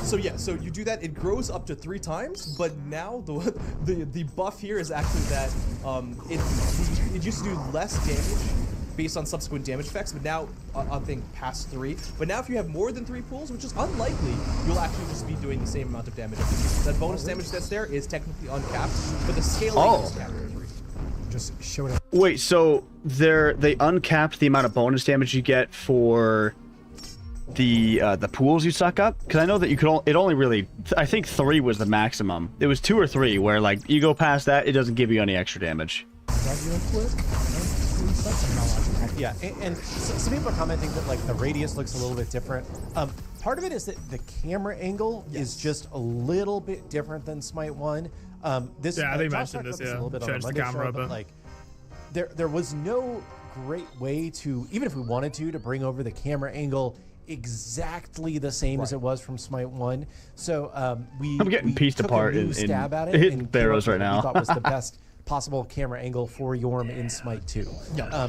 So yeah, so you do that. It grows up to 3 times, but now the buff here is actually that it used to do less damage based on subsequent damage effects, but now I think past 3. But now if you have more than 3 pools, which is unlikely, you'll actually just be doing the same amount of damage. That bonus damage that's there is technically uncapped, but the scaling is capped at 3. Just show it up. Wait, so they uncapped the amount of bonus damage you get for the pools you suck up? Because I know that you could it only really, I think 3 was the maximum. It was 2 or 3 where like you go past that, it doesn't give you any extra damage. Yeah, and some people are commenting that like the radius looks a little bit different. Part of it is that the camera angle is just a little bit different than Smite 1. This they Josh mentioned talked this. about a little bit on Change the Monday camera, show, but like there was no great way to, even if we wanted to bring over the camera angle exactly the same as it was from Smite 1. So I'm getting pieced took apart a new in stab at it hitting and Barrows came up right with what we now. thought was the best possible camera angle for Yorm in Smite 2.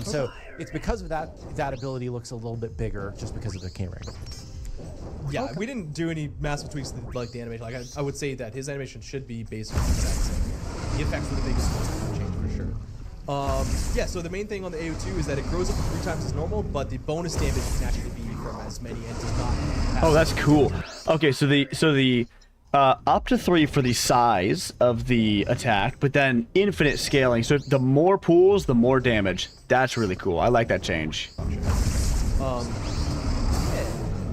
So it's because of that ability looks a little bit bigger just because of the camera angle. Yeah, we didn't do any massive tweaks to like the animation. Like I would say that his animation should be basically the exact same. The effects are the biggest ones that would change for sure. Yeah, so the main thing on the AO2 is that it grows up to 3 times as normal, but the bonus damage can actually be from as many and does not have. Oh, that's cool. Okay, so the up to 3 for the size of the attack, but then infinite scaling. So the more pools, the more damage. That's really cool. I like that change.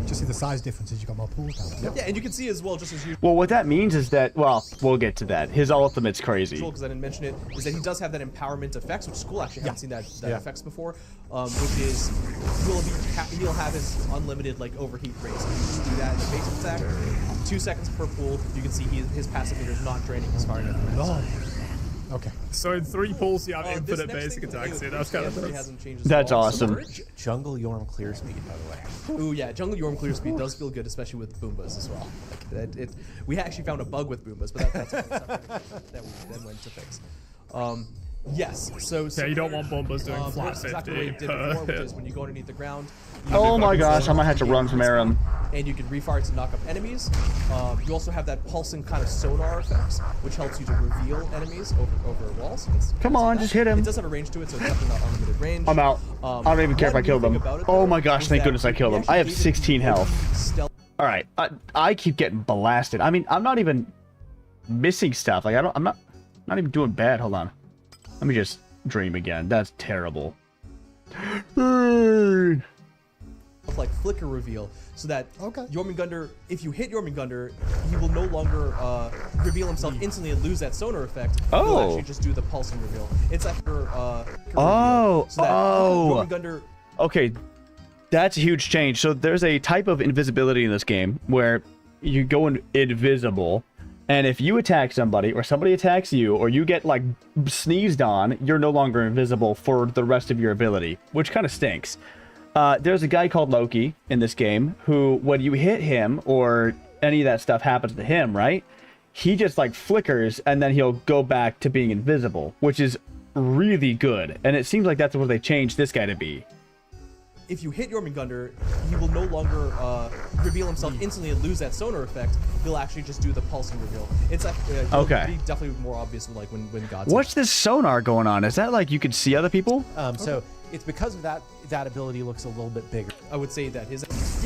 Just see the size differences. You got more pools down. Yeah, and you can see as well, just as you. Well, what that means is that, well, we'll get to that. His ultimate's crazy. Because I didn't mention it, is that he does have that empowerment effects, which is cool. Actually, I haven't seen that effects before. Which is he'll have his unlimited like overheat rate. So you just do that in the basic attack. 2 seconds per pool. You can see his passive meter is not draining his fire enough. Okay. So in 3 pools, you have This infinite next basic thing attacks. with See, the that's kind of really nuts. hasn't changed as That's well. awesome. Jungle Yorm clear speed, by the way. Ooh, yeah, Jungle Yorm clear speed does feel good, especially with Boombas as well. Like, we actually found a bug with Boombas, but that's a separate that we then went to fix. Yes, so Yeah, you don't want Bombas doing flat that's exactly what 50. it did before, which is when you go underneath the ground. Oh my gosh, I might have to run from Aram. And you can refire to knock up enemies. You also have that pulsing kind of sonar effects, which helps you to reveal enemies over walls. Come on, just hit him. It does have a range to it, so it's definitely not unlimited range. I'm out. I don't even care if I killed him. Oh my gosh, thank goodness I killed him. I have 16 health. All right, I keep getting blasted. I mean, I'm not even missing stuff. Like I'm not even doing bad. Hold on. Let me just dream again. That's terrible. Like flicker reveal, so that Okay. Jormungandr, if you hit Jormungandr, he will no longer reveal himself instantly and lose that sonar effect. Oh. He'll actually just do the pulsing reveal. It's after Oh, so that oh. Jormungandr. Okay, that's a huge change. So there's a type of invisibility in this game where you go invisible, and if you attack somebody or somebody attacks you or you get like sneezed on, you're no longer invisible for the rest of your ability, which kind of stinks. There's a guy called Loki in this game who, when you hit him or any of that stuff happens to him, right? He just like flickers and then he'll go back to being invisible, which is really good. And it seems like that's what they changed this guy to be. If you hit Jormungandr, he will no longer reveal himself instantly and lose that sonar effect. He'll actually just do the pulsing reveal. It's Okay. Be definitely more obvious like when God's. What's this sonar going on? Is that like you can see other people? So it's because of that ability looks a little bit bigger. I would say that his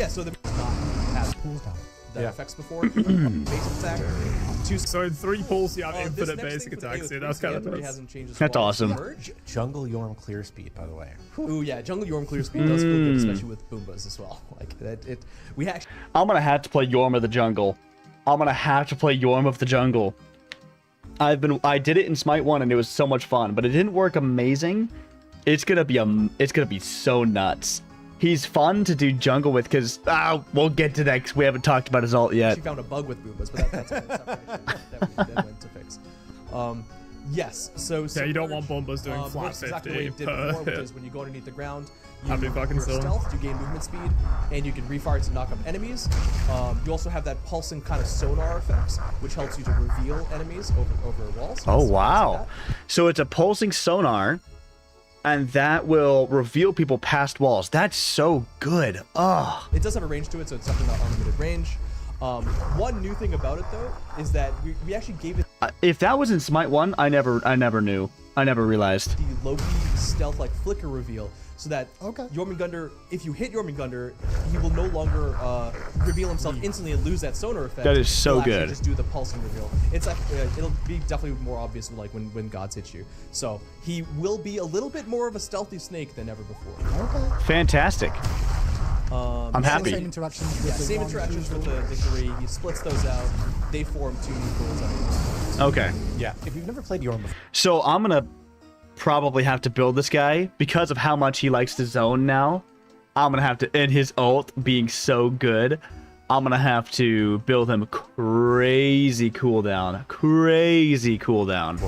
so the not have Pools down. that effects before. Basic attack. So in 3 pools, you have This infinite next basic thing for the attacks. See, AO3 that's kind of really nuts. hasn't changed as That's well. awesome. Merge. Jungle Yorm clear speed, by the way. Ooh, yeah, Jungle Yorm clear speed does feel good, especially with Boombas as well. Like that, we actually. I'm gonna have to play Yorm of the Jungle. I'm gonna have to play Yorm of the Jungle. I did it in Smite 1 and it was so much fun, but it didn't work amazing. It's gonna be so nuts. He's fun to do jungle with because we'll get to that because we haven't talked about his ult yet. She found a bug with Boombas, but that's a separate issue that we then went to fix. Yes, so Yeah, you don't want Bombas doing flat works exactly the way it 50 did before, which per is when you go underneath the ground, you That'd be fucking your silly. stealth to gain movement speed, and you can refire to knock up enemies. You also have that pulsing kind of sonar effects, which helps you to reveal enemies over walls. Oh So wow! So it's a pulsing sonar, and that will reveal people past walls. That's so good. Ugh. it does have a range to it, so it's definitely not unlimited range. One new thing about it though is that we actually gave it If that was in Smite 1, I never knew. I never realized. the Loki stealth like flicker reveal, so that Okay. Jormungandr, if you hit Jormungandr, he will no longer reveal himself instantly and lose that sonar effect. That is so He'll actually good. Just do the pulsing reveal. It's like it'll be definitely more obvious like when gods hit you. So he will be a little bit more of a stealthy snake than ever before. Okay. Fantastic. I'm happy. Same interactions with Yeah, the same one interactions with usual. the three. He splits those out. They form two new pools. Okay. Yeah. If you've never played Yorm before, So I'm gonna probably have to build this guy because of how much he likes to zone now. I'm gonna have to, and his ult being so good, I'm gonna have to build him crazy cooldown. Crazy cooldown.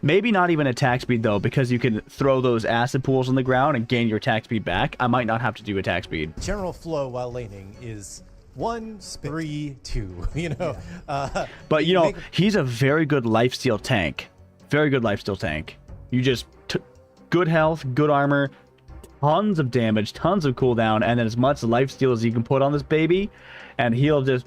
Maybe not even attack speed though, because you can throw those acid pools on the ground and gain your attack speed back. I might not have to do attack speed. general flow while laning is 1, 3, 2. You know, But you know, make- he's a very good lifesteal tank. Very good lifesteal tank. You just good health, good armor, tons of damage, tons of cooldown, and then as much lifesteal as you can put on this baby, and he'll just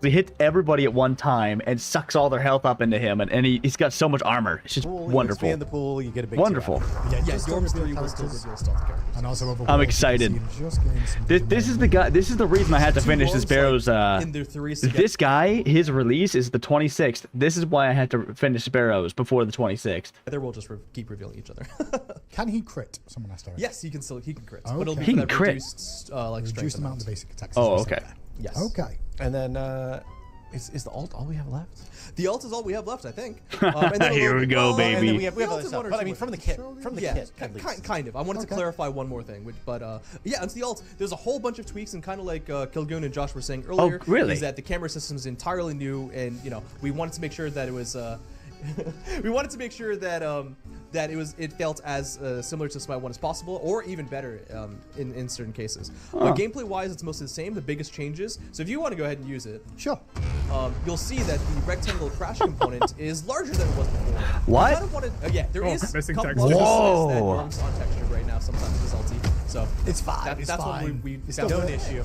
he hits everybody at one time and sucks all their health up into him, and he's got so much armor. It's just pool, you wonderful. expand the pool, you get a big Wonderful. Yeah, Yeah, just Yorm's reveal 3 will still characters. reveal stealth characters. And also overall, I'm you can excited. see just getting some This is the guy. This is the reason I had to Two finish this Yorms, Barrows. in their threes This guy, his release is the 26th. This is why I had to finish Barrows before the 26th. together, we'll just keep revealing each other. Can he crit? Someone asked already. Yes, he can crit. Okay. But it'll be He for can that crit. reduced, like Reduced strength amount of the amount. basic attacks. Oh, as you said okay. there. Yes. Okay. And then is the ult all we have left? The ult is all we have left, I think. And then a Here little we bit- go, well, baby. And then we have The other ult is stuff. one or But I two mean, more from the kit, Yeah, at least. kind of. I wanted to Okay. clarify one more thing, but yeah, it's the ult. There's a whole bunch of tweaks, and kind of like Kilgoon and Josh were saying earlier, really? is that the camera system is entirely new, and we wanted to make sure that it was. We wanted to make sure that that it felt as similar to Smite 1 as possible, or even better in certain cases. But gameplay-wise, it's mostly the same. The biggest changes. So if you want to go ahead and use it, Sure. you'll see that the rectangle crash component is larger than it was before. What? I kind of wanted, yeah, there Oh, is a missing couple textures. of Whoa. that Norm's on textured right now. Sometimes it's salty. So It's fine. It's that's fine. what we It's found still out. an issue.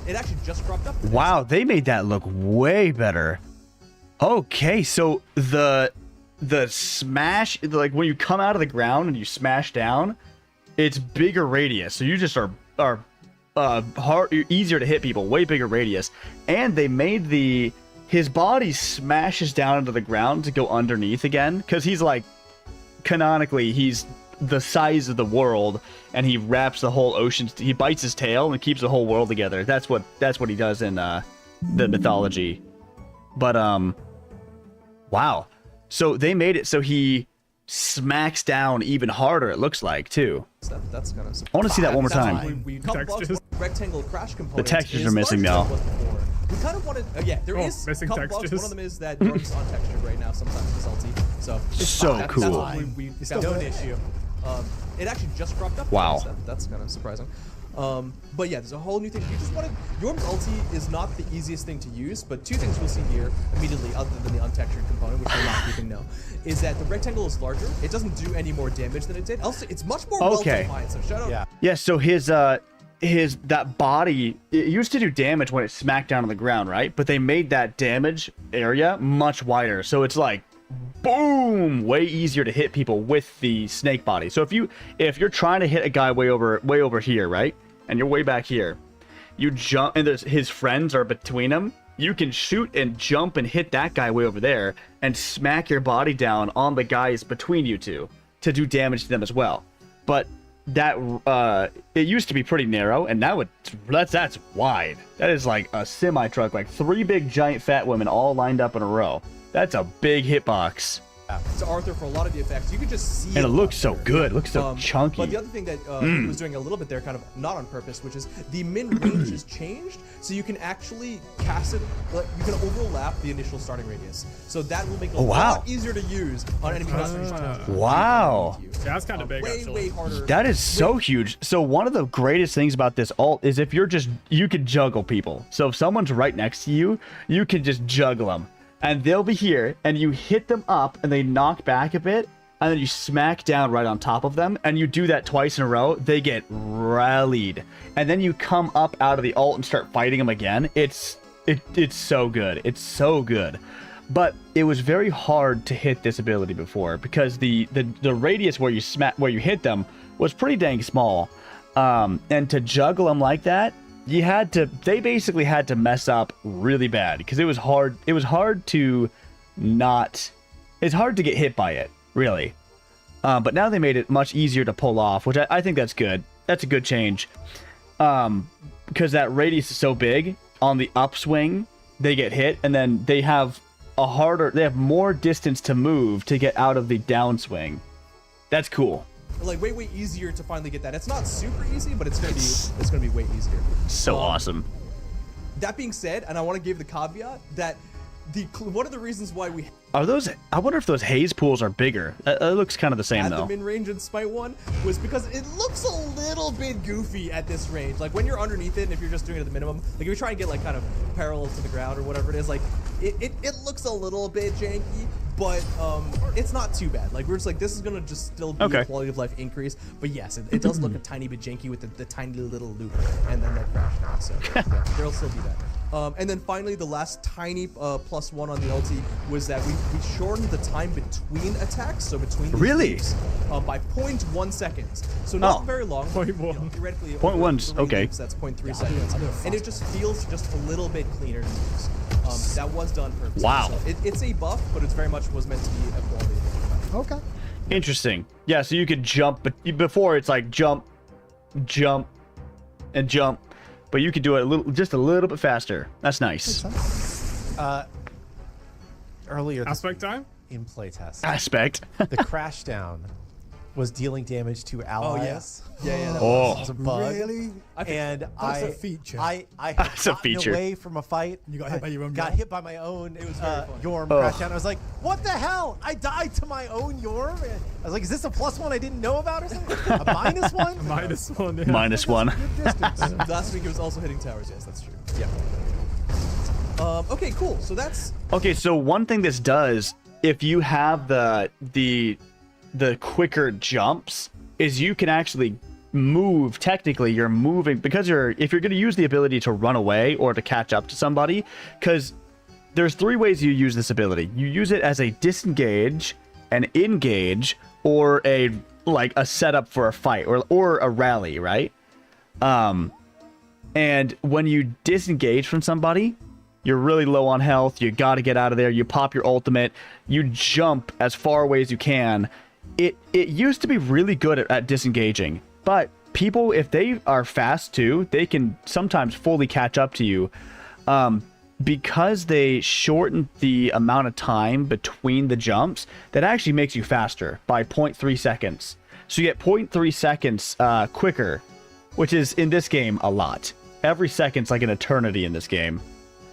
It actually just cropped up. Wow, they made that look way better. Okay, so the smash, like when you come out of the ground and you smash down, it's bigger radius. So you just are hard, easier to hit people, way bigger radius. And they made his body smashes down into the ground to go underneath again, because he's like, canonically, he's the size of the world, and he wraps the whole ocean. He bites his tail and keeps the whole world together. That's what he does in the mythology. But wow. So they made it so he smacks down even harder. It looks like too. That's kind of. I want to see that one more time. Textures. Rectangle crash component. textures is are missing larger now. than it was before. We kind of wanted, yeah, there Oh, is missing a couple bugs. textures. One of them is that Norm's on textured right now. Sometimes it's salty. So it's So fine. That's cool. what we found still out. an issue. It actually just cropped up. Wow. That's kind of surprising. But yeah, there's a whole new thing. You just wanted Yorm's ulti is not the easiest thing to use, but two things we'll see here immediately, other than the untextured component, which a lot of people know, is that the rectangle is larger. It doesn't do any more damage than it did. Also, it's much more Okay. well defined. So shut up. Yeah. Yeah, so his that body, it used to do damage when it smacked down on the ground, right? But they made that damage area much wider. So it's like boom, way easier to hit people with the snake body. So if you're trying to hit a guy way over here, right? And you're way back here, you jump, and his friends are between them. You can shoot and jump and hit that guy way over there and smack your body down on the guys between you two to do damage to them as well. But that it used to be pretty narrow, and now that's wide. That is like a semi truck, like 3 big giant fat women all lined up in a row. That's a big hitbox. To Arthur for a lot of the effects, you can just see. And it a looks lot so better. good. It looks so chunky. But the other thing that he was doing a little bit there, kind of not on purpose, which is the min range has changed, so you can actually cast it. You can overlap the initial starting radius, so that will make it a lot easier to use on enemy concentration. Wow. Yeah, that's kind of big, way, actually. way harder. That is so huge. So one of the greatest things about this ult is if you can juggle people. So if someone's right next to you, you can just juggle them. And they'll be here, and you hit them up, and they knock back a bit, and then you smack down right on top of them, and you do that twice in a row, they get rallied. And then you come up out of the ult and start fighting them again. It's so good. It's so good. But it was very hard to hit this ability before, because the radius where you hit them was pretty dang small. And to juggle them like that, they basically had to mess up really bad because it was hard. It was hard to it's hard to get hit by it, really. But now they made it much easier to pull off, which I think that's good. That's a good change. Because that radius is so big, on the upswing, they get hit, and then they have more distance to move to get out of the downswing. That's cool. Like way easier to finally get that. It's not super easy, but it's gonna be way easier. So awesome. That being said, and I want to give the caveat that one of the reasons why we Are those? I wonder if those haze pools are bigger. It looks kind of the same had though. the mid-range in Smite 1 was because it looks a little bit goofy at this range. Like when you're underneath it, and if you're just doing it at the minimum, like if you try and get like kind of parallel to the ground or whatever it is, like it looks a little bit janky, but it's not too bad. Like we're just like, this is gonna just still be a quality of life increase. But yes, it does look a tiny bit janky with the tiny little loop and then that crash down. So yeah, there'll still be that. And then finally, the last tiny +1 on the ulti was that we shortened the time between attacks, so between these loops, by 0.1 seconds. So not very long. 0.1. Theoretically, 0.1's okay. Loops, that's 0.3 seconds, and it just feels just a little bit cleaner to use. That was done purposely. Wow. So it's a buff, but it's very much was meant to be a quality of life. Okay. Interesting. Yeah, so you could jump, but before it's like jump, jump, and jump. But you could do it just a little bit faster. That's nice. Earlier Aspect time? in playtest, Aspect. the crash down was dealing damage to allies. Yeah. That Oh. It's a bug. Really? And That's a feature. I had That's a gotten fewer. away from a fight. You got hit by your own Got Yorm? hit by my own. It was very fun. Yorm Ugh. crash down. I was like, what the hell? I died to my own Yorm. And I was like, is this a +1 I didn't know about or something? A -1? -1. Yeah. -1. Good distance. Last week it was also hitting towers. Yes, that's true. Yeah. Okay, cool. So that's Okay, so one thing this does, if you have the quicker jumps, is you can actually move. Technically, you're moving because if you're going to use the ability to run away or to catch up to somebody, because there's 3 ways you use this ability. You use it as a disengage, an engage, or a setup for a fight or a rally, right? And when you disengage from somebody, you're really low on health, you gotta get out of there, you pop your ultimate, you jump as far away as you can. It used to be really good at disengaging, but people, if they are fast too, they can sometimes fully catch up to you. Because they shortened the amount of time between the jumps, that actually makes you faster by 0.3 seconds. So you get 0.3 seconds quicker, which is, in this game, a lot. Every second's like an eternity in this game.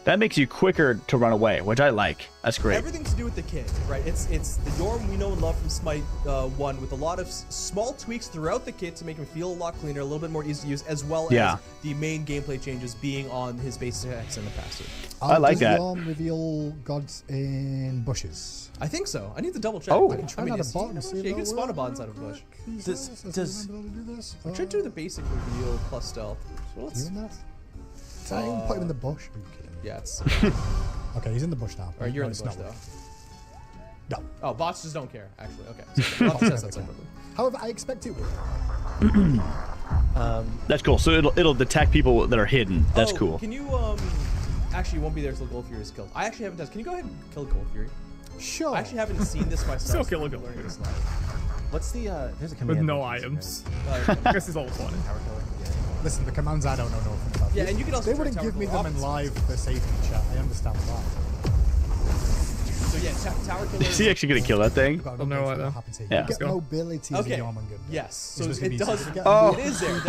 That makes you quicker to run away, which I like. That's great. everything to do with the kit, right? It's the Yorm we know and love from Smite 1 with a lot of small tweaks throughout the kit to make him feel a lot cleaner, a little bit more easy to use, as well as the main gameplay changes being on his base attacks and the passive. I like that. Does Yorm reveal gods in bushes? I think so. I need to double check. Oh. I I can try that is at bottom, he in a see bush? if Yeah, you can that spawn a works. bot inside of a bush. Does I should do the basic reveal plus stealth. So let's, You in there? Try and put him in the bush. Are you kidding me? yeah, it's. Okay, he's in the bush now. Or you're No, in the it's bush not though. working. No. Oh, bots just don't care, actually. Okay. So, I'll have to test that separately. However, I expect it will. That's cool. So it'll detect people that are hidden. That's Oh, cool. Can you actually you won't be there till Gold Fury is killed. I actually haven't tested. Can you go ahead and kill Gold Fury? Sure. I actually haven't seen this myself. Still kill a so I'm Gold learning Fury. this live. What's the there's a command With no that uses items. Uh, This is all 20. Power killer. Listen, the commands I don't know nothing about. Yeah, and you can also They try wouldn't tower give me kill them in off live for safety chat. I understand why. So yeah, tower killer. Is he actually gonna kill that thing? I've got Oh, no, idea I know. what happens here. Yeah. You Let's get go. mobility Okay. in Yorm and Gun. Yes, so Is this it gonna be does. easy? Oh. It is there.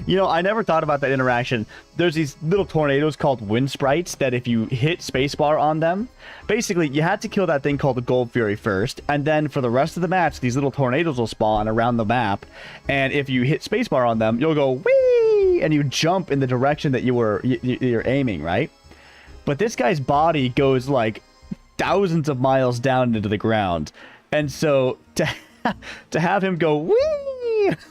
You know, I never thought about that interaction. There's these little tornadoes called wind sprites that if you hit spacebar on them, basically you had to kill that thing called the Gold Fury first, and then for the rest of the match, these little tornadoes will spawn around the map, and if you hit spacebar on them, you'll go whee, and you jump in the direction that you're aiming, right? But this guy's body goes like thousands of miles down into the ground, and so to have him go whee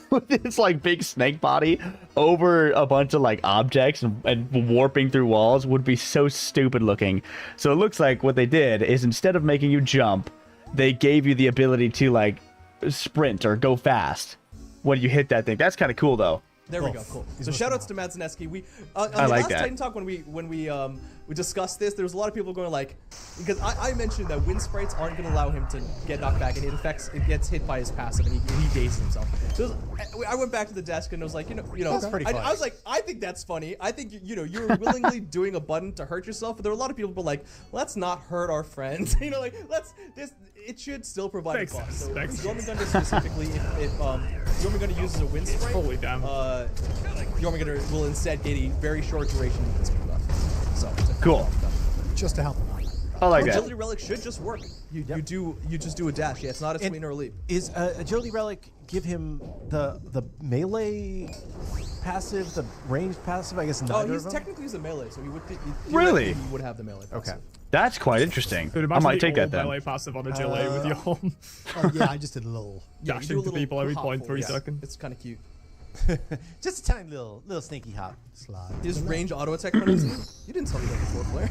with this like big snake body over a bunch of like objects and warping through walls would be so stupid looking. So it looks like what they did is instead of making you jump, they gave you the ability to like sprint or go fast when you hit that thing. That's kind of cool though. There we go. Cool. He's So much shout outs to more. Matt Zaneski. We on the I like last that. Titan Talk when we discussed this, there was a lot of people going like, because I mentioned that wind sprites aren't going to allow him to get knocked back, and it gets hit by his passive, and he dazes himself. So I went back to the desk and I was like, That's pretty funny. I was like, I think that's funny. I think you're willingly doing a button to hurt yourself, but there were a lot of people who were like, let's not hurt our friends. Like it should still provide Makes a buff. sense, So makes Jormungandr specifically, if Jormungandr uses a wind sprite, Holy damn. Jormungandr will instead get a very short duration wind sprite buff. So it's a Cool. Just to help him out. I like that. Agility relic should just work. You just do a dash. Yeah, it's not a swing or a leap. Is Agility Relic give him the melee passive, the ranged passive? I guess Oh, neither he's of them? technically a melee, so he would Really? he would have the melee. Okay. passive. That's quite interesting. Dude, I imagine might the take that old then. melee passive on agility with your home. Oh, yeah, I just did a little. Yeah, you Dash do a into little people every hop 0.3 forward. seconds. It's kind of cute. Just a tiny little sneaky hop. Slide. His range auto attack penalty. You didn't tell me that before, Flair.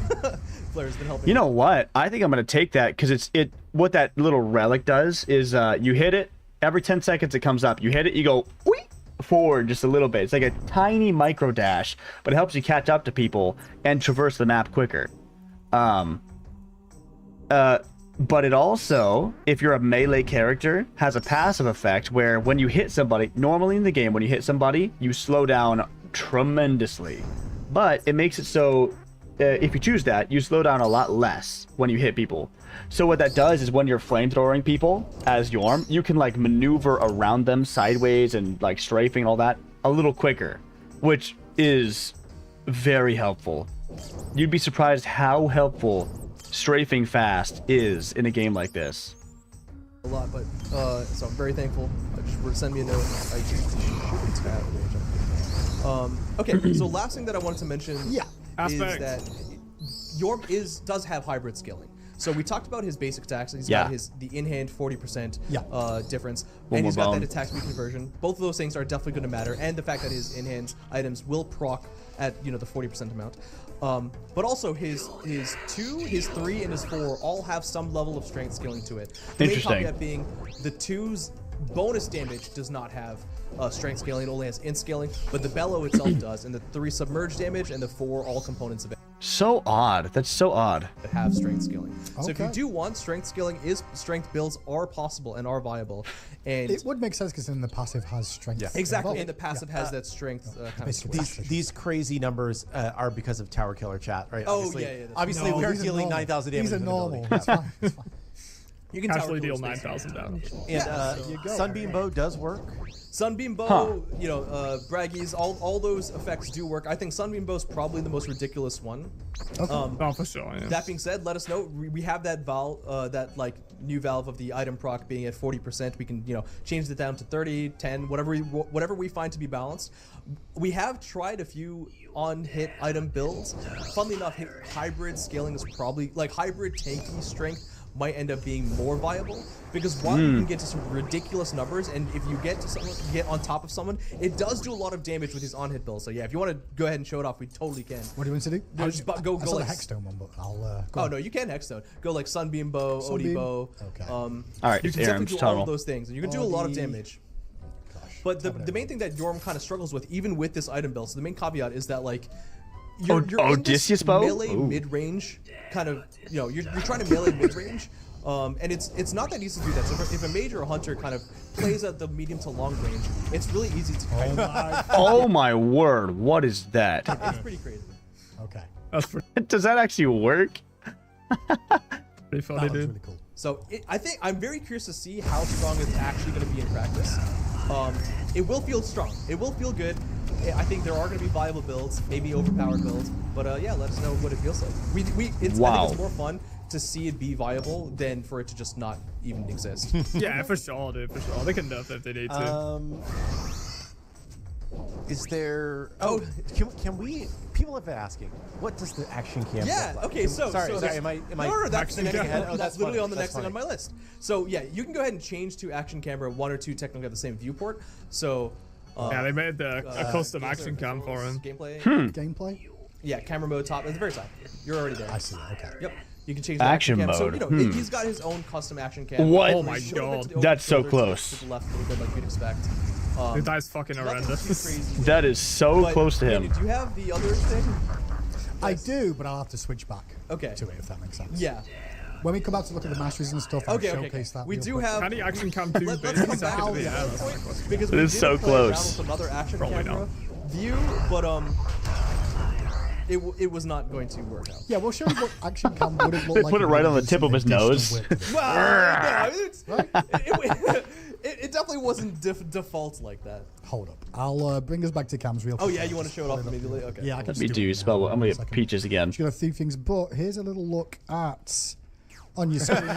Flair's been helping. You know what? I think I'm gonna take that because what that little relic does is you hit it every 10 seconds it comes up. You hit it, you go whee, forward just a little bit. It's like a tiny micro dash, but it helps you catch up to people and traverse the map quicker. But it also, if you're a melee character, has a passive effect where when you hit somebody, normally in the game, when you hit somebody, you slow down tremendously. But it makes it so, if you choose that, you slow down a lot less when you hit people. So what that does is when you're flamethrowing people as Yorm, you can like maneuver around them sideways and like strafing and all that a little quicker, which is very helpful. You'd be surprised how helpful strafing fast is in a game like this. a lot, but so I'm very thankful. Just send me a note. I shouldn't have. Okay, so last thing that I wanted to mention Yeah. is Aspect. that Yorm does have hybrid scaling. So we talked about his basic attacks. He's Yeah. got the in-hand 40% Yeah. difference, One and he's more got bone. that attack speed conversion. Both of those things are definitely going to matter, and the fact that his in-hand items will proc at the 40% amount. But also his 2, his 3, and his 4 all have some level of strength scaling to it. The main Interesting. caveat being the 2's bonus damage does not have strength scaling, it only has int scaling, but the bellow itself does, and the 3 submerge damage and the 4 all components of it So odd. That's so odd. have strength scaling. So if you Okay. do want strength scaling, strength builds are possible and are viable, and It would make sense because then the passive has strength. exactly, involved. and the passive has that strength kind of basically. switch. These crazy numbers are because of Tower Killer chat, right? Oh, Obviously, yeah, that's obviously No, we are these are dealing normal. 9,000 damage. These are with an normal. ability. It's fine. It's fine. You can Casually tower deal killer space. 9,000 damage. And There you go. Sunbeam Bow does work. Sunbeam Bow, Braggies, all those effects do work. I think Sunbeam Bow is probably the most ridiculous one. Oh, for sure. Yeah. That being said, let us know. We have that valve, that like new valve of the item proc being at 40%. We can change it down to 30, 10, whatever we find to be balanced. We have tried a few on-hit item builds. Funnily enough, hybrid scaling is probably like hybrid tanky strength might end up being more viable because one, you can get to some ridiculous numbers, and if you get to someone, get on top of someone, it does do a lot of damage with his on-hit builds. So yeah, if you want to go ahead and show it off, we totally can. What do you want to do? No, just go I saw like the Hexstone one, but I'll go Oh on. no, you can Hexstone. Go like Sunbeam Bow, Odie Sunbeam? Bow. Okay. All right, You it's can definitely Aram's do all tunnel. of those things, and you can do a lot of Odie. damage. Gosh, But the whatever. main thing that Yorm kind of struggles with, even with this item build, so the main caveat is that like Oh, you're in Odysseus this bow? melee Ooh. mid-range kind of, you're trying to melee mid-range, and it's not that easy to do that. So if a mage or a hunter kind of plays at the medium to long range, it's really easy to. Oh my. Oh my word! What is that? It's pretty crazy. Okay. That's pretty Does that actually work? funny, That was dude. really cool. So I think I'm very curious to see how strong it's actually going to be in practice. It will feel strong. It will feel good. I think there are going to be viable builds, maybe overpowered builds. But yeah, let us know what it feels like. I think Wow. it's more fun to see it be viable than for it to just not even exist. Yeah, for sure, dude. For sure. They can nerf it if they need to. Is there? Can we? People have been asking, what does the action cam? Yeah. look like? Okay. So sorry. there's- Am I? No, that's the getting next. ahead? Oh, That's literally funny. on the That's next thing on funny. my list. So yeah, you can go ahead and change to action camera. 1 or 2 technically have the same viewport. So. Yeah, they made a custom action cam for him. Gameplay. Gameplay? Yeah, camera mode top at the very top. You're already there. I see. Okay. Yep. You can change the Action cam. So, mode. you know, he's got his own custom action cam. What? Oh my Show a bit God. to the open That's so shoulder, close. To the left a little bit, like you'd expect. Dude, that is fucking Nothing too horrendous. crazy. That is so But, close to Andy, him. do you have the other thing? I do, but I'll have to switch back Okay. to it if that makes sense. Yeah. When we come out to look at the masteries and stuff, I'll Okay. showcase that. We real do quick. have. Can he action cam 2 Let's basically come back second to to the the air? other That's my point, question. because It we is did so play around close. with another action Probably camera view, but it was not going to work out. Yeah, we'll show you what action cam would have looked They like. put it if right we on the used tip some of his additional nose. width. Well, no, it's, Right? it definitely wasn't default like that. Hold up. I'll bring us back to cams real Oh quick. yeah, you want to show it off Put up immediately? here. Okay. Yeah, I can Me just do too. it Spell. now. I'm gonna One get second. peaches again. Just gonna few things, but here's a little look at on your screen.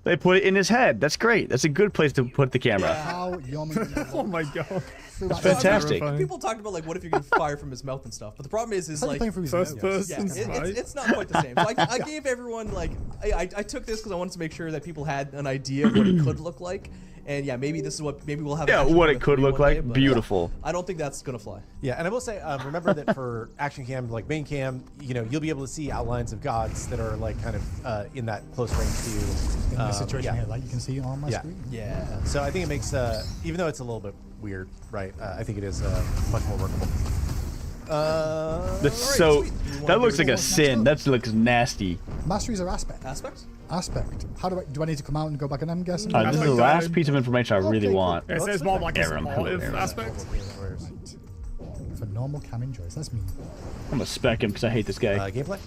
They put it in his head. That's great. That's a good place to put the camera. How yummy. Oh my god. That's fantastic. People talked about like what if you can fire from his mouth and stuff, but the problem is It's like like playing through his First nose. yeah, person Smite. it's not quite the same. So I gave everyone like I took this because I wanted to make sure that people had an idea of what it could look like, and yeah, maybe this is what maybe we'll have. Yeah, Action what Cam it could 3 look one day, like. but, Beautiful. I don't think that's gonna fly. Yeah, and I will say, remember that for action cam, like main cam, you know, you'll be able to see outlines of gods that are like kind of in that close range to you. In this situation yeah. here, like you can see on my Yeah. screen. Yeah. So I think it makes, even though it's a little bit weird, right? I think it is much more workable. That's so. That looks like a sin. That looks nasty. Masteries are aspect. Aspects? Aspect. How do I need to come out and go back and I'm guessing? This is the Aspect last guide. piece of information I really Okay, cool. want. It says more like a Aram, hello, supportive Aram. aspect. For normal cam enjoys. That's me. I'm gonna spec him because I hate this guy. Gameplay?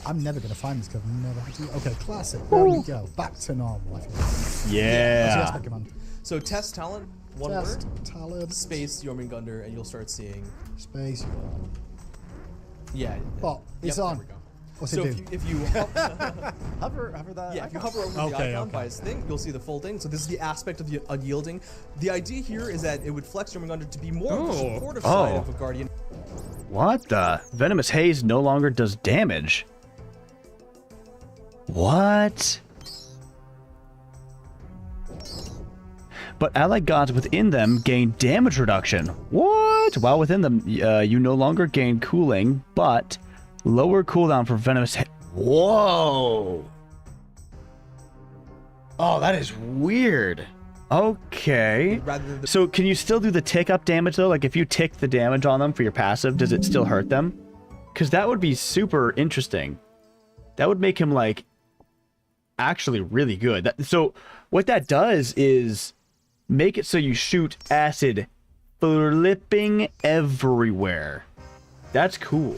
I'm never gonna find this because I've never had to. Okay, classic. There we go. Back to normal. I feel. That's the Yeah. aspect command. So test talent, one Test, word, talent, space Jormungandr, and you'll start seeing. space. Yeah. Oh, it's Yep, on. there we go. What's So it do? if you Hover that. yeah, if you hover over the Okay, icon okay. by his thing, you'll see the full thing. So this is the aspect of the unyielding. The idea here is that it would flex Jormungandr to be more of the Oh. supportive side Oh. of a guardian. What the? Venomous Haze no longer does damage. What? But allied gods within them gain damage reduction. What? While within them, you no longer gain cooling, but lower cooldown for Venomous Haze. Whoa! Oh, that is weird. Okay. Rather than the So can you still do the tick up damage though? Like if you tick the damage on them for your passive, does it still hurt them? Because that would be super interesting. That would make him like actually really good. So what that does is make it so you shoot acid flipping everywhere. That's cool.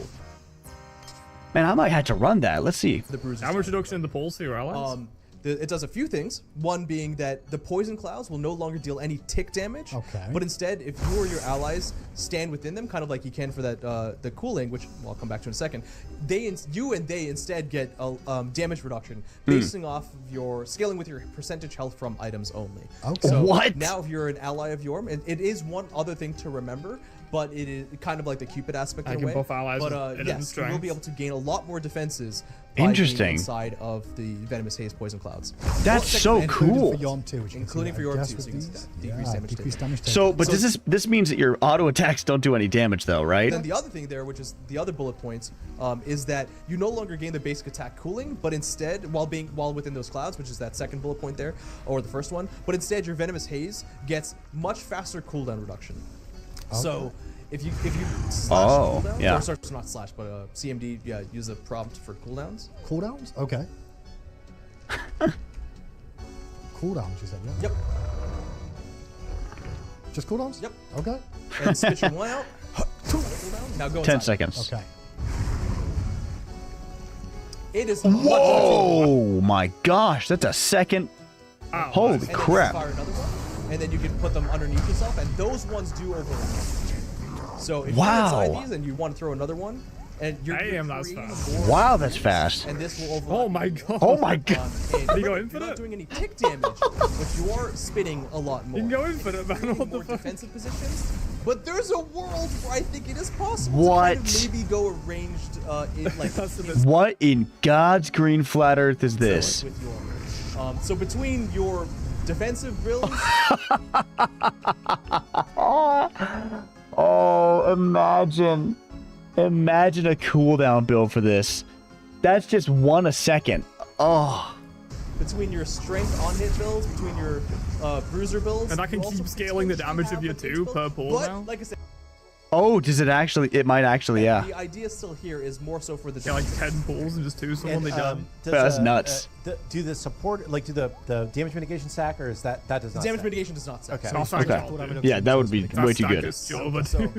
Man, I might have to run that. Let's see. the bruises. Damage reduction in the pulse for your allies. It does a few things. One being that the poison clouds will no longer deal any tick damage. Okay. But instead, if you or your allies stand within them, kind of like you can for that the cooling, which I'll come back to in a second, they instead get a damage reduction basing off of your scaling with your percentage health from items only. Okay. So What? now if you're an ally of Yorm, and it is one other thing to remember, but it is kind of like the Cupid aspect I in a can way. buff allies But with it in yes, you will strength. be able to gain a lot more defenses by being Interesting. inside of the Venomous Haze poison clouds. That's so Including cool. for Yorm too, which you can Including see for what I Yorm guess too, with so you can see these. that decreased damage taken. Decreased damage taken. So, but So- this means that your auto attacks don't do any damage though, right? Then the other thing there, which is the other bullet point, is that you no longer gain the basic attack cooling, but instead, while within those clouds, which is that second bullet point there, or the first one, but instead your Venomous Haze gets much faster cooldown reduction. So if you slash Oh, cooldowns, yeah. or sorry, not slash, but CMD, yeah, use a prompt for cooldowns. Cooldowns? Okay. Cooldowns, you said, yeah? Yep, Just cooldowns? Yep. Okay. and spit your one out. Cooldown. Now go 10 inside. seconds. Okay. It is Oh my gosh, that's a second. Ow. Holy And then you crap. fire another one, and then you can put them underneath yourself, and those ones do overlap. So if Wow. you're inside these and you want to throw another one, and you're Damn, that's creating fast. more Wow, that's things, fast. And this will overlap. Oh my god. Oh my god. And You go you're infinite? not doing any tick damage, but you are spitting a lot more. You can go infinite, man. Creating What the more fuck? defensive positions. But there's a world where I think it is possible What? to kind of maybe go arranged like That's the best. What in God's green flat earth is this? with your so between your defensive drills Oh, imagine. Imagine a cooldown build for this. That's just 1 a second. Oh. Between your strength on hit builds, between your bruiser builds, And I can you also keep scaling the potentially damage of have your a 2 build, per pull but, now. like I said, Oh, does it actually? It might actually, yeah. the idea still here is more so for the Yeah, like 10 pulls and just 2 someone they done. That's nuts. Do the support, like, do the damage mitigation stack, or is that does not damage stack? mitigation does not stack. Okay. So Not stacked Okay. at all. Yeah, that would be way too good. So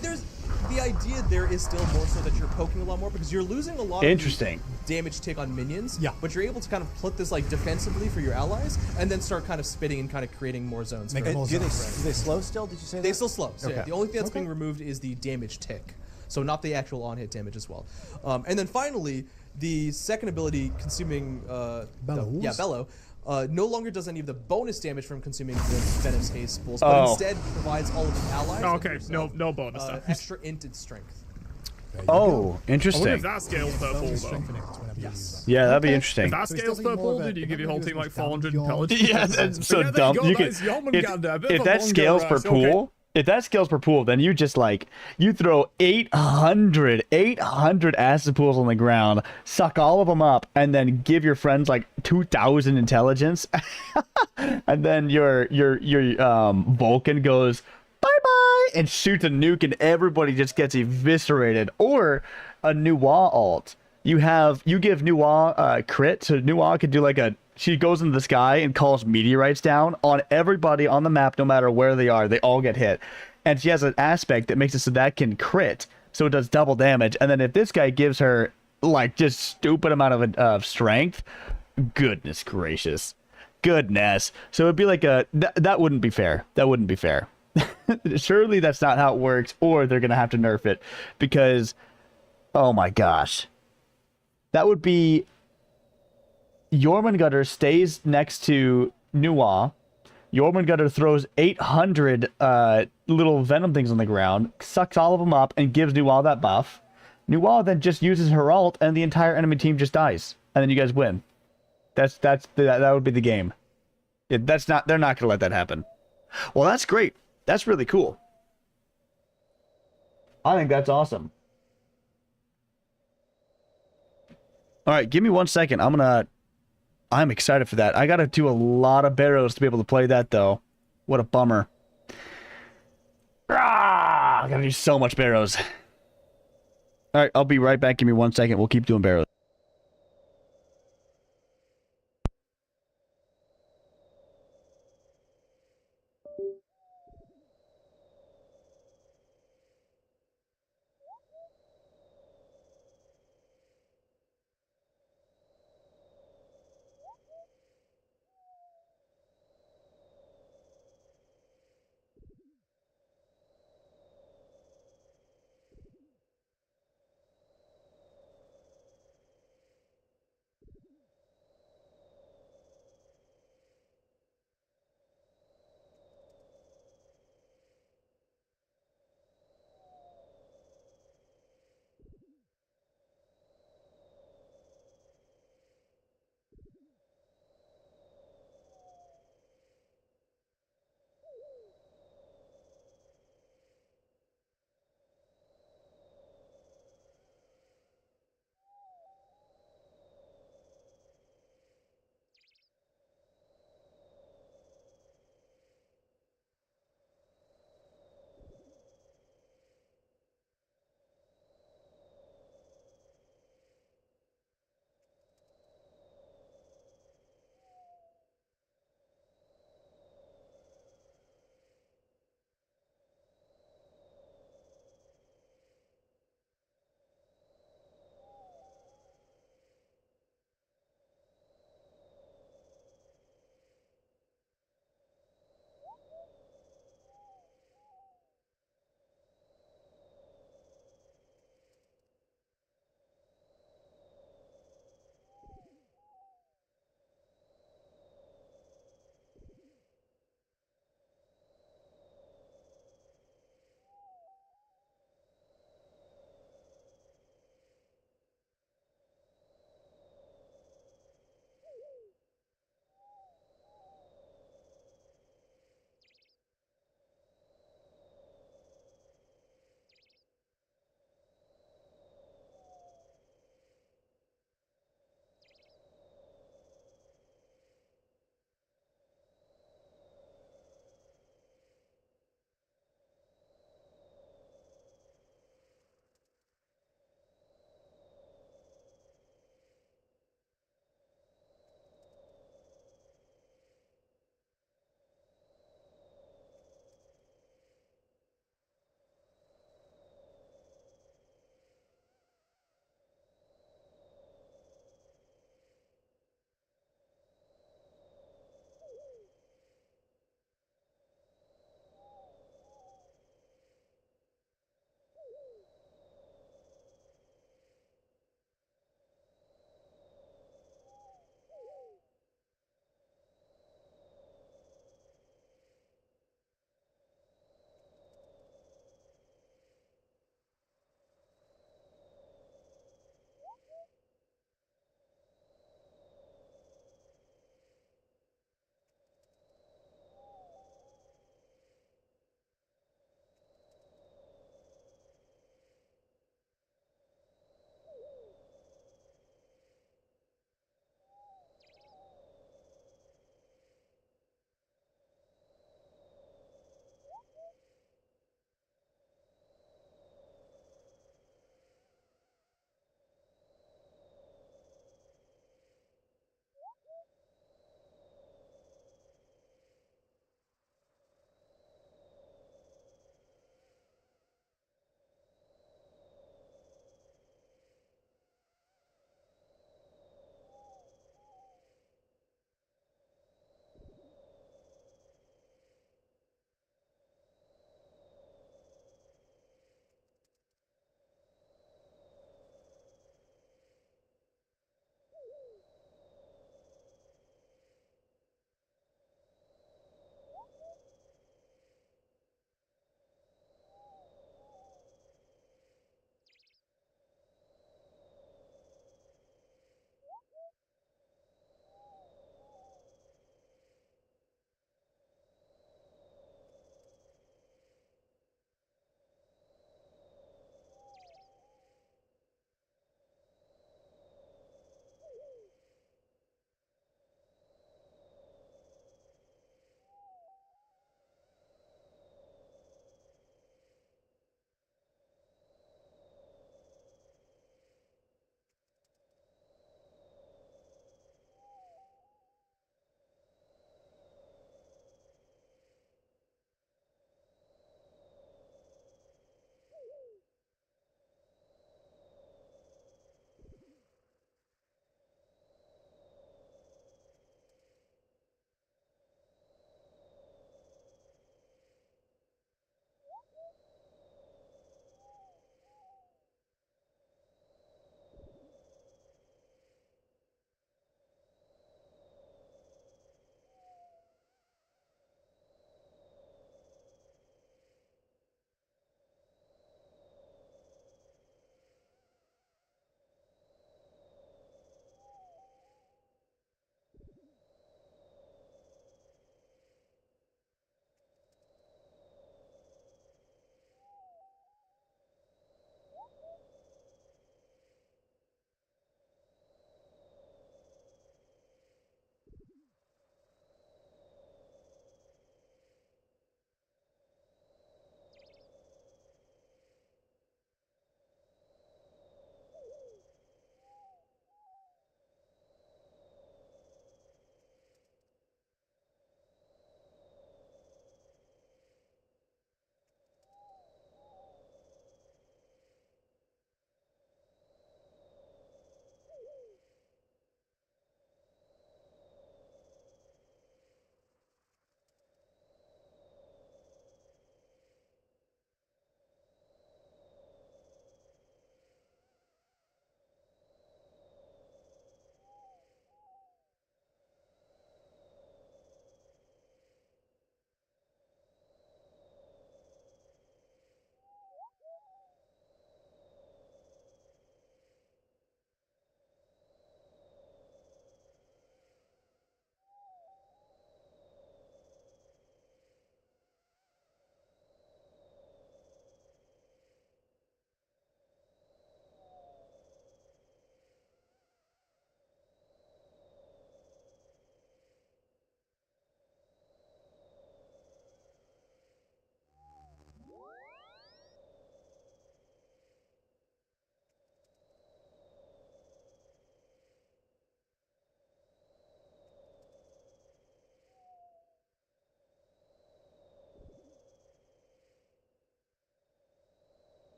there's the idea there is still more so that you're poking a lot more because you're losing a lot Interesting. of the damage tick on minions. Yeah. But you're able to kind of put this like defensively for your allies and then start kind of spitting and kind of creating more zones. Make for it more Do zones. they slow still? Did you say They that? still slow. So yeah, Okay. the only thing that's being removed is the damage tick. So not the actual on-hit damage as well. And then finally, the second ability, consuming Bellows? Bellow, no longer does any of the bonus damage from consuming the Venom's haste pulls, but instead provides all of the allies. and Okay, yourself, no bonus damage. extra inted strength. There you Oh, go. I wonder if interesting. that scales per pull, Only though. strengthen it whenever you use that. Yeah, that'd be Okay. interesting. If that So it's scales definitely per more pull, of a- did you it give your doesn't whole do team as like much 400 damage. intelligence? Yeah, that's so Yeah, there dumb. go, You guys. could, Jormungandr, a bit if of a that longer scales per rush, okay. pool, if that scales per pool, then you just like you throw 800 acid pools on the ground, suck all of them up, and then give your friends like 2,000 intelligence, and then your Vulcan goes bye bye and shoots a nuke, and everybody just gets eviscerated. Or a Nuwa ult. You give Nuwa crit, so Nuwa could do like she goes into the sky and calls meteorites down on everybody on the map, no matter where they are. They all get hit. And she has an aspect that makes it so that can crit, so it does double damage. And then if this guy gives her like just stupid amount of strength, goodness gracious. Goodness. So it'd be like that wouldn't be fair. That wouldn't be fair. Surely that's not how it works, or they're going to have to nerf it because, oh my gosh. That would be Jormungandr stays next to Nuwa. Jormungandr throws 800 little venom things on the ground, sucks all of them up, and gives Nuwa that buff. Nuwa then just uses her ult, and the entire enemy team just dies, and then you guys win. That would be the game. They're not gonna let that happen. Well, that's great. That's really cool. I think that's awesome. All right, give me 1 second. I'm excited for that. I got to do a lot of Barrows to be able to play that, though. What a bummer. I got to do so much Barrows. All right, I'll be right back. Give me 1 second. We'll keep doing Barrows.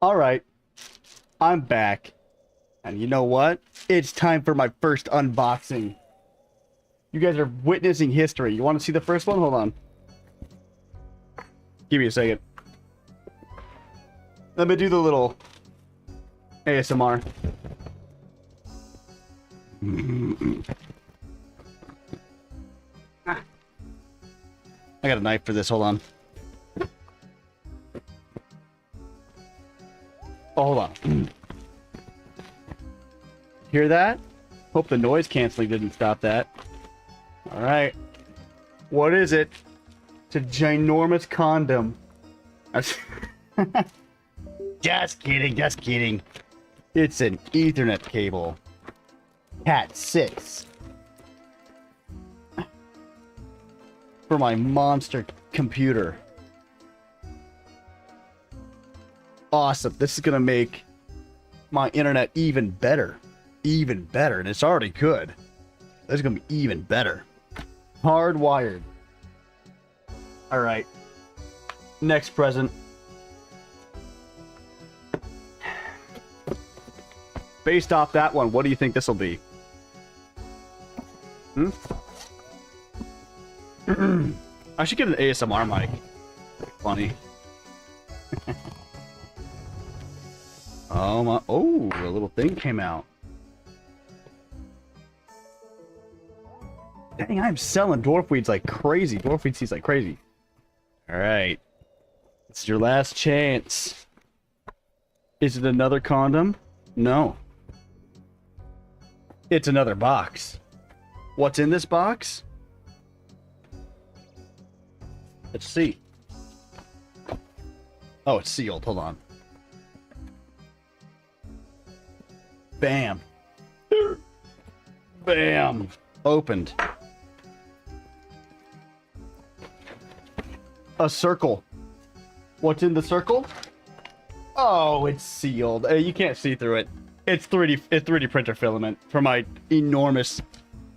All right, I'm back. And you know what? It's time for my first unboxing. You guys are witnessing history. You want to see the first one? Hold on. Give me a second. Let me do the little ASMR. I got a knife for this. Hold on. Oh, hold on. Hear that? Hope the noise canceling didn't stop that. All right. What is it? It's a ginormous condom. Just kidding, just kidding. It's an Ethernet cable. Cat 6. For my monster computer. Awesome. This is going to make my internet even better. Even better. And it's already good. This is going to be even better. Hardwired. Alright. Next present. Based off that one, what do you think this will be? I should get an ASMR mic. Funny. Oh my! Oh, a little thing came out. Dang, I'm selling dwarf weeds like crazy. Dwarf weed seeds like crazy. All right, it's your last chance. Is it another condom? No. It's another box. What's in this box? Let's see. Oh, it's sealed. Hold on. Bam. Bam. Opened. A circle. What's in the circle? Oh, it's sealed. You can't see through it. It's 3D printer filament for my enormous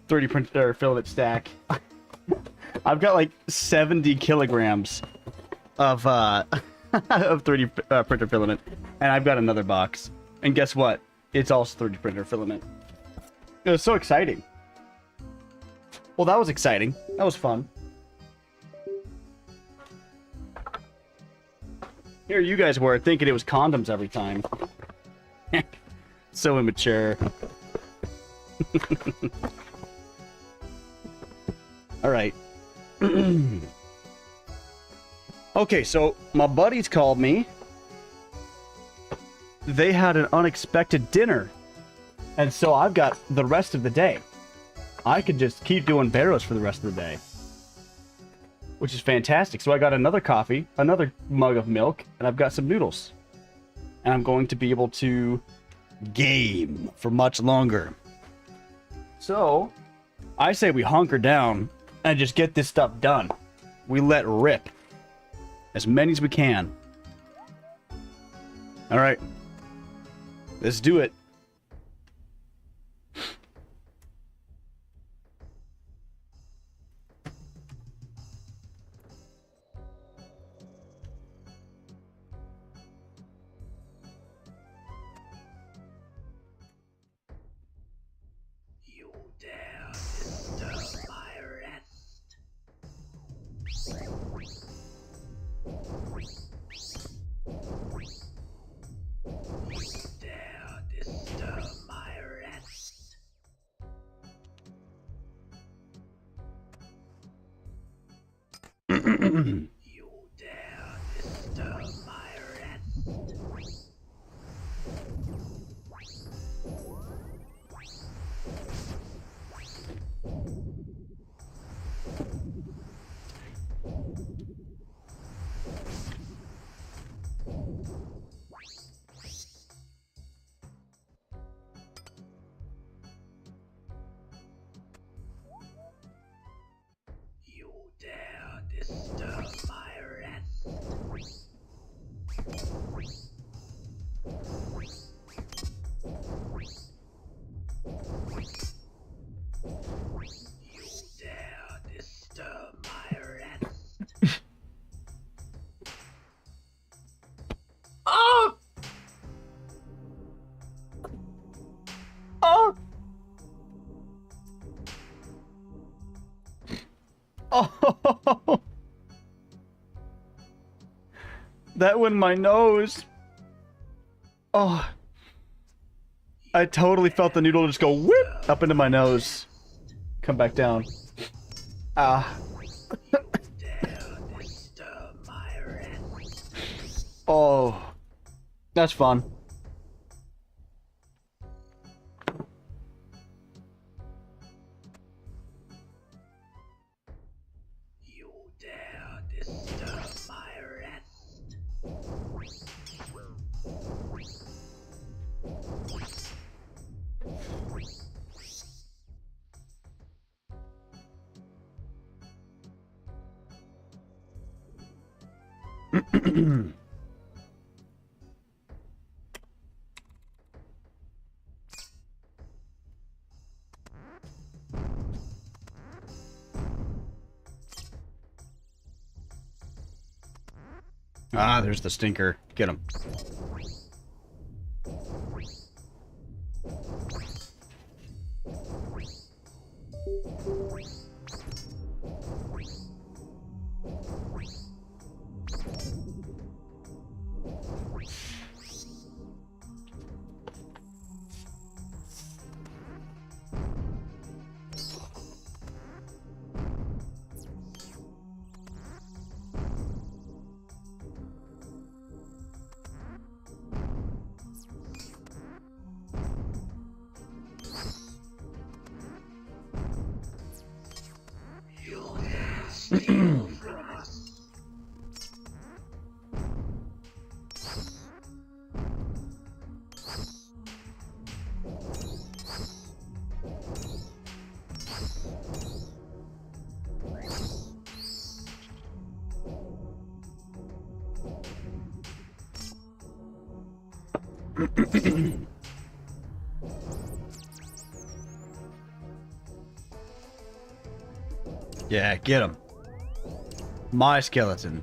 3D printer filament stack. I've got like 70 kilograms of of 3D printer filament, and I've got another box. And guess what? It's also 3D printer filament. It was so exciting. Well, that was exciting. That was fun. Here you guys were thinking it was condoms every time. So immature. All right. Okay, so my buddies called me. They had an unexpected dinner. And so I've got the rest of the day. I could just keep doing Barrows for the rest of the day. Which is fantastic. So I got another coffee, another mug of milk, and I've got some noodles. And I'm going to be able to game for much longer. So, I say we hunker down and just get this stuff done. We let rip. As many as we can. Alright. Let's do it. You dare disturb my rest. You dare disturb my rest. You dare disturb my rest. You dare disturb Oh, that went in my nose. Oh, I totally felt the noodle just go whip up into my nose. Come back down. Ah. Oh, that's fun. You dare disturb my rest. Ah, there's the stinker. Get him. You dare steal from us. Yeah, get him. My skeleton.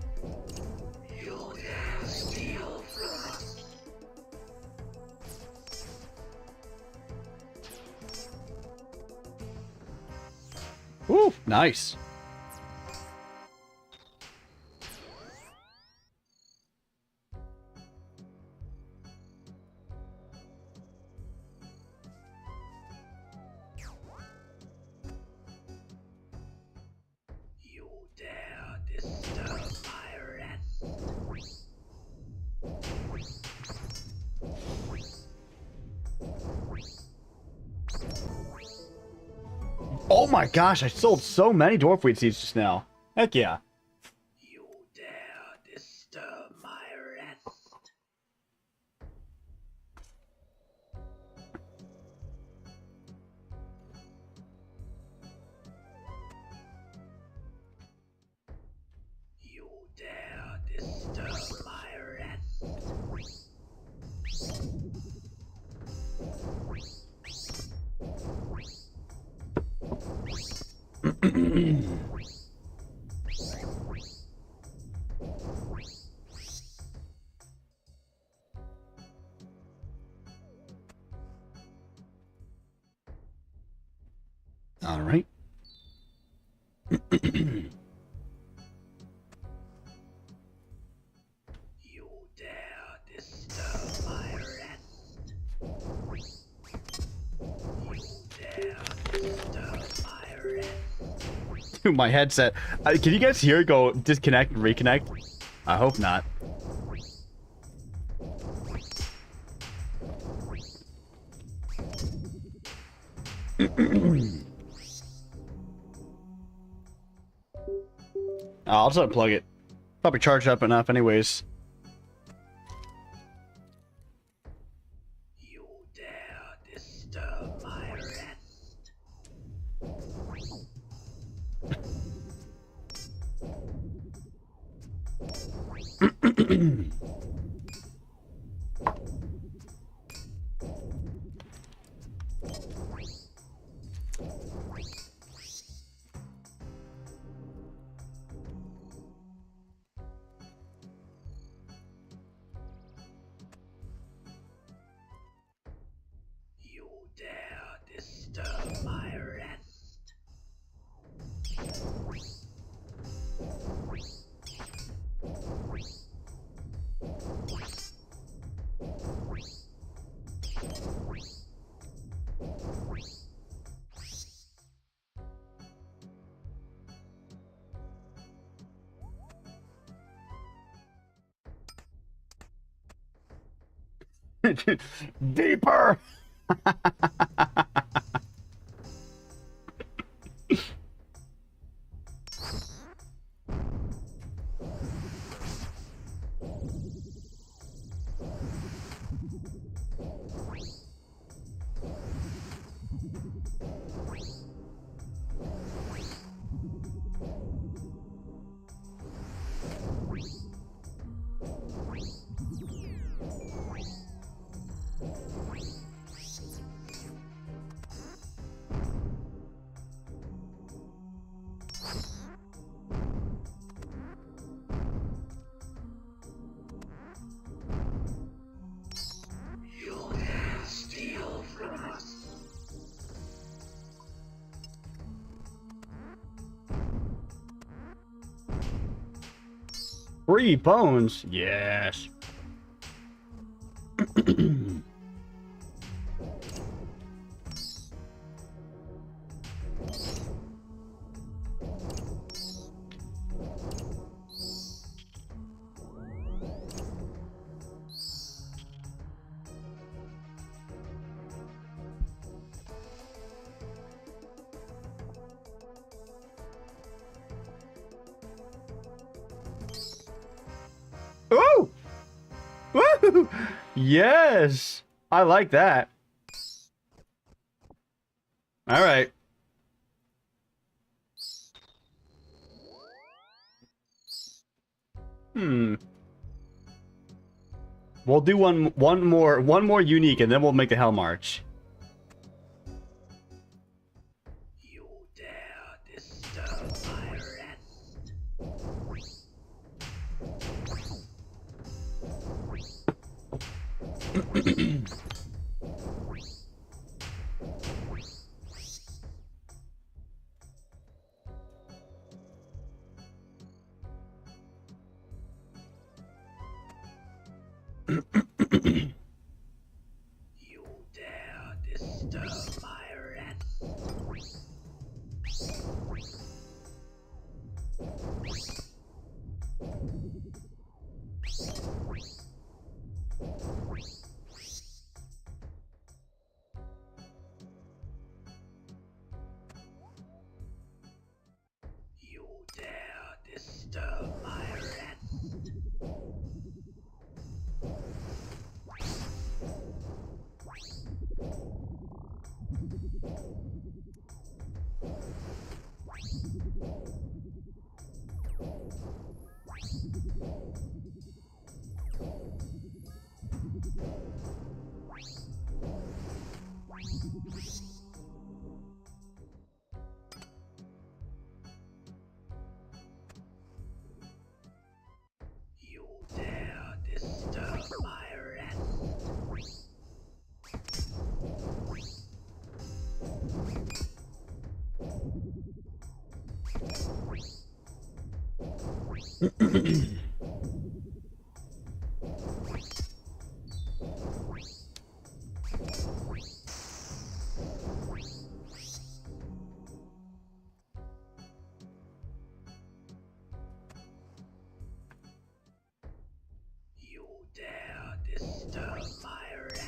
You dare steal from us. Woo, nice. You dare disturb my rest. Oh my gosh, I sold so many dwarf wheat seeds just now. Heck yeah. You dare disturb my rest. You dare disturb my rest. All right. You dare disturb my rest. You dare disturb my rest. Dude, my headset. Can you guys hear it go disconnect and reconnect? I hope not. I'll just unplug it. Probably charged up enough anyways. You dare disturb my rest. You dare disturb my rest. Deeper. You'll dare steal from us. Free bones. Yes. Ooh! Woo! Yes! I like that. All right. We'll do one more unique, and then we'll make the Hell March. You dare disturb my rest. You dare disturb my rest. You dare disturb my rest. You dare disturb my rest. You dare disturb my rest.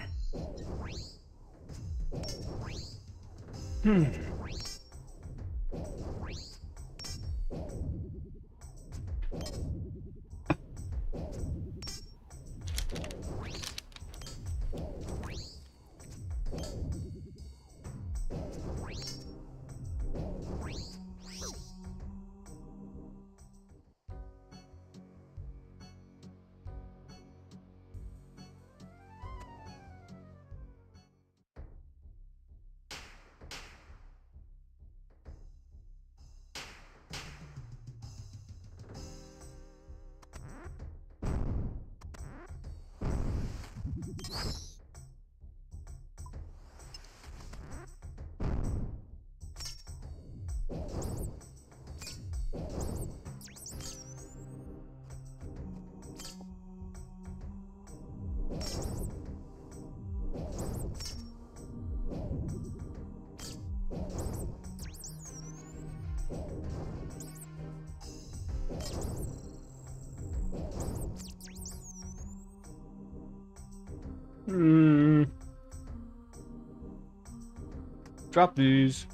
Drop these.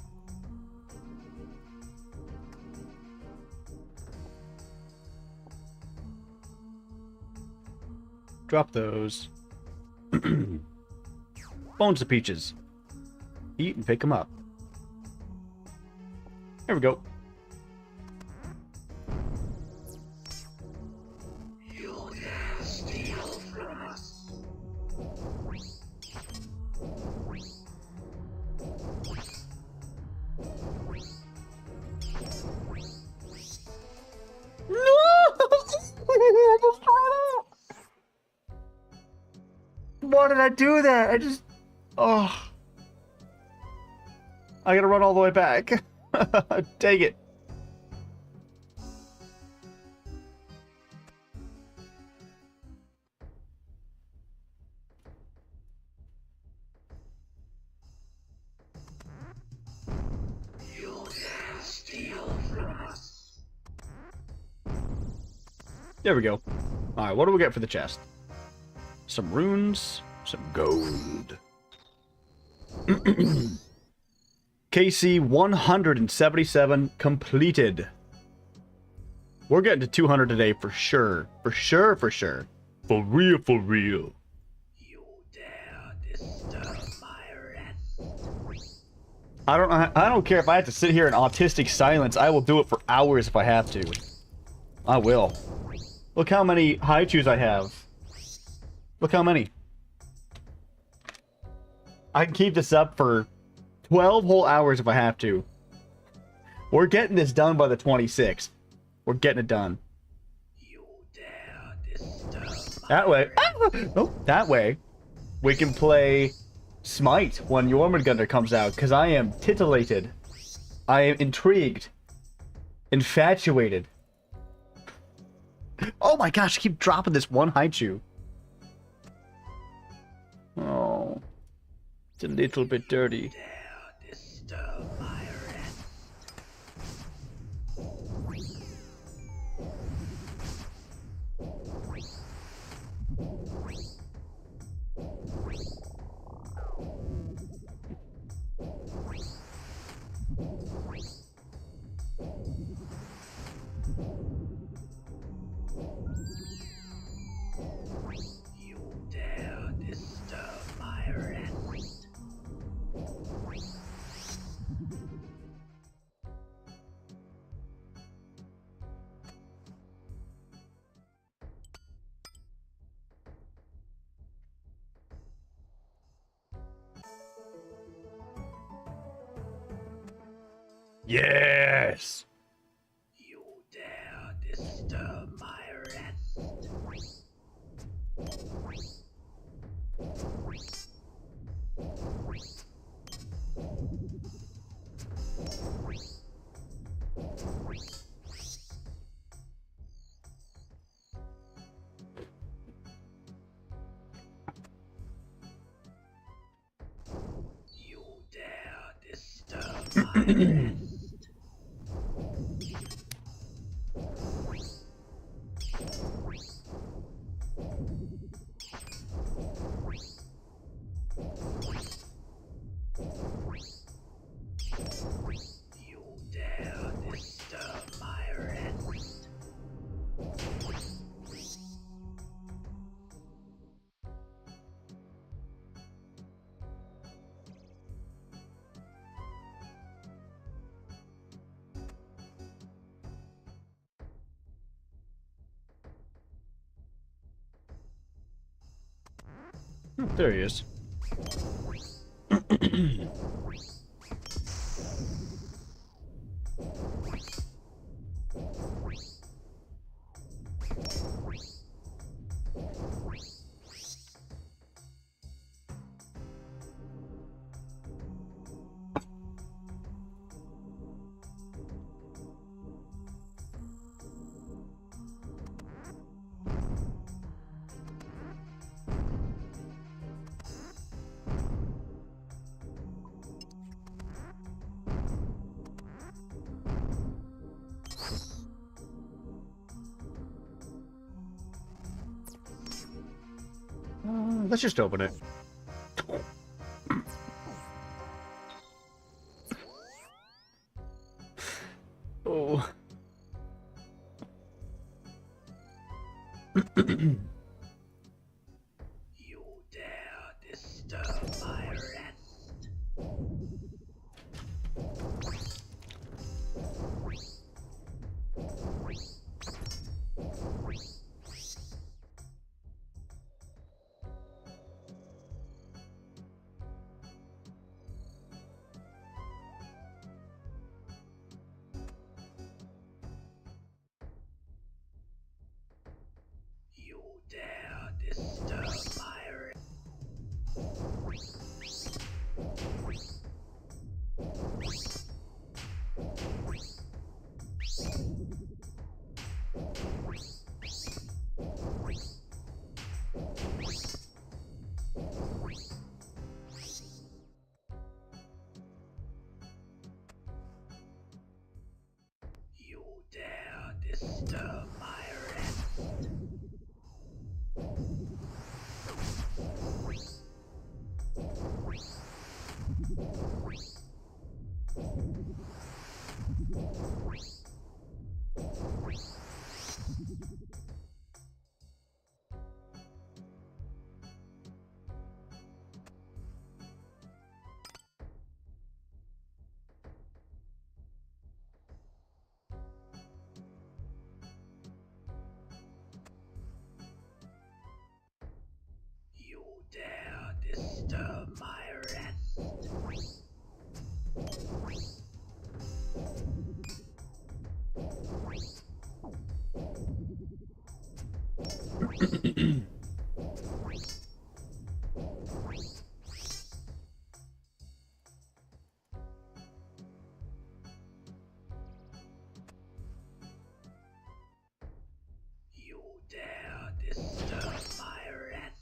Drop those. Bones of peaches. Eat and pick them up. Here we go. You'll never steal from us. Why did I do that? I just... Oh. I gotta run all the way back. Dang it. You'll never steal from us. There we go. Alright, what do we get for the chest? Some runes, some gold. KC 177 completed. We're getting to 200 today for sure. For sure, for sure. For real, for real. You dare disturb my rest. I don't care if I have to sit here in autistic silence. I will do it for hours if I have to. I will. Look how many haichus I have. Look how many. I can keep this up for 12 whole hours if I have to. We're getting this done by the 26th. We're getting it done. You dare disturb my That way. Oh, that way. We can play Smite when Jormungandr comes out, because I am titillated. I am intrigued. Infatuated. Oh my gosh, I keep dropping this one haichu. Oh. It's a little bit dirty. dare disturb my rest. You dare disturb my rest. Yes! You dare disturb my rest. You dare disturb my rest. You dare disturb my rest. Oh, there he is. Let's just open it. Oh. You dare disturb my rest. You dare disturb my rest. You dare disturb my rest. You dare disturb my rest. You dare disturb my rest.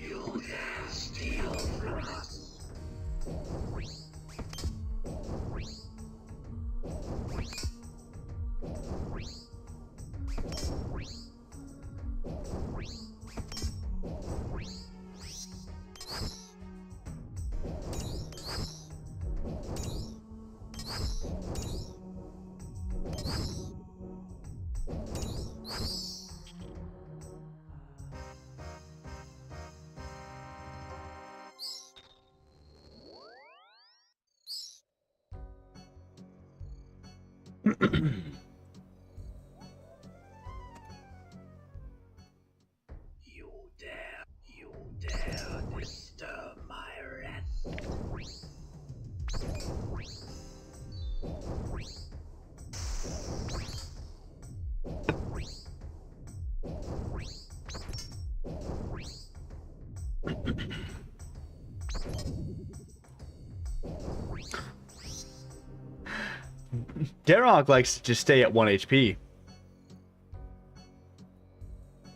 You dare steal from us. You dare disturb my rest. Darog likes to just stay at 1 HP.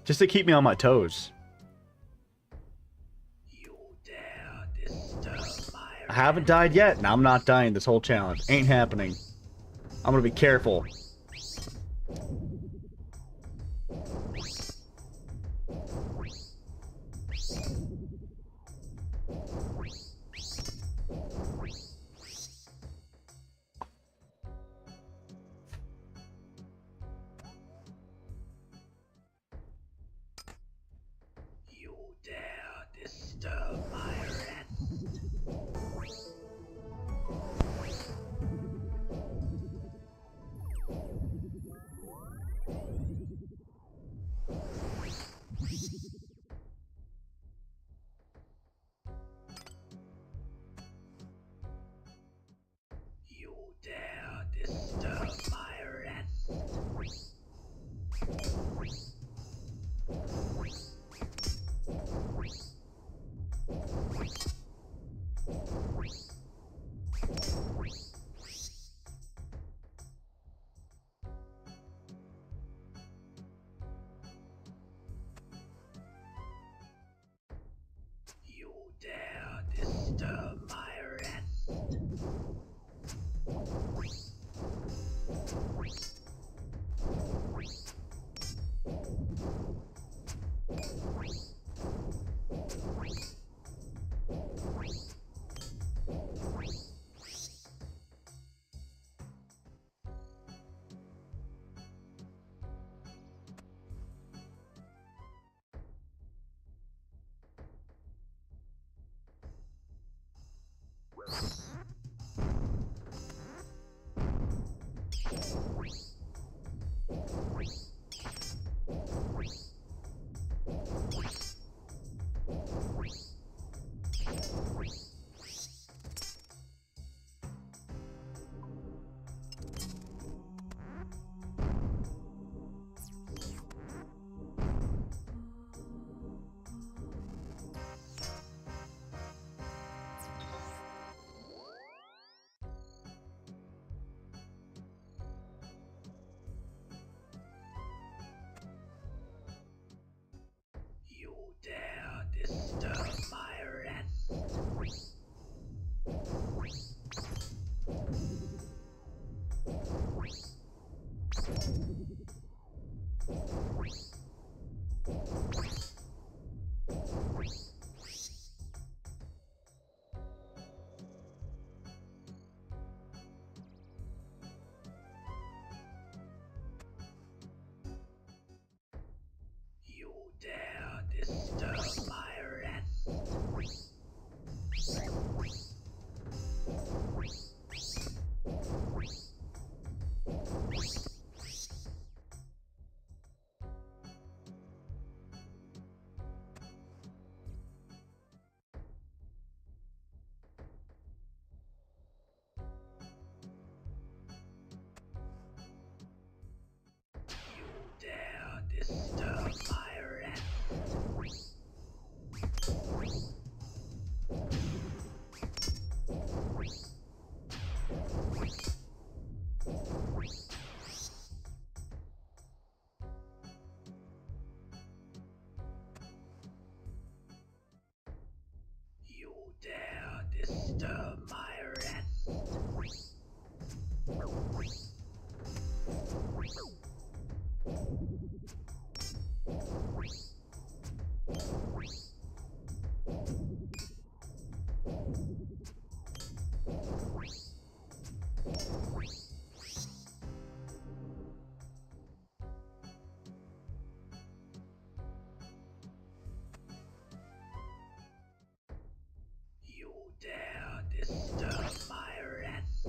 Just to keep me on my toes. You dare disturb my I haven't died yet, and I'm not dying this whole challenge. Ain't happening. I'm gonna be careful. disturb my rest. You dare disturb my rest. You dare disturb my rest. You dare disturb my rest. You dare disturb my rest. You dare disturb my rest.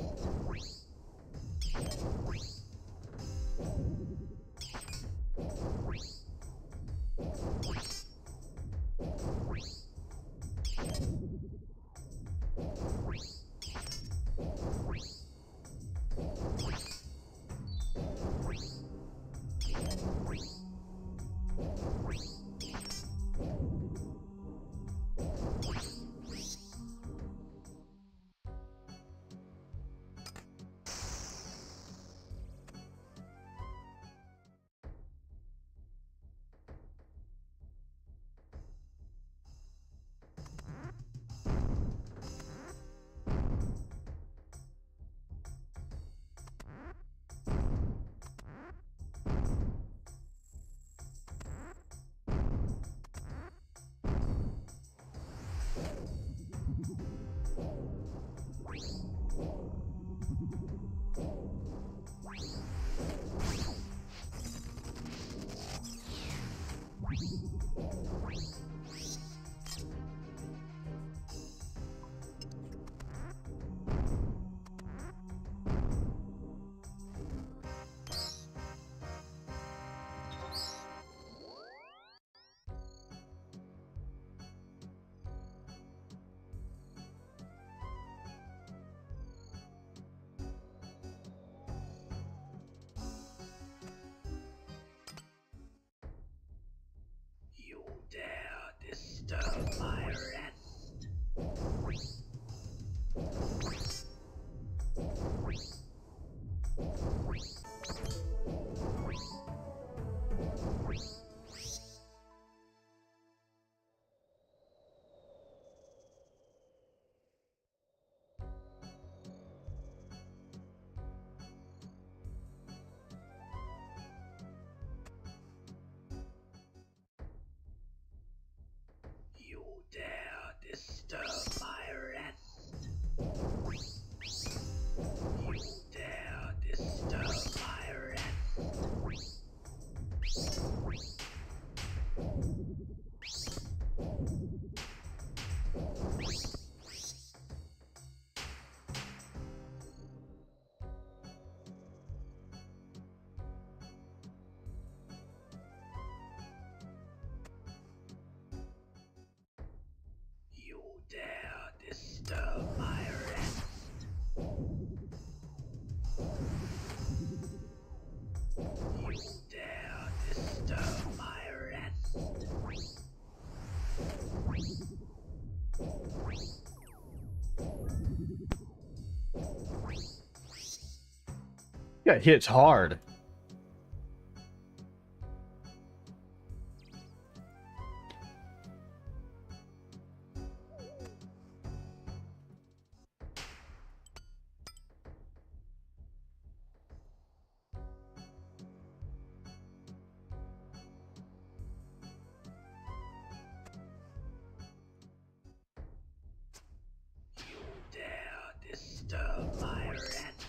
Yeah, it hits hard. Dare disturb my rest.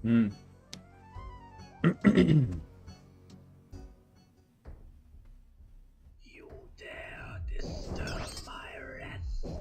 Hmm. You dare disturb my rest.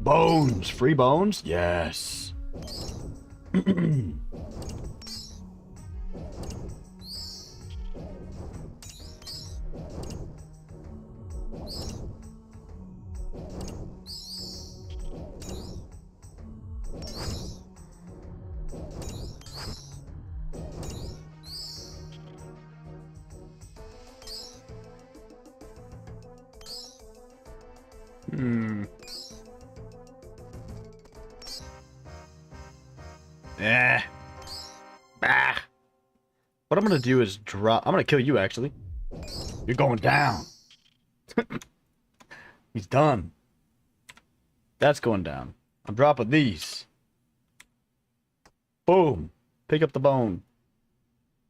Bones! Free bones? Yes. Hmm. Eh. Bah. What I'm gonna do is drop. I'm gonna kill you, actually. You're going down. He's done. That's going down. I'm dropping these. Boom. Pick up the bone.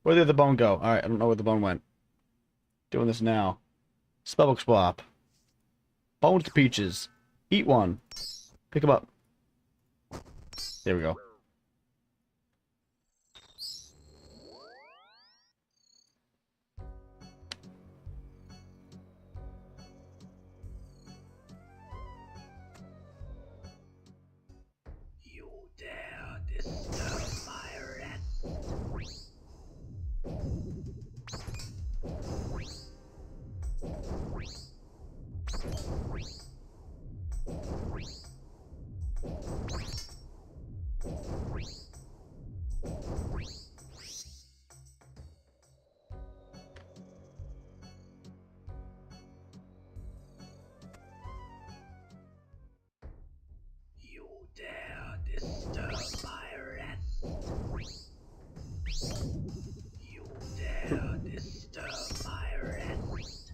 Where did the bone go? Alright, I don't know where the bone went. Doing this now. Spellbook swap. Bones to peaches. Eat one. Pick them up. There we go. You dare disturb my rest. You dare disturb my rest. You dare disturb my rest.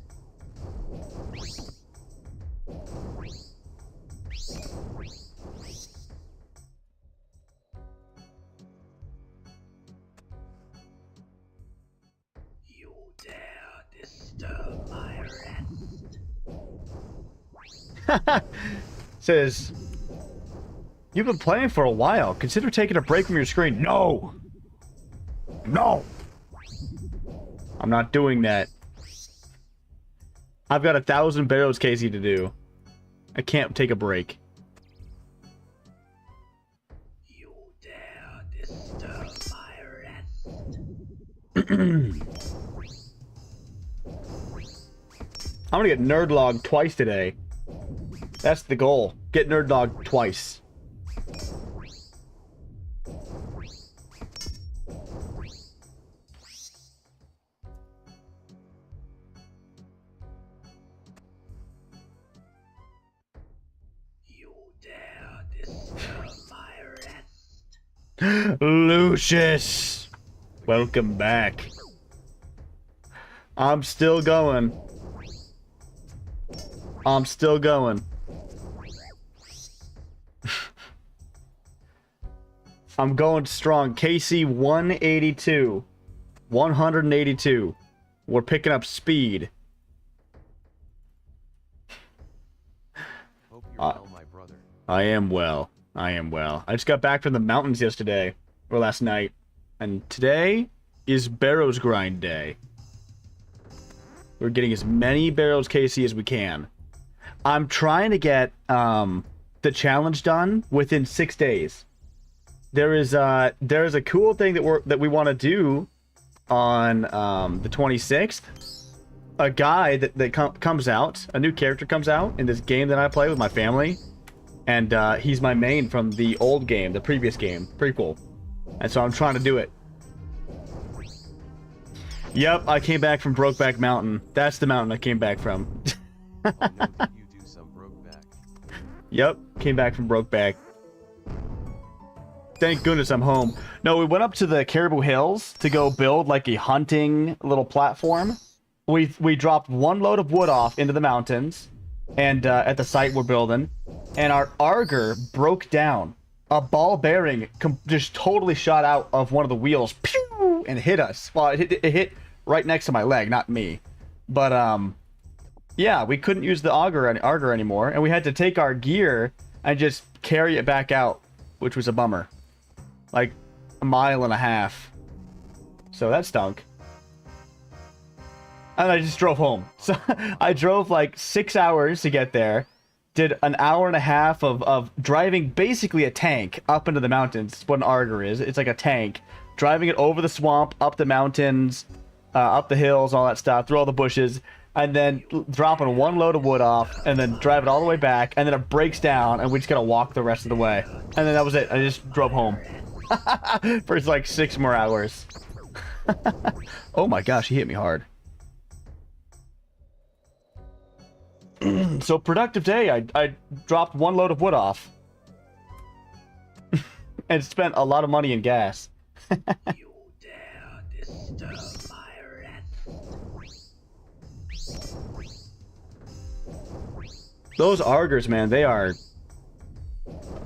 You dare disturb my rest. Says, you've been playing for a while. Consider taking a break from your screen. No! No! I'm not doing that. I've got 1,000 Barrows KZ to do. I can't take a break. I'm gonna get nerdlogged twice today. That's the goal. Get nerdlogged twice. You dare disturb my rest. Lucius! Welcome back. I'm still going. I'm still going. I'm going strong. KC 182. 182. We're picking up speed. Hope you're well, my brother. I am well. I am well. I just got back from the mountains yesterday. Or last night. And today is Barrows grind day. We're getting as many Barrows KC as we can. I'm trying to get the challenge done within 6 days. There is a cool thing that we want to do on the 26th. A guy that comes out, a new character comes out in this game that I play with my family, and he's my main from the old game, the previous game, prequel, and so I'm trying to do it. Yep, I came back from Brokeback Mountain. That's the mountain I came back from. I'll note that you do some Brokeback. Yep, came back from Brokeback. Thank goodness I'm home. No, we went up to the Caribou Hills to go build like a hunting little platform. We dropped one load of wood off into the mountains, and at the site we're building, and our auger broke down. A ball bearing just totally shot out of one of the wheels, pew, and hit us. Well, it hit right next to my leg, not me. But yeah, we couldn't use the auger anymore, and we had to take our gear and just carry it back out, which was a bummer. Like a mile and a half. So that stunk. And I just drove home. So I drove like 6 hours to get there. Did an hour and a half of driving basically a tank up into the mountains. That's what an auger is. It's like a tank. Driving it over the swamp, up the mountains, up the hills, all that stuff, through all the bushes. And then dropping one load of wood off, and then drive it all the way back, and then it breaks down, and we just gotta walk the rest of the way. And then that was it. I just drove home. For like 6 more hours. Oh my gosh, he hit me hard. So productive day. I dropped one load of wood off. And spent a lot of money in gas. You dare disturb my rest. Those augers, man, they are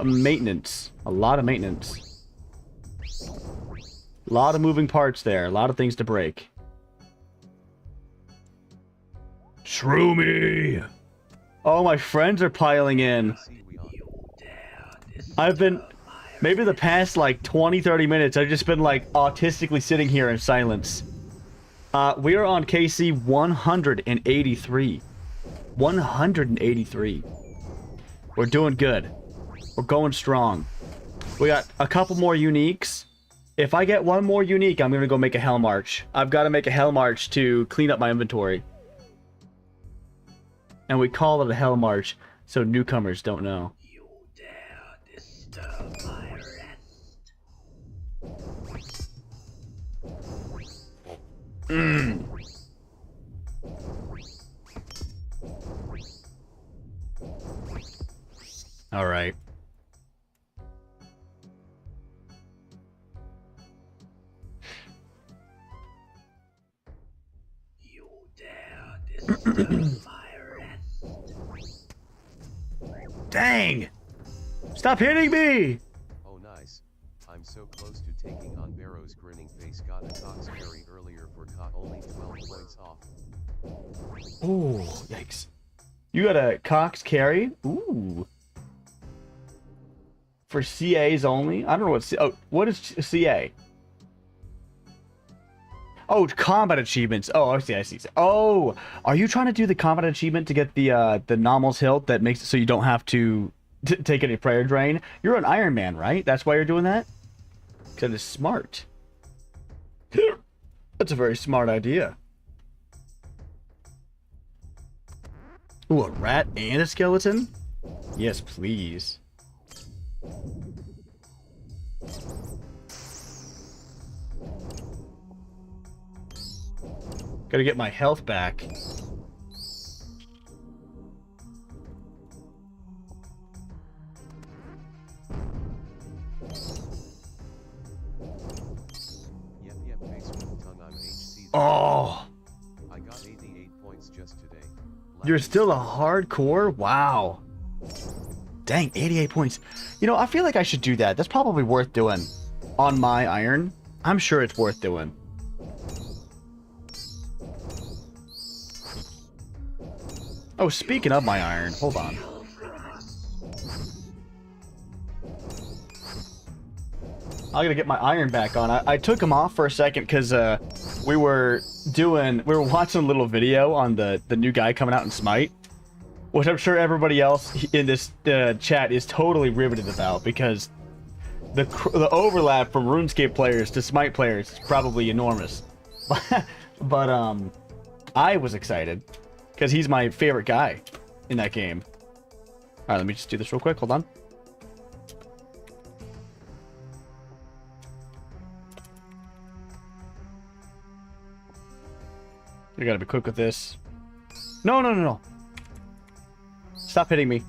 maintenance. A lot of maintenance. A lot of moving parts there. A lot of things to break. Shroomy! Oh, my friends are piling in. See, we on. I've been... Maybe the past, like, 20-30 minutes, I've just been, like, autistically sitting here in silence. We are on KC 183. 183. We're doing good. We're going strong. We got a couple more uniques. If I get one more unique, I'm gonna go make a Hell March. I've got to make a Hell March to clean up my inventory. And we call it a Hell March, so newcomers don't know. You dare disturb my rest. All right. You dare disturb my rest. Dang! Stop hitting me! Oh nice. I'm so close to taking on Barrows. Grinning face. Got a Cox carry earlier for only 12 points off. Ooh, yikes. You got a Cox carry? Ooh. For CAs only? I don't know what... Oh, what is CA? Oh, combat achievements. Oh, I see. Oh, are you trying to do the combat achievement to get the Nomal's hilt that makes it so you don't have to take any prayer drain? You're an Iron Man, right? That's why you're doing that? Because it's smart. That's a very smart idea. Ooh, a rat and a skeleton? Yes, please. Gotta get my health back. Yep, face with tongue. I'm HC. Oh, I got 88 points just today. you're still a hardcore? Wow. Dang, 88 points. You know, I feel like I should do that. That's probably worth doing. On my iron, I'm sure it's worth doing. Oh, speaking of my iron, hold on. I gotta get my iron back on. I took him off for a second because we were watching a little video on the new guy coming out in Smite, which I'm sure everybody else in this chat is totally riveted about, because the overlap from RuneScape players to Smite players is probably enormous. But I was excited because he's my favorite guy in that game. All right, let me just do this real quick. Hold on. You gotta be quick with this. No, no, no, no. Stop hitting me.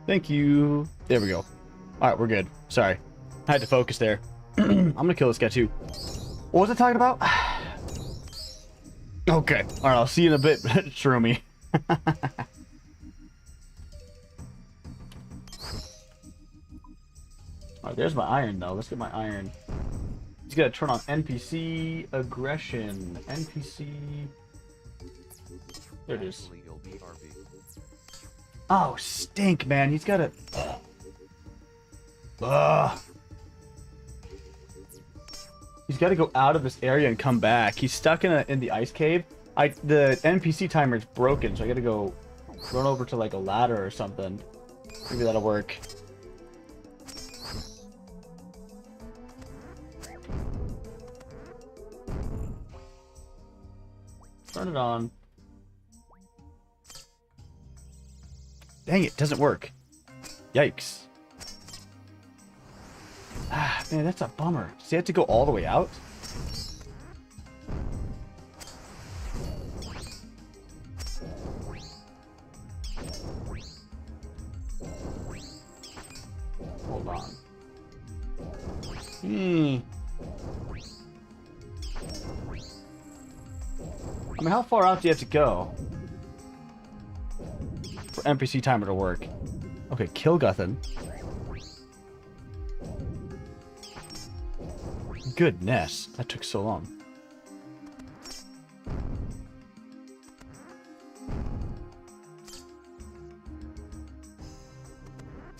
Thank you. There we go. Alright, we're good. Sorry. I had to focus there. I'm gonna kill this guy too. What was I talking about? Okay. Alright, I'll see you in a bit, Shroomy. Alright, there's my iron though. Let's get my iron. He's gotta turn on NPC aggression. NPC. There it is. Actually, it'll be RB. Oh, stink, man. He's gotta. Ugh. He's gotta go out of this area and come back. He's stuck in the ice cave. The NPC timer is broken, so I gotta go run over to like a ladder or something. Maybe that'll work. Turn it on. Dang it, doesn't work. Yikes. Ah, man, that's a bummer. Does he have to go all the way out? Hold on. I mean, how far out do you have to go for NPC timer to work? Okay, kill Guthan. Goodness, that took so long.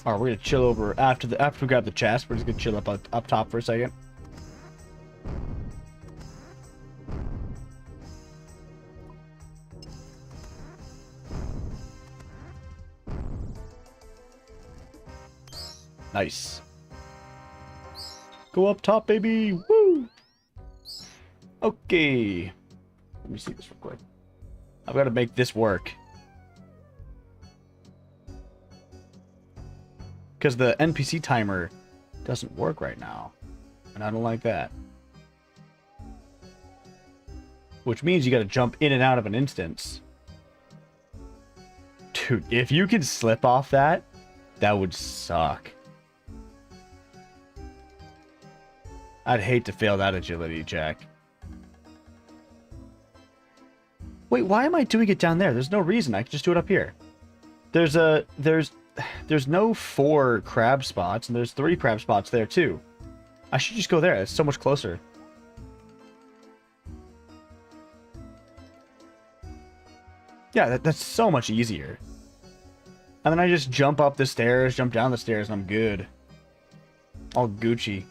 All right, we're gonna chill over after we grab the chest. We're just gonna chill up top for a second. Nice. Go up top, baby. Woo! Okay. Let me see this real quick. I've got to make this work. Because the NPC timer doesn't work right now. And I don't like that. Which means you got to jump in and out of an instance. Dude, if you could slip off that, that would suck. I'd hate to fail that agility check. Wait, why am I doing it down there? There's no reason. I can just do it up here. There's no 4 crab spots, and there's 3 crab spots there too. I should just go there. It's so much closer. Yeah, that's so much easier. And then I just jump up the stairs, jump down the stairs, and I'm good. All Gucci.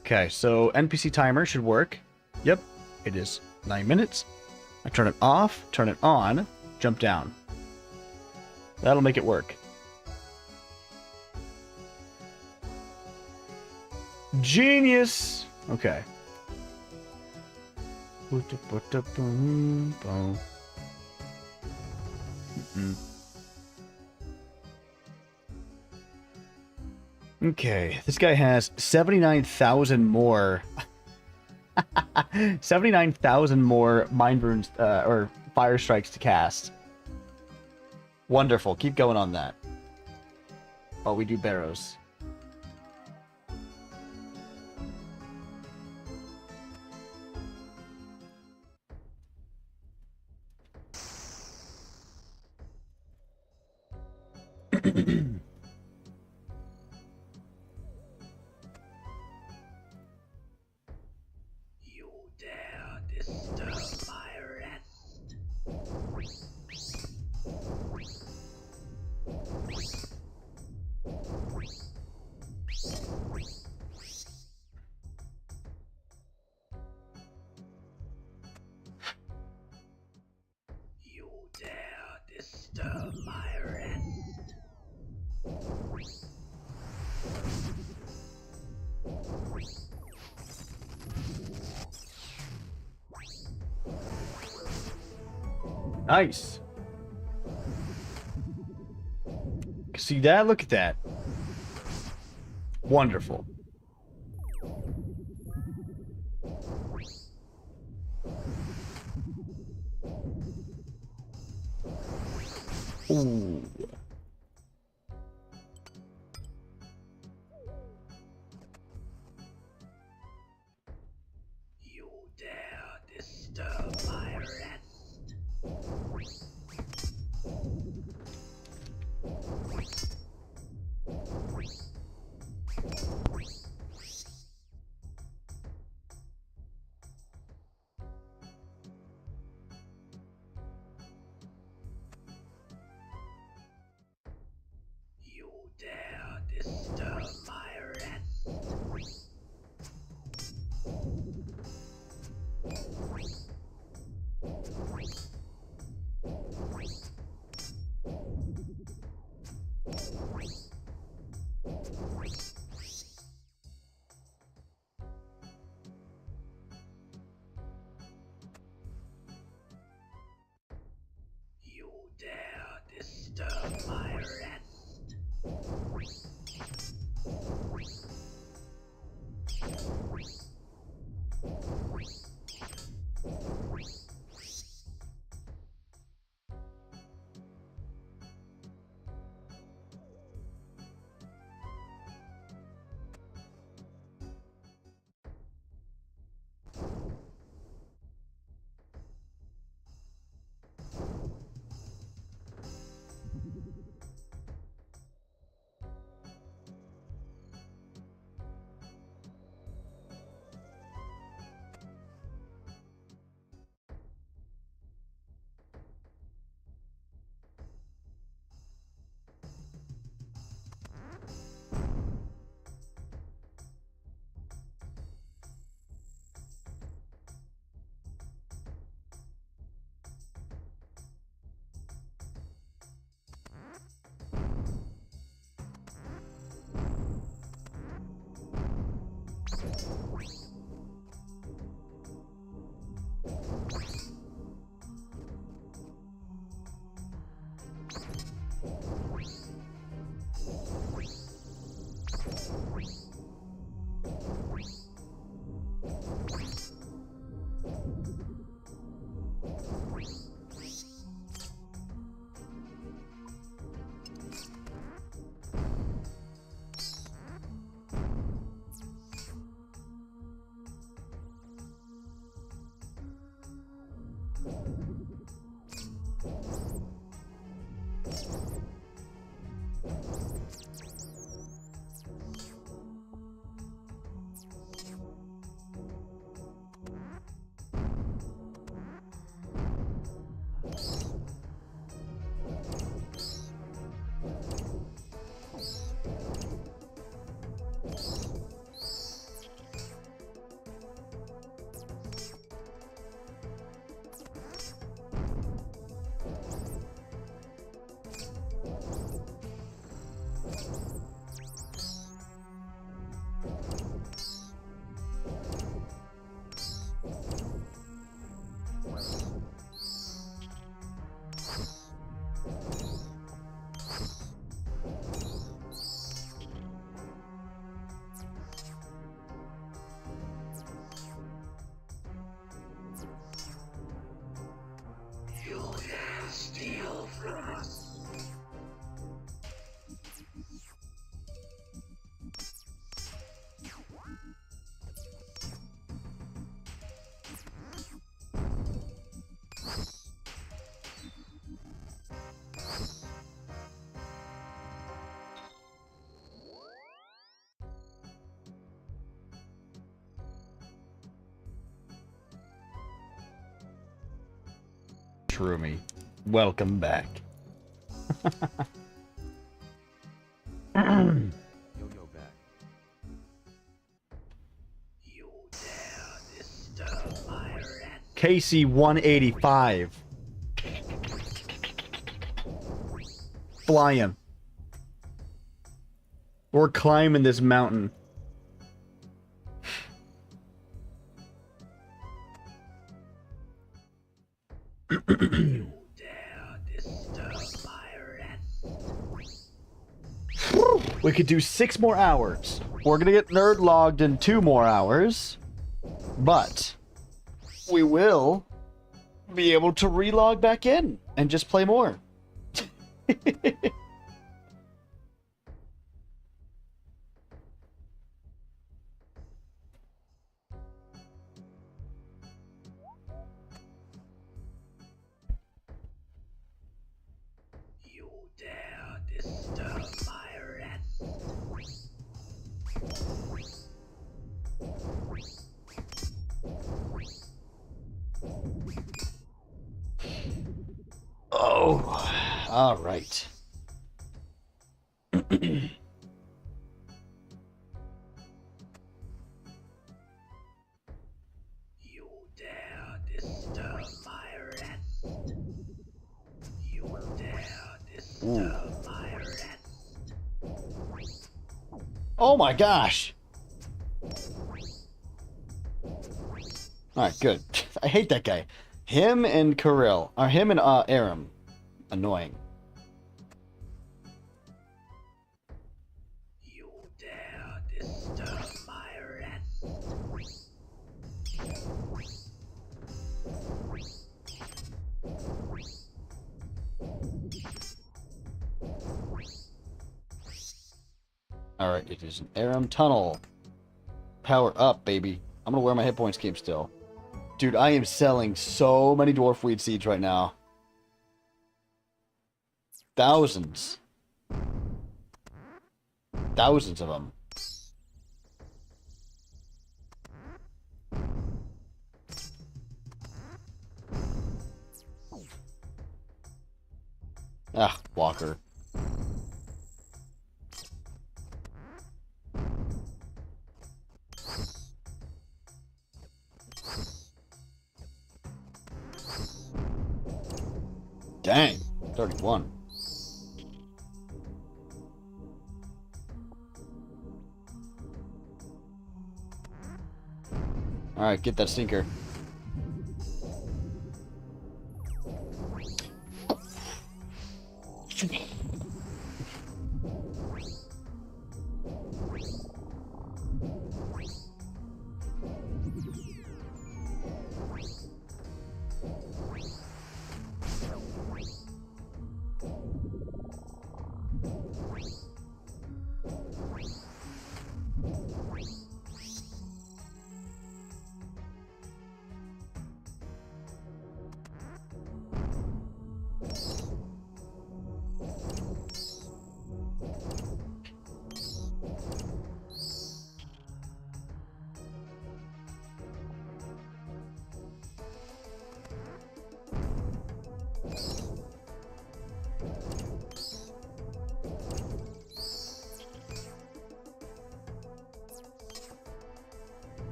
Okay, so NPC timer should work. Yep, it is 9 minutes. I turn it off, turn it on, jump down. That'll make it work. Genius! Okay. Okay, this guy has 79,000 more. 79,000 more Mind Runes, or Fire Strikes to cast. Wonderful. Keep going on that. Oh, we do Barrows. You dare disturb my rest. You dare disturb my rest. Nice. See that? Look at that. Wonderful. Ooh. You dare disturb my rest. You dare disturb my rest. You dare disturb my rest. Shroomy. Welcome back. Yo-yo back. You dare disturb my rest. Casey 185. Flying. We're climbing this mountain. You dare disturb my rest. We could do 6 more hours. We're gonna get nerd logged in 2 more hours. But we will be able to relog back in and just play more. You dare disturb my rest. Oh, all right. You dare disturb my rest. You dare disturb my rest. Oh my gosh. All right, good. I hate that guy. Him and Kirill, or him and Aram. Annoying. You dare disturb my rest. All right, it is an Aram tunnel. Power up, baby. I'm gonna wear my hit points cape still. Dude, I am selling so many dwarf weed seeds right now. Thousands. Thousands of them. Ah, Walker. Dang, 31. Alright, get that stinker.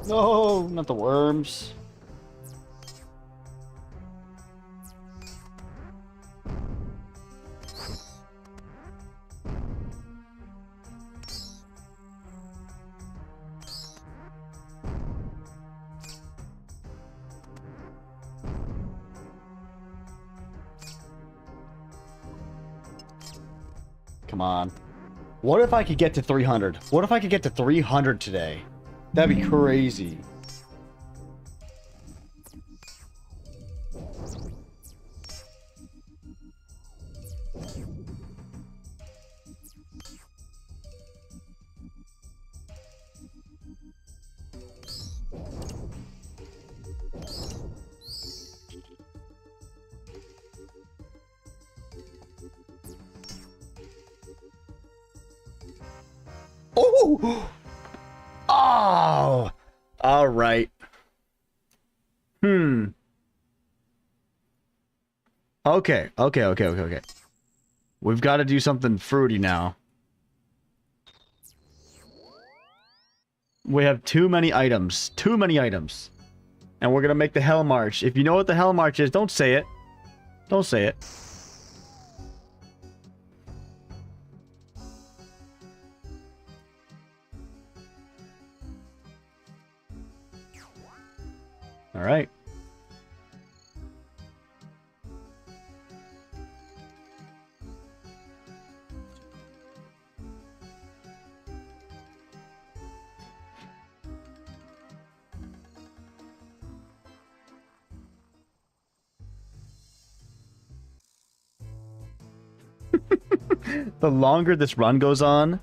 No, not the worms. Come on. What if I could get to 300? What if I could get to 300 today? That'd be crazy. Oh! Oh! All right. Okay. We've got to do something fruity now. We have too many items. Too many items. And we're going to make the Hell March. If you know what the Hell March is, don't say it. Don't say it. All right. The longer this run goes on,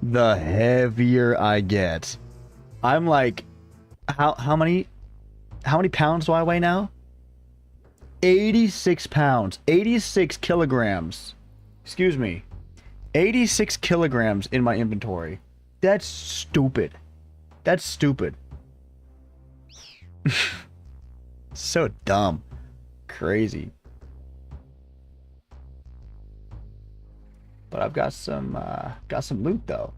the heavier I get. I'm like, how many pounds do I weigh now? 86 pounds. 86 kilograms. Excuse me. 86 kilograms in my inventory. That's stupid. That's stupid. So dumb. Crazy. But I've got some loot though.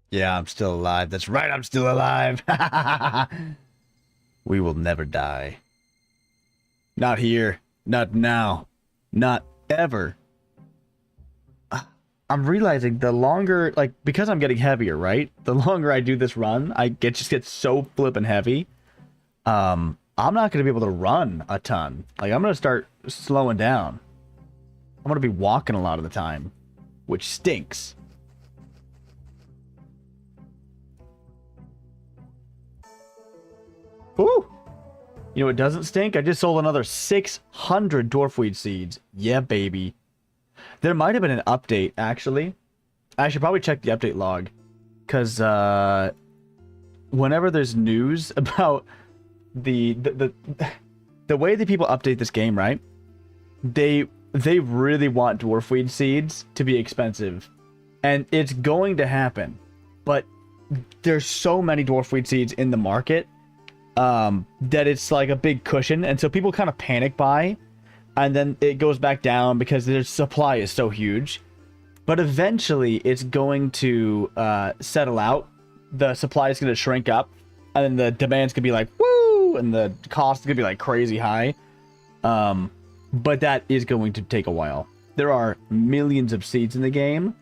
Yeah, I'm still alive. That's right, I'm still alive. We will never die. Not here. Not now. Not ever. I'm realizing the longer, like, because I'm getting heavier, right? The longer I do this run, just get so flippin' heavy. I'm not going to be able to run a ton. Like, I'm going to start slowing down. I'm going to be walking a lot of the time, which stinks. Woo! You know what doesn't stink? I just sold another 600 dwarfweed seeds. Yeah, baby. There might have been an update, actually. I should probably check the update log. Because, whenever there's news about the way that people update this game, right? They really want dwarfweed seeds to be expensive. And it's going to happen. But there's so many dwarfweed seeds in the market that it's like a big cushion, and so people kind of panic buy, and then it goes back down because their supply is so huge. But eventually it's going to settle out. The supply is going to shrink up, and then the demand's going to be like woo, and the cost is going to be like crazy high. But that is going to take a while. There are millions of seeds in the game,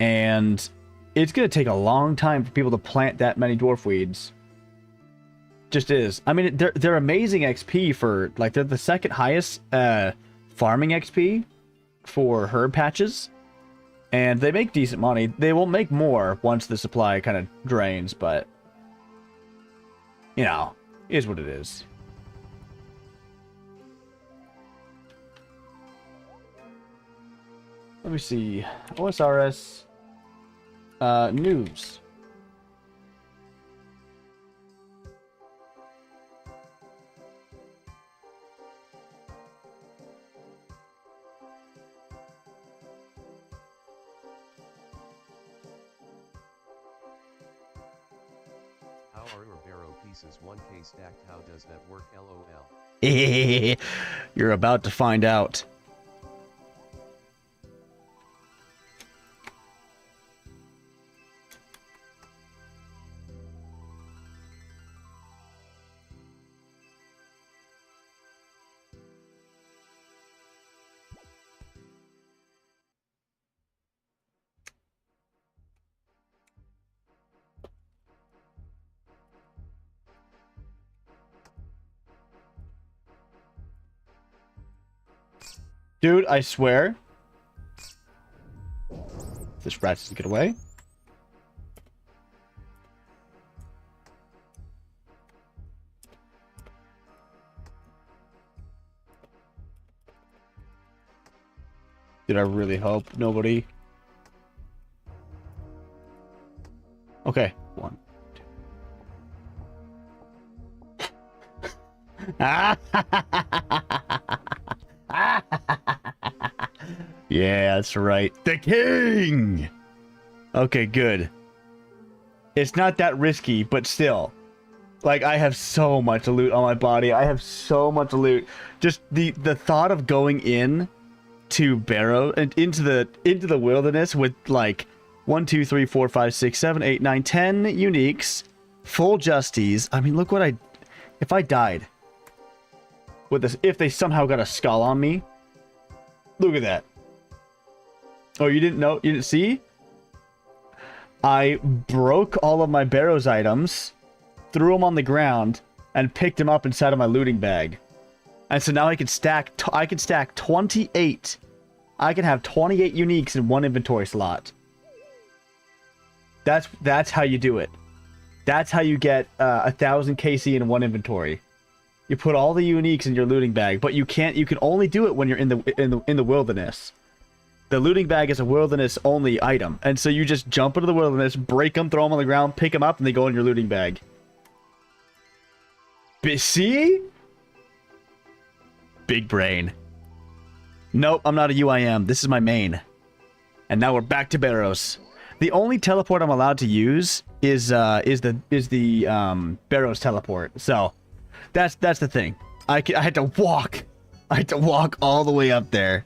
and it's going to take a long time for people to plant that many dwarfweeds. Just is. I mean, they're amazing XP for, like, they're the second highest farming XP for herb patches, and they make decent money. They will make more once the supply kind of drains, but you know, it is what it is. Let me see. OSRS news. How are your barrow pieces 1K stacked? How does that work? LOL. You're about to find out. Dude, I swear. This rat doesn't get away. Did I really hope nobody? Okay, 1, 2. Yeah, that's right. The king! Okay, good. It's not that risky, but still. Like, I have so much loot on my body. I have so much loot. Just the thought of going in to Barrow and into the wilderness with like 1, 2, 3, 4, 5, 6, 7, 8, 9, 10 uniques, full justies. I mean, look what if I died with this, if they somehow got a skull on me. Look at that. Oh, you didn't know? You didn't see? I broke all of my Barrows items, threw them on the ground, and picked them up inside of my looting bag. And so now I can stack 28. I can have 28 uniques in one inventory slot. That's how you do it. That's how you get 1,000 KC in one inventory. You put all the uniques in your looting bag, but you can't. You can only do it when you're in the wilderness. The looting bag is a wilderness only item, and so you just jump into the wilderness, break them, throw them on the ground, pick them up, and they go in your looting bag. See? Big brain. Nope, I'm not a UIM. This is my main. And now we're back to Barrows. The only teleport I'm allowed to use is the Barrows teleport. So that's the thing. I had to walk. I had to walk all the way up there,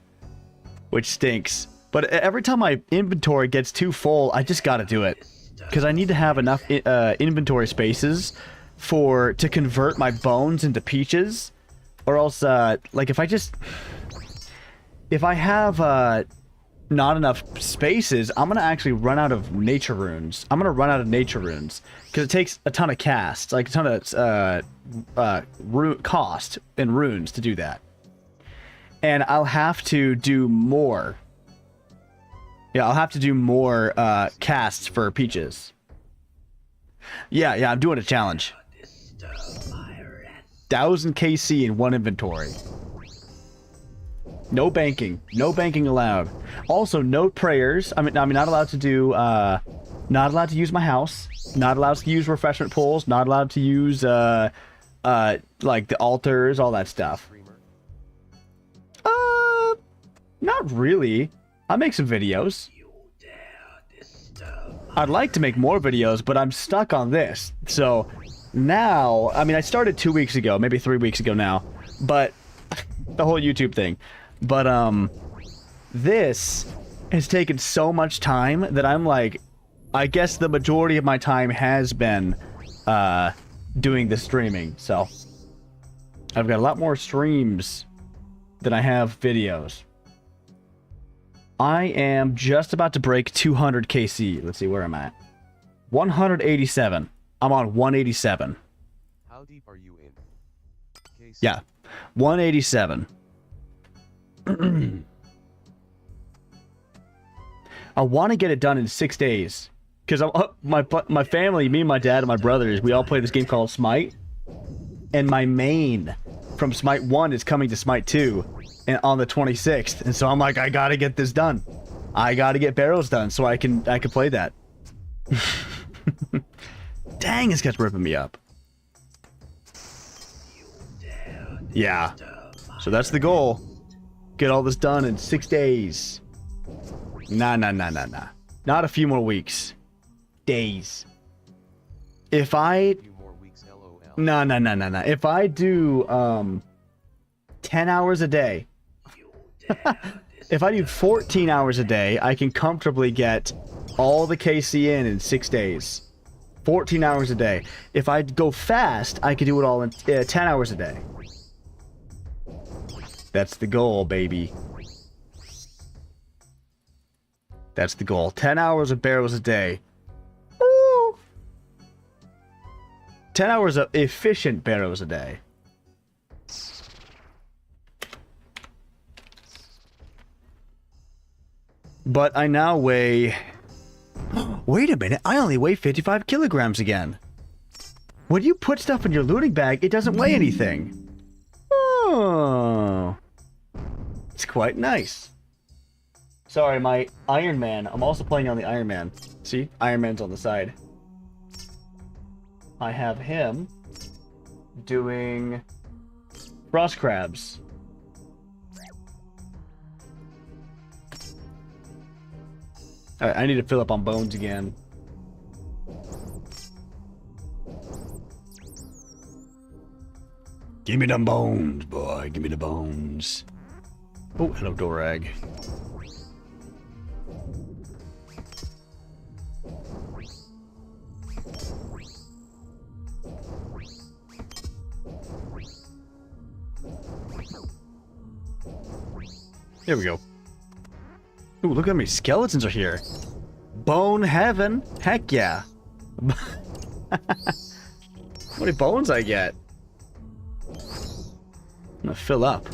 which stinks. But every time my inventory gets too full, I just gotta do it because I need to have enough inventory spaces to convert my bones into peaches, or else like if I have not enough spaces, I'm gonna actually run out of nature runes. I'm gonna run out of nature runes because it takes a ton of casts, like a ton of cost in runes to do that, and I'll have to do more. Yeah, I'll have to do more casts for peaches. Yeah, I'm doing a challenge. 1,000 KC in one inventory. No banking. No banking allowed. Also, no prayers. I'm not allowed to do. Not allowed to use my house. Not allowed to use refreshment pools. Not allowed to use like the altars, all that stuff. Not really. I make some videos. I'd like to make more videos, but I'm stuck on this. So now, I mean, I started 2 weeks ago, maybe 3 weeks ago now, but the whole YouTube thing. But this has taken so much time that I'm like, I guess the majority of my time has been doing the streaming. So I've got a lot more streams than I have videos. I am just about to break 200 KC. Let's see, where am I at? 187. I'm on 187. How deep are you in? KC? Yeah, 187. I want to get it done in 6 days. Because my family, me and my dad and my brothers, we all play this game called Smite. And my main from Smite 1 is coming to Smite 2 and on the 26th. And so I'm like, I gotta get this done. I gotta get Barrows done so I can play that. Dang, this guy's ripping me up. Yeah. So that's the goal. Get all this done in 6 days. Nah. Not a few more weeks. Days. If I... Nah. If I do 10 hours a day, if I do 14 hours a day, I can comfortably get all the KC in 6 days. 14 hours a day. If I go fast, I can do it all in 10 hours a day. That's the goal, baby. That's the goal. 10 hours of Barrows a day. Woo! 10 hours of efficient Barrows a day. But I now weigh... Wait a minute, I only weigh 55 kilograms again. When you put stuff in your looting bag, it doesn't weigh anything. Oh. It's quite nice. Sorry, my Iron Man. I'm also playing on the Iron Man. See? Iron Man's on the side. I have him doing Frost crabs. Alright, I need to fill up on bones again. Give me them bones, boy. Give me the bones. Oh, hello, Dorag. There we go. Ooh, look how many skeletons are here. Bone heaven. Heck yeah. How many bones I get? I'm gonna fill up.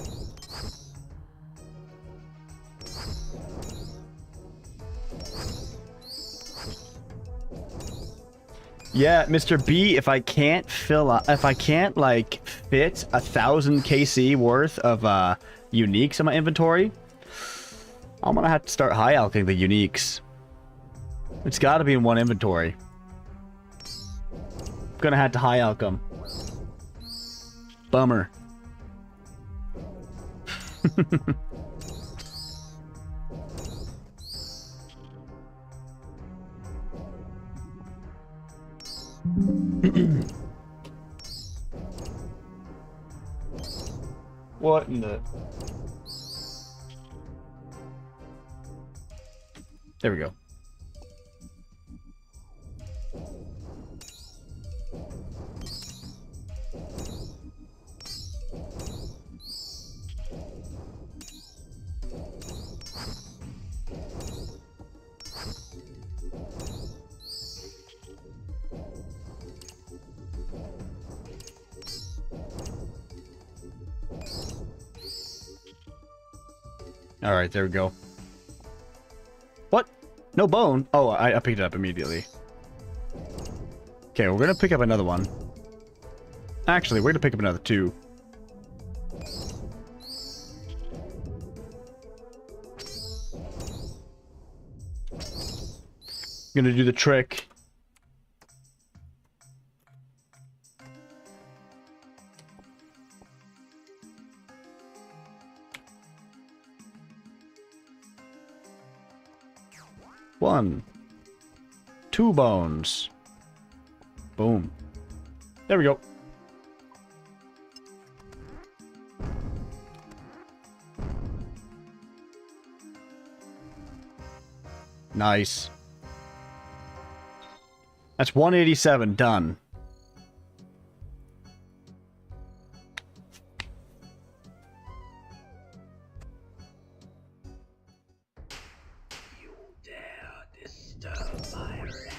Yeah, Mr. B, if I can't fill up, if I can't like fit 1,000 KC worth of uniques in my inventory, I'm gonna have to start high alching the uniques. It's gotta be in one inventory. I'm gonna have to high alch them. Bummer. What in the... There we go. Alright, there we go. What? No bone? Oh, I picked it up immediately. Okay, we're gonna pick up another one. Actually, we're gonna pick up another two. Gonna do the trick. One. 2 bones. Boom. There we go. Nice. That's 187 done. You dare disturb my rest.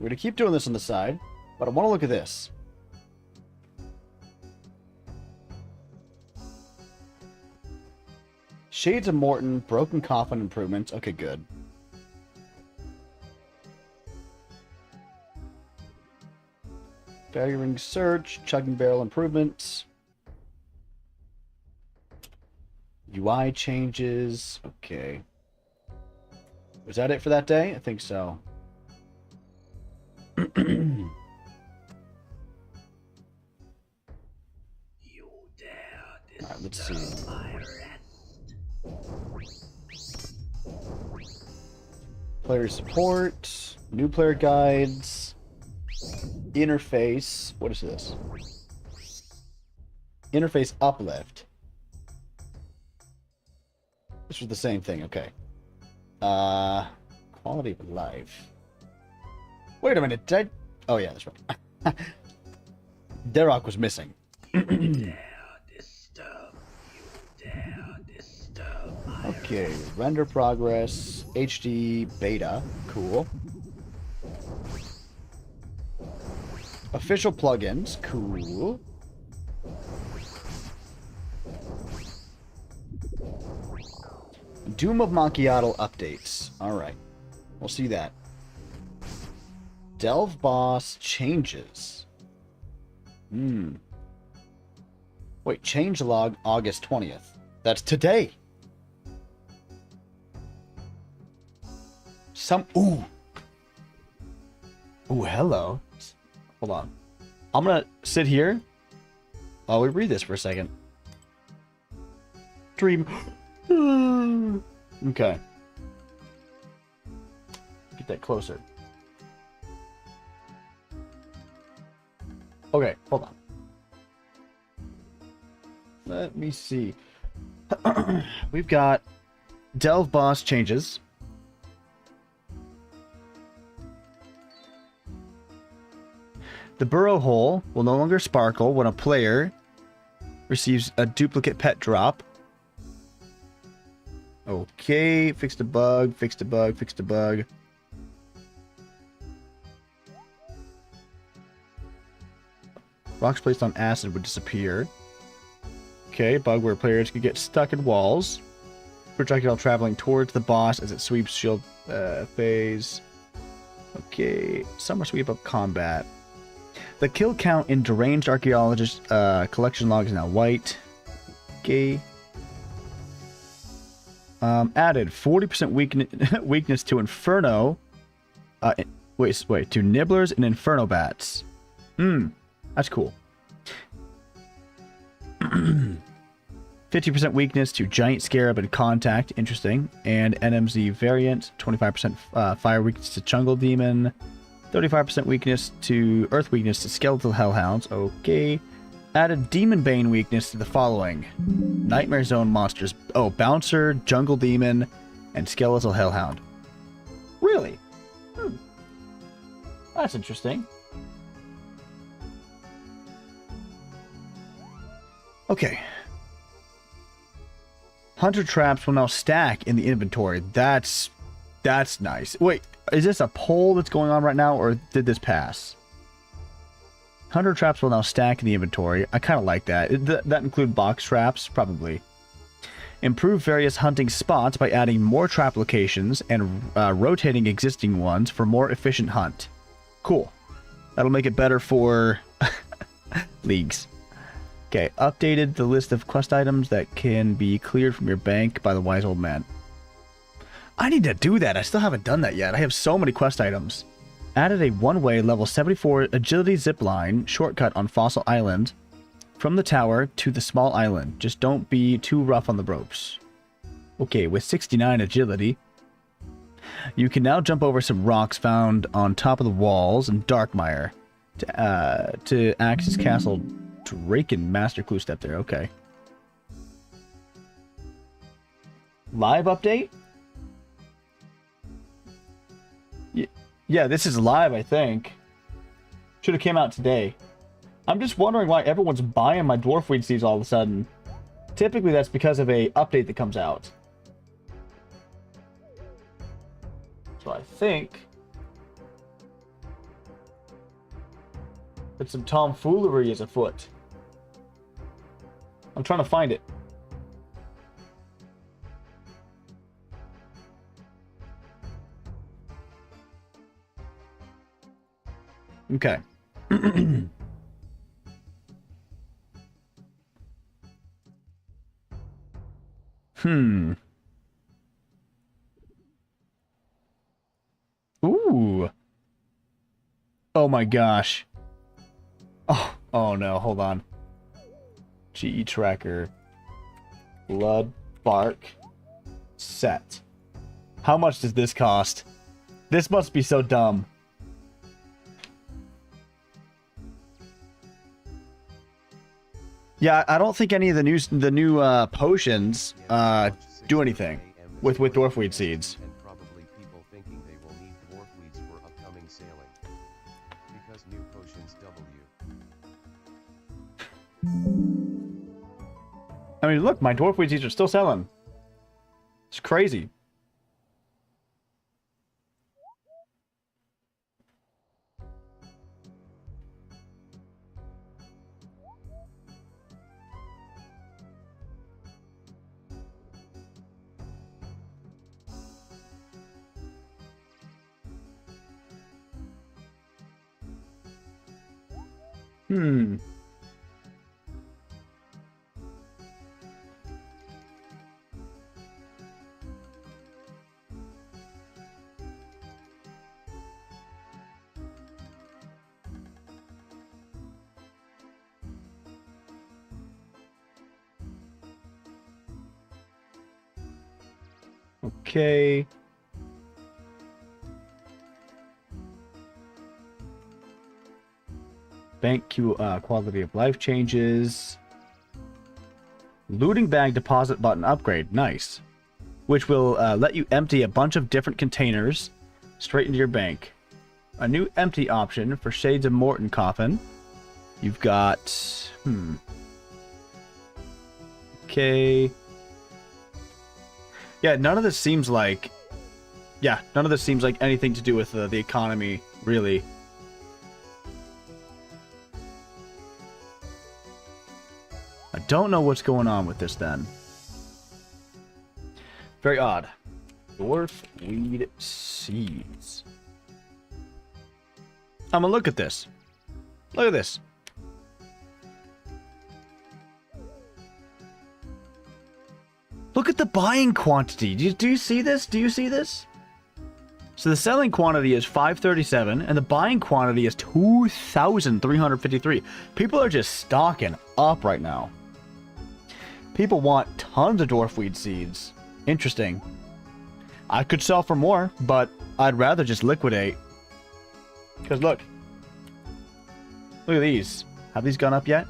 We're gonna keep doing this on the side, but I want to look at this. Shades of Morton, Broken Coffin improvements. Okay, good. Firing Search, Chugging Barrel improvements. UI changes. Okay. Was that it for that day? I think so. You dare Alright, let's see. disturb my rest. Player support, new player guides, interface. What is this? Interface uplift. This was the same thing, okay. Quality of life. Wait a minute, did I... Oh yeah, that's right. Derok was missing. Dare disturb. You dare disturb my Okay, render progress, HD beta, cool. Official plugins, cool. Doom of Macchiato updates. Alright. We'll see that. Delve boss changes. Wait, changelog August 20th. That's today. Ooh, hello. Hold on. I'm gonna sit here while we read this for a second. Dream. Okay. Get that closer. Okay, hold on. Let me see. We've got Delve boss changes. The burrow hole will no longer sparkle when a player receives a duplicate pet drop. Okay, fixed a bug, fixed a bug, fixed a bug. Rocks placed on acid would disappear. Okay, bug where players could get stuck in walls. Projectile traveling towards the boss as it sweeps shield phase. Okay, summer sweep up combat. The kill count in Deranged Archaeologist collection log is now white. Okay. Added 40% weakness to Inferno. Wait, to Nibblers and Inferno Bats. That's cool. 50% weakness to Giant Scarab and Contact. Interesting. And NMZ variant. 25% fire weakness to Jungle Demon. 35% weakness to Earth weakness to Skeletal Hellhounds. Okay. Added Demon Bane weakness to the following: Nightmare Zone monsters. Oh, Bouncer, Jungle Demon, and Skeletal Hellhound. Really? That's interesting. Okay. Hunter traps will now stack in the inventory. That's nice. Wait, is this a poll that's going on right now, or did this pass? Hunter traps will now stack in the inventory. I kind of like that. That include box traps? Probably. Improve various hunting spots by adding more trap locations and rotating existing ones for more efficient hunt. Cool. That'll make it better for leagues. Okay, updated the list of quest items that can be cleared from your bank by the wise old man. I need to do that. I still haven't done that yet. I have so many quest items. Added a one-way level 74 agility zipline shortcut on Fossil Island from the tower to the small island. Just don't be too rough on the ropes. Okay, with 69 agility, you can now jump over some rocks found on top of the walls in Darkmire to access Castle Draken. Master clue step there. Okay. Live update? Yeah, this is live, I think. Should have came out today. I'm just wondering why everyone's buying my Dwarfweed seeds all of a sudden. Typically, that's because of a update that comes out. So I think that some tomfoolery is afoot. I'm trying to find it. Okay. Ooh. Oh my gosh. Oh no, hold on. GE tracker. Blood bark set. How much does this cost? This must be so dumb. Yeah, I don't think any of the new potions do anything with dwarfweed seeds. And probably people thinking they will need dwarfweeds for upcoming sailing. Because new potions I mean, look, my dwarfweed seeds are still selling. It's crazy. Okay. Bank quality of life changes. Looting bag deposit button upgrade. Nice. Which will let you empty a bunch of different containers straight into your bank. A new empty option for Shades of Morton coffin. You've got... Okay. Yeah, none of this seems like... Yeah, none of this seems like anything to do with the economy, really. I don't know what's going on with this, then. Very odd. Dwarfweed seeds. I'm gonna look at this. Look at this. Look at the buying quantity. Do you see this? Do you see this? So the selling quantity is 537, and the buying quantity is 2,353. People are just stocking up right now. People want tons of dwarfweed seeds. Interesting. I could sell for more, but I'd rather just liquidate. Because look. Look at these. Have these gone up yet?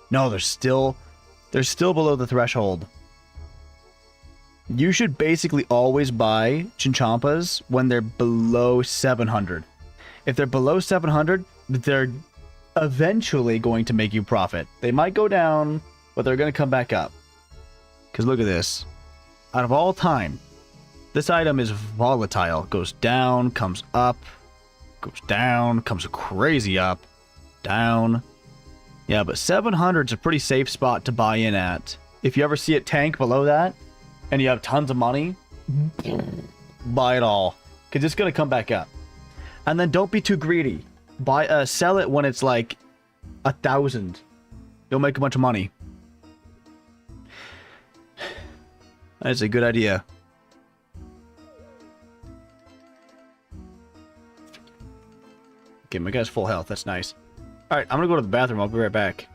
No, they're still below the threshold. You should basically always buy Chinchampas when they're below 700. If they're below 700, they're eventually going to make you profit. They might go down, but they're going to come back up. Because look at this. Out of all time, this item is volatile. Goes down, comes up, goes down, comes crazy up, down. Yeah, but 700 is a pretty safe spot to buy in at. If you ever see it tank below that, and you have tons of money, buy it all. Because it's going to come back up. And then don't be too greedy. Sell it when it's like 1,000. You'll make a bunch of money. That's a good idea. Okay, my guy's full health. That's nice. Alright, I'm going to go to the bathroom. I'll be right back.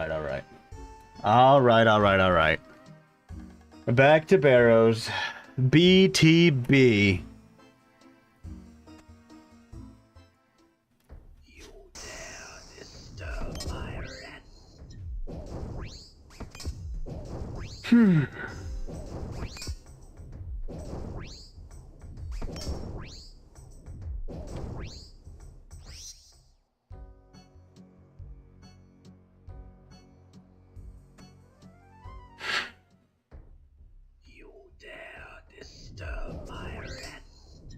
Alright. Alright. Back to Barrows. BTB. You dare disturb my rest. You dare disturb my rest.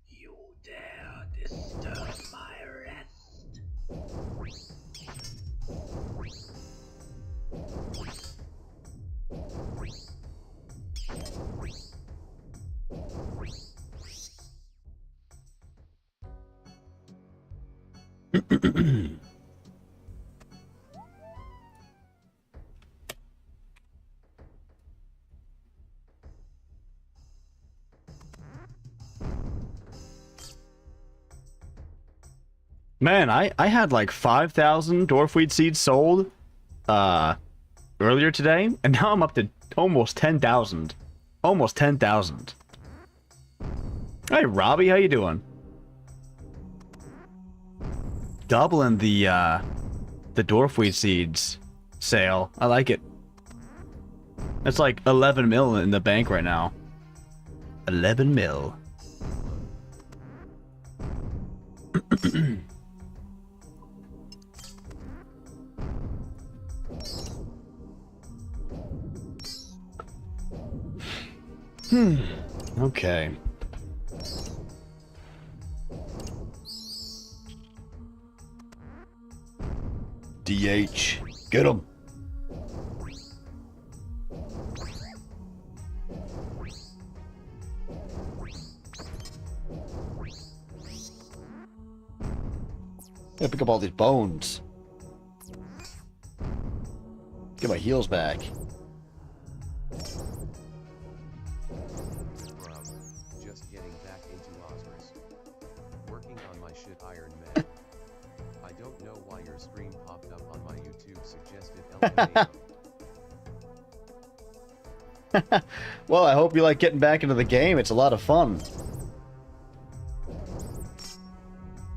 You dare disturb my rest. Man, I had like 5,000 dwarfweed seeds sold earlier today, and now I'm up to almost 10,000. Almost 10,000. Hey, Robbie, how you doing? Doubling the dwarfweed seeds sale. I like it. It's like 11 mil in the bank right now. 11 mil. Okay. DH. Get him. Gotta pick up all these bones. Get my heals back. Bro, just getting back into OSRS. Working on my shit Iron Man. I don't know why your screen popped up on my YouTube suggested LMAO. Well, I hope you like getting back into the game. It's a lot of fun.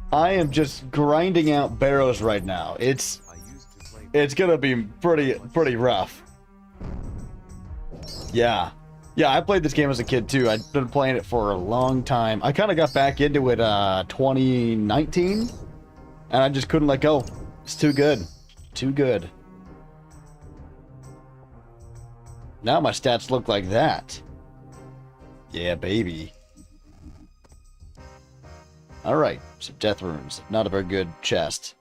I am just grinding out Barrows right now. It's gonna be pretty rough. Yeah. Yeah, I played this game as a kid too. I've been playing it for a long time. I kind of got back into it 2019, and I just couldn't let go. It's too good. Too good. Now my stats look like that. Yeah, baby. Alright, some death runes. Not a very good chest.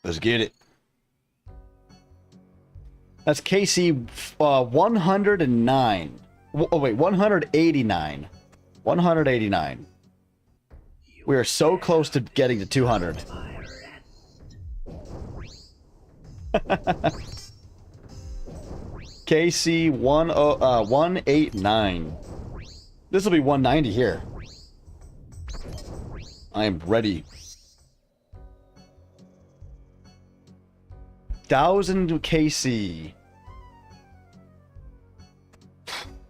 Let's get it. That's KC 109. Oh wait, 189. 189. We are so close to getting to 200. KC 189. This will be 190 here. I am ready. 1000 KC.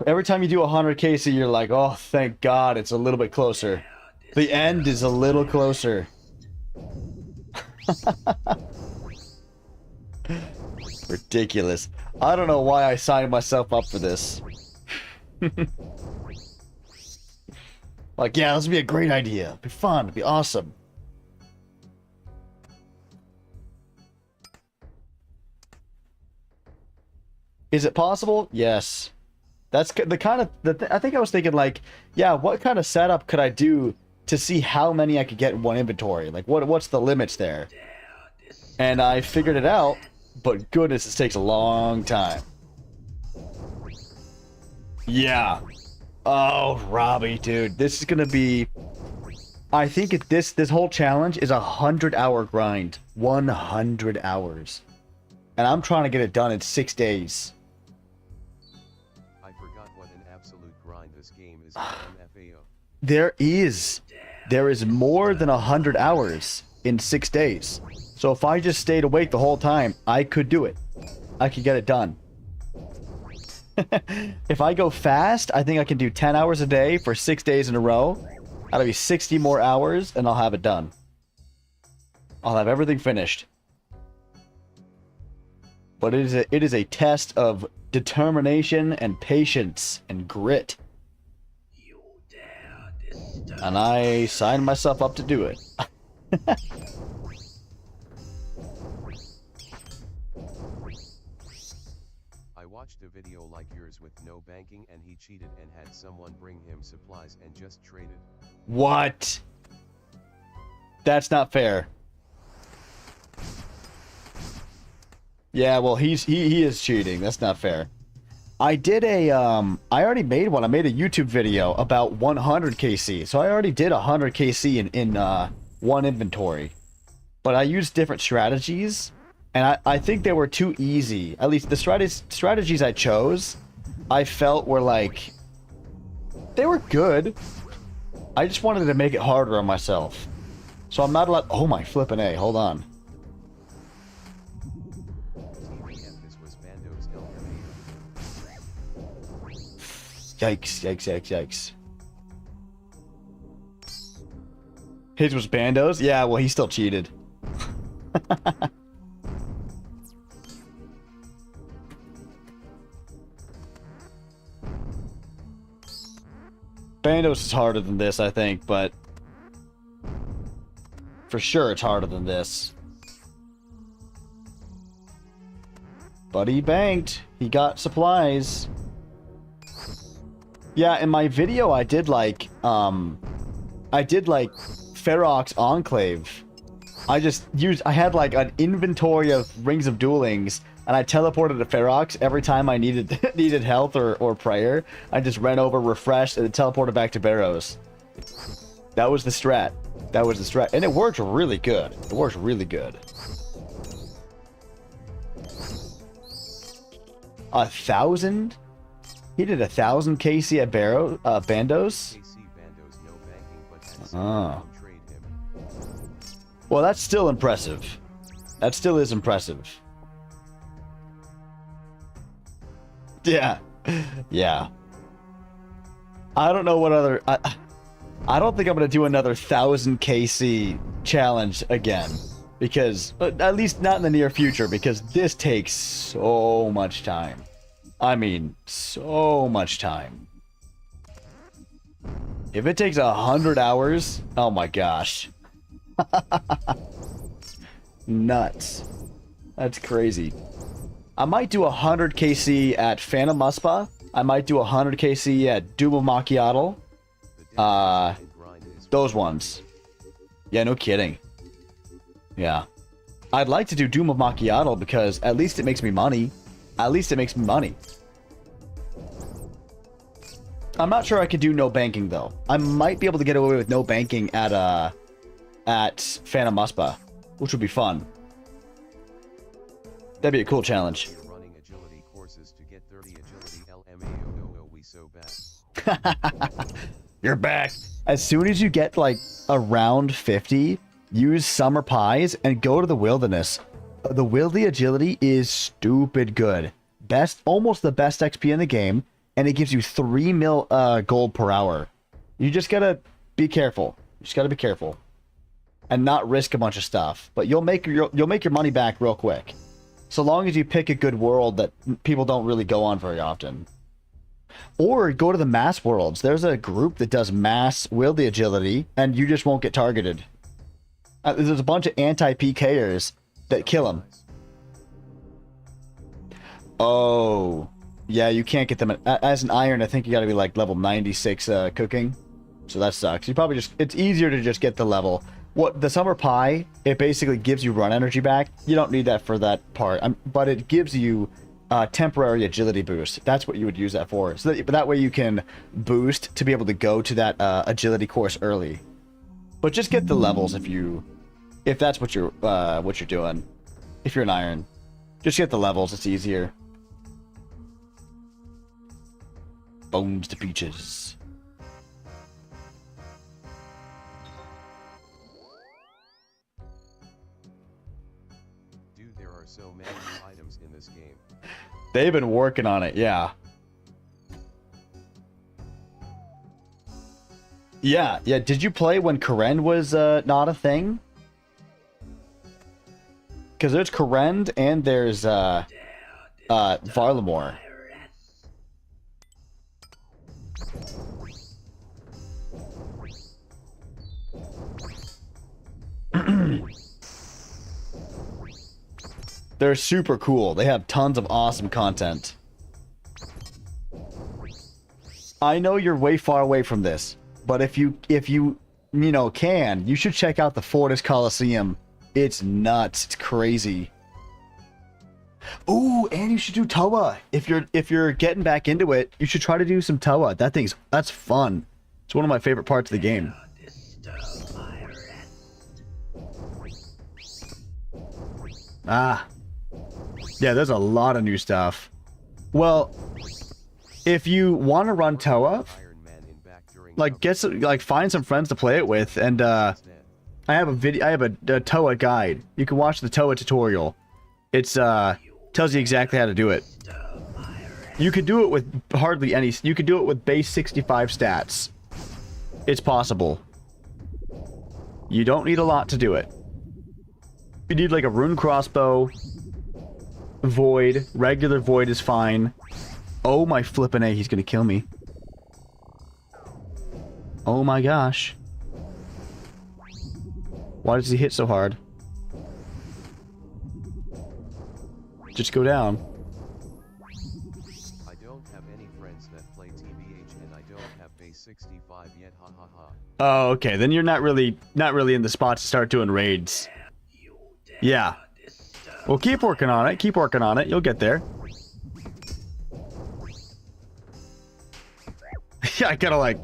Every time you do 100 KC, you're like, oh, thank God, it's a little bit closer. The end is a little closer. Ridiculous. I don't know why I signed myself up for this. Like, yeah, this would be a great idea. It'd be fun. It'd be awesome. Is it possible? Yes. That's the kind of... I think I was thinking, like, yeah, what kind of setup could I do to see how many I could get in one inventory? Like, what's the limits there? And I figured it out, but goodness, this takes a long time. Yeah. Oh, Robbie, dude, this is gonna be... I think this whole challenge is a 100-hour grind. 100 hours. And I'm trying to get it done in 6 days. I forgot what an absolute grind this game is. MFAO. There is more than 100 hours in 6 days. So if I just stayed awake the whole time, I could do it. I could get it done. If I go fast, I think I can do 10 hours a day for 6 days in a row. That'll be 60 more hours, and I'll have it done. I'll have everything finished. But it is a test of determination and patience and grit. And I signed myself up to do it. I watched a video like yours with no banking and he cheated and had someone bring him supplies and just traded. What? That's not fair. Yeah, well, he is cheating. That's not fair. I did a I already made one. I made a YouTube video about 100 KC. So I already did 100 KC in one inventory. But I used different strategies, and I think they were too easy. At least the strategies I chose, I felt were like, they were good. I just wanted to make it harder on myself. So I'm not allowed... Oh my flippin' A, hold on. Yikes, yikes, yikes, yikes. His was Bandos? Yeah, well, he still cheated. Bandos is harder than this, I think, but... For sure it's harder than this. But he banked. He got supplies. Yeah, in my video I did like Ferox Enclave. I had like an inventory of Rings of Duelings, and I teleported to Ferox every time I needed health or prayer. I just ran over, refreshed, and then teleported back to Barrows. That was the strat. That was the strat. And it worked really good. It worked really good. 1,000? He did 1,000 KC at Bandos? KC Bandos no banking, but had someone trade him. Well, that's still impressive. That still is impressive. Yeah. Yeah. I don't know what other... I don't think I'm going to do another 1,000 KC challenge again. Because, at least not in the near future, because this takes so much time. I mean, so much time. If it takes 100 hours, oh my gosh. Nuts. That's crazy. I might do 100 KC at Phantom Muspa. I might do 100 KC at Doom of Macchiato. Those ones. Yeah, no kidding. Yeah. I'd like to do Doom of Macchiato because at least it makes me money. At least it makes me money. I'm not sure I could do no banking though. I might be able to get away with no banking at Phantom Muspa, which would be fun. That'd be a cool challenge. You're running agility courses to get 30 agility LMAO. We so bad. You're back. As soon as you get like around 50, use Summer Pies and go to the Wilderness. The Wildy agility is stupid good. Almost the best XP in the game, and it gives you 3 mil gold per hour. You just gotta be careful. You just gotta be careful, and not risk a bunch of stuff. But you'll make your money back real quick, so long as you pick a good world that people don't really go on very often. Or go to the mass worlds. There's a group that does mass Wildy agility, and you just won't get targeted. There's a bunch of anti-PKers that kill them. Oh, yeah, you can't get them. As an iron, I think you gotta be like level 96 cooking. So that sucks. You probably it's easier to just get the level. What the Summer Pie, it basically gives you run energy back. You don't need that for that part, but it gives you temporary agility boost. That's what you would use that for. So that way you can boost to be able to go to that agility course early. But just get the levels if that's what you're doing. If you're an iron, just get the levels. It's easier. Bones to peaches. Dude, there are so many new items in this game. They've been working on it, yeah. Yeah. Did you play when Karen was not a thing? Because there's Karen and there's Varlamore. They're super cool. They have tons of awesome content. I know you're way far away from this, but if you can, you should check out the Fortis Coliseum. It's nuts. It's crazy. Ooh, and you should do Toa. If you're getting back into it, you should try to do some Toa. That's fun. It's one of my favorite parts of the game. Ah. Yeah, there's a lot of new stuff. Well, if you want to run Toa, find some friends to play it with, and I have a Toa guide. You can watch the Toa tutorial. It's tells you exactly how to do it. You could do it with hardly any. You could do it with base 65 stats. It's possible. You don't need a lot to do it. You need like a rune crossbow, void, regular void is fine. Oh my flippin' A, he's gonna kill me. Oh my gosh. Why does he hit so hard? Just go down. I don't have any friends that play TBH and I don't have base 65 yet, ha ha ha. Oh, okay. Then you're not really in the spot to start doing raids. Yeah. Well, keep working on it. Keep working on it. You'll get there. Yeah, I kind of like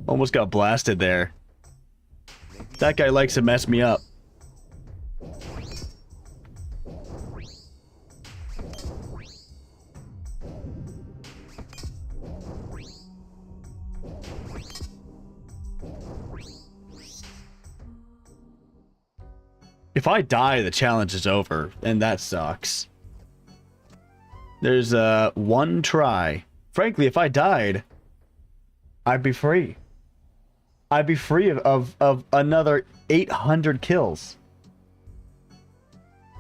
almost got blasted there. That guy likes to mess me up. If I die, the challenge is over, and that sucks. There's one try. Frankly, if I died, I'd be free. I'd be free of another 800 kills.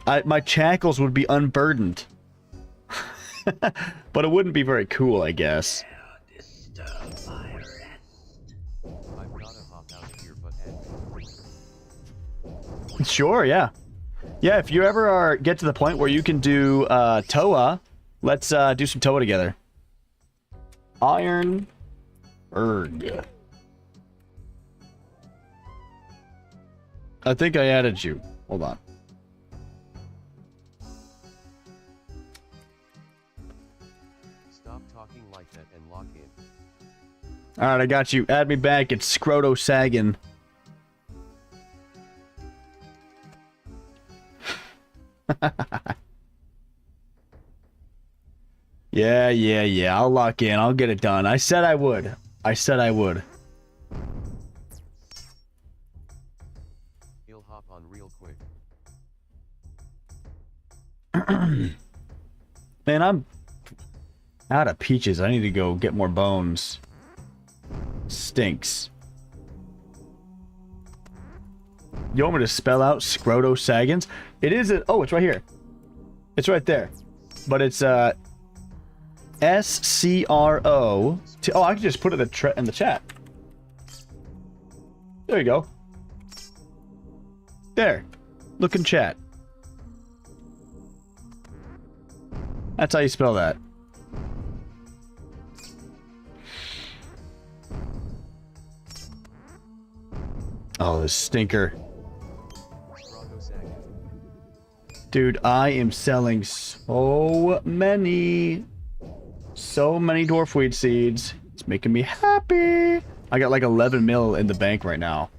My shackles would be unburdened. But it wouldn't be very cool, I guess. I've gotta hop out here, but Sure, yeah. Yeah, if you ever get to the point where you can do Toa, let's do some Toa together. Iron Erg. I think I added you. Hold on. stop talking like that and lock in. Alright, I got you. Add me back. It's Scroto Sagan. Yeah. I'll lock in. I'll get it done. I said I would. He'll hop on real quick. Man, I'm out of peaches. I need to go get more bones. Stinks. You want me to spell out Scroto Sagans? It is a... Oh, it's right here. It's right there. But it's S-C-R-O... Oh, I can just put it in the chat. There you go. There. Look in chat. That's how you spell that. Oh, this stinker. Dude, I am selling so many dwarfweed seeds. It's making me happy. I got like 11 mil in the bank right now.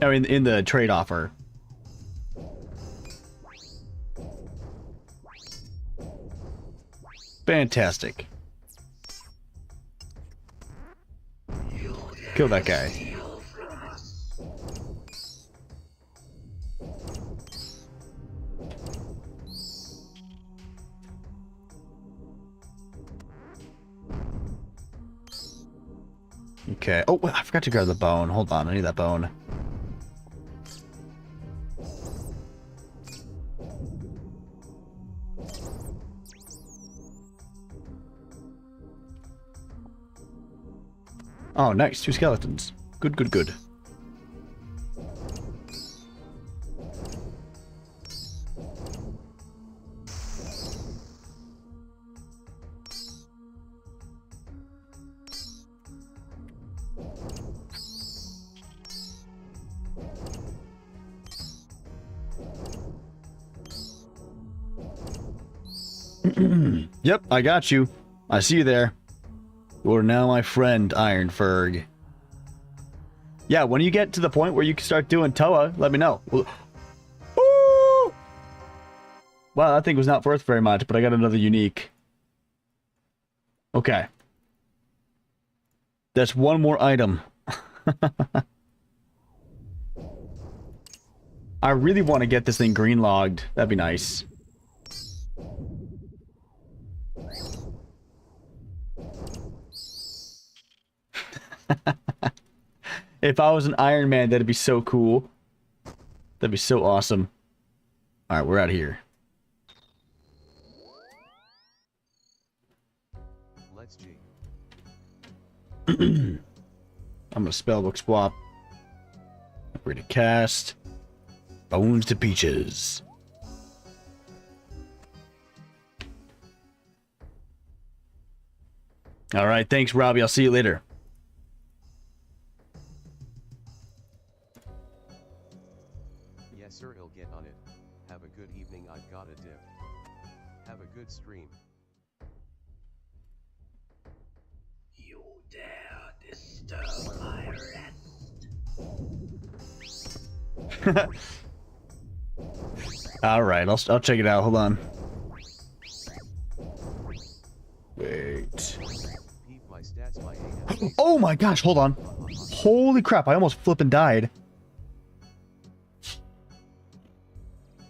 I mean, in the trade offer. Fantastic. Kill that guy. Okay. Oh, I forgot to grab the bone. Hold on, I need that bone. Oh, nice. 2 skeletons. Good. Yep, I got you. I see you there. You are now my friend, Ironferg. Yeah, when you get to the point where you can start doing Toa, let me know. Woo! Wow, that thing was not worth very much, but I got another unique. Okay. That's one more item. I really want to get this thing green logged. That'd be nice. If I was an Iron Man, that'd be so cool. That'd be so awesome. Alright, we're out of here. Let's G. I'm gonna spellbook swap. We're gonna cast Bones to Peaches. Alright, thanks Robbie, I'll see you later. Yes sir, he'll get on it. Have a good evening, I've got a dip. Have a good stream. You dare disturb my rest. Alright, I'll check it out, hold on. Wait. Peep my stats by AM. Oh my gosh, hold on. Holy crap, I almost flippin' died.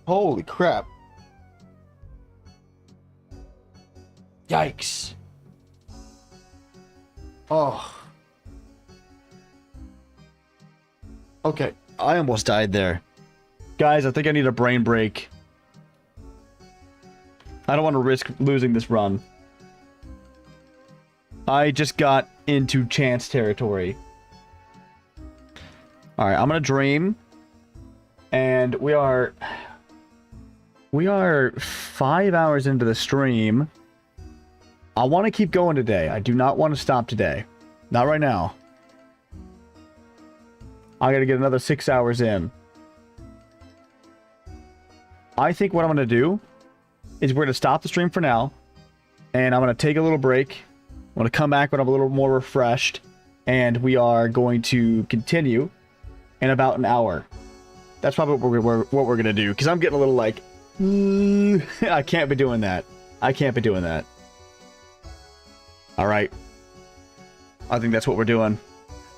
Holy crap. Yikes. Oh. Okay, I almost died there. Guys, I think I need a brain break. I don't want to risk losing this run. I just got into chance territory. Alright, I'm gonna dream. And we are 5 hours into the stream. I want to keep going today. I do not want to stop today. Not right now. I gotta get another 6 hours in. I think what I'm gonna do is we're gonna stop the stream for now. And I'm gonna take a little break. I'm going to come back when I'm a little more refreshed, and we are going to continue in about an hour. That's probably what we're going to do, because I'm getting a little like, I can't be doing that. I can't be doing that. Alright. I think that's what we're doing.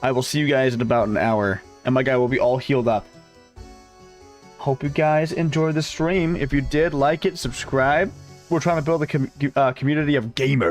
I will see you guys in about an hour, and my guy will be all healed up. Hope you guys enjoyed the stream. If you did, like it, subscribe. We're trying to build a community of gamers.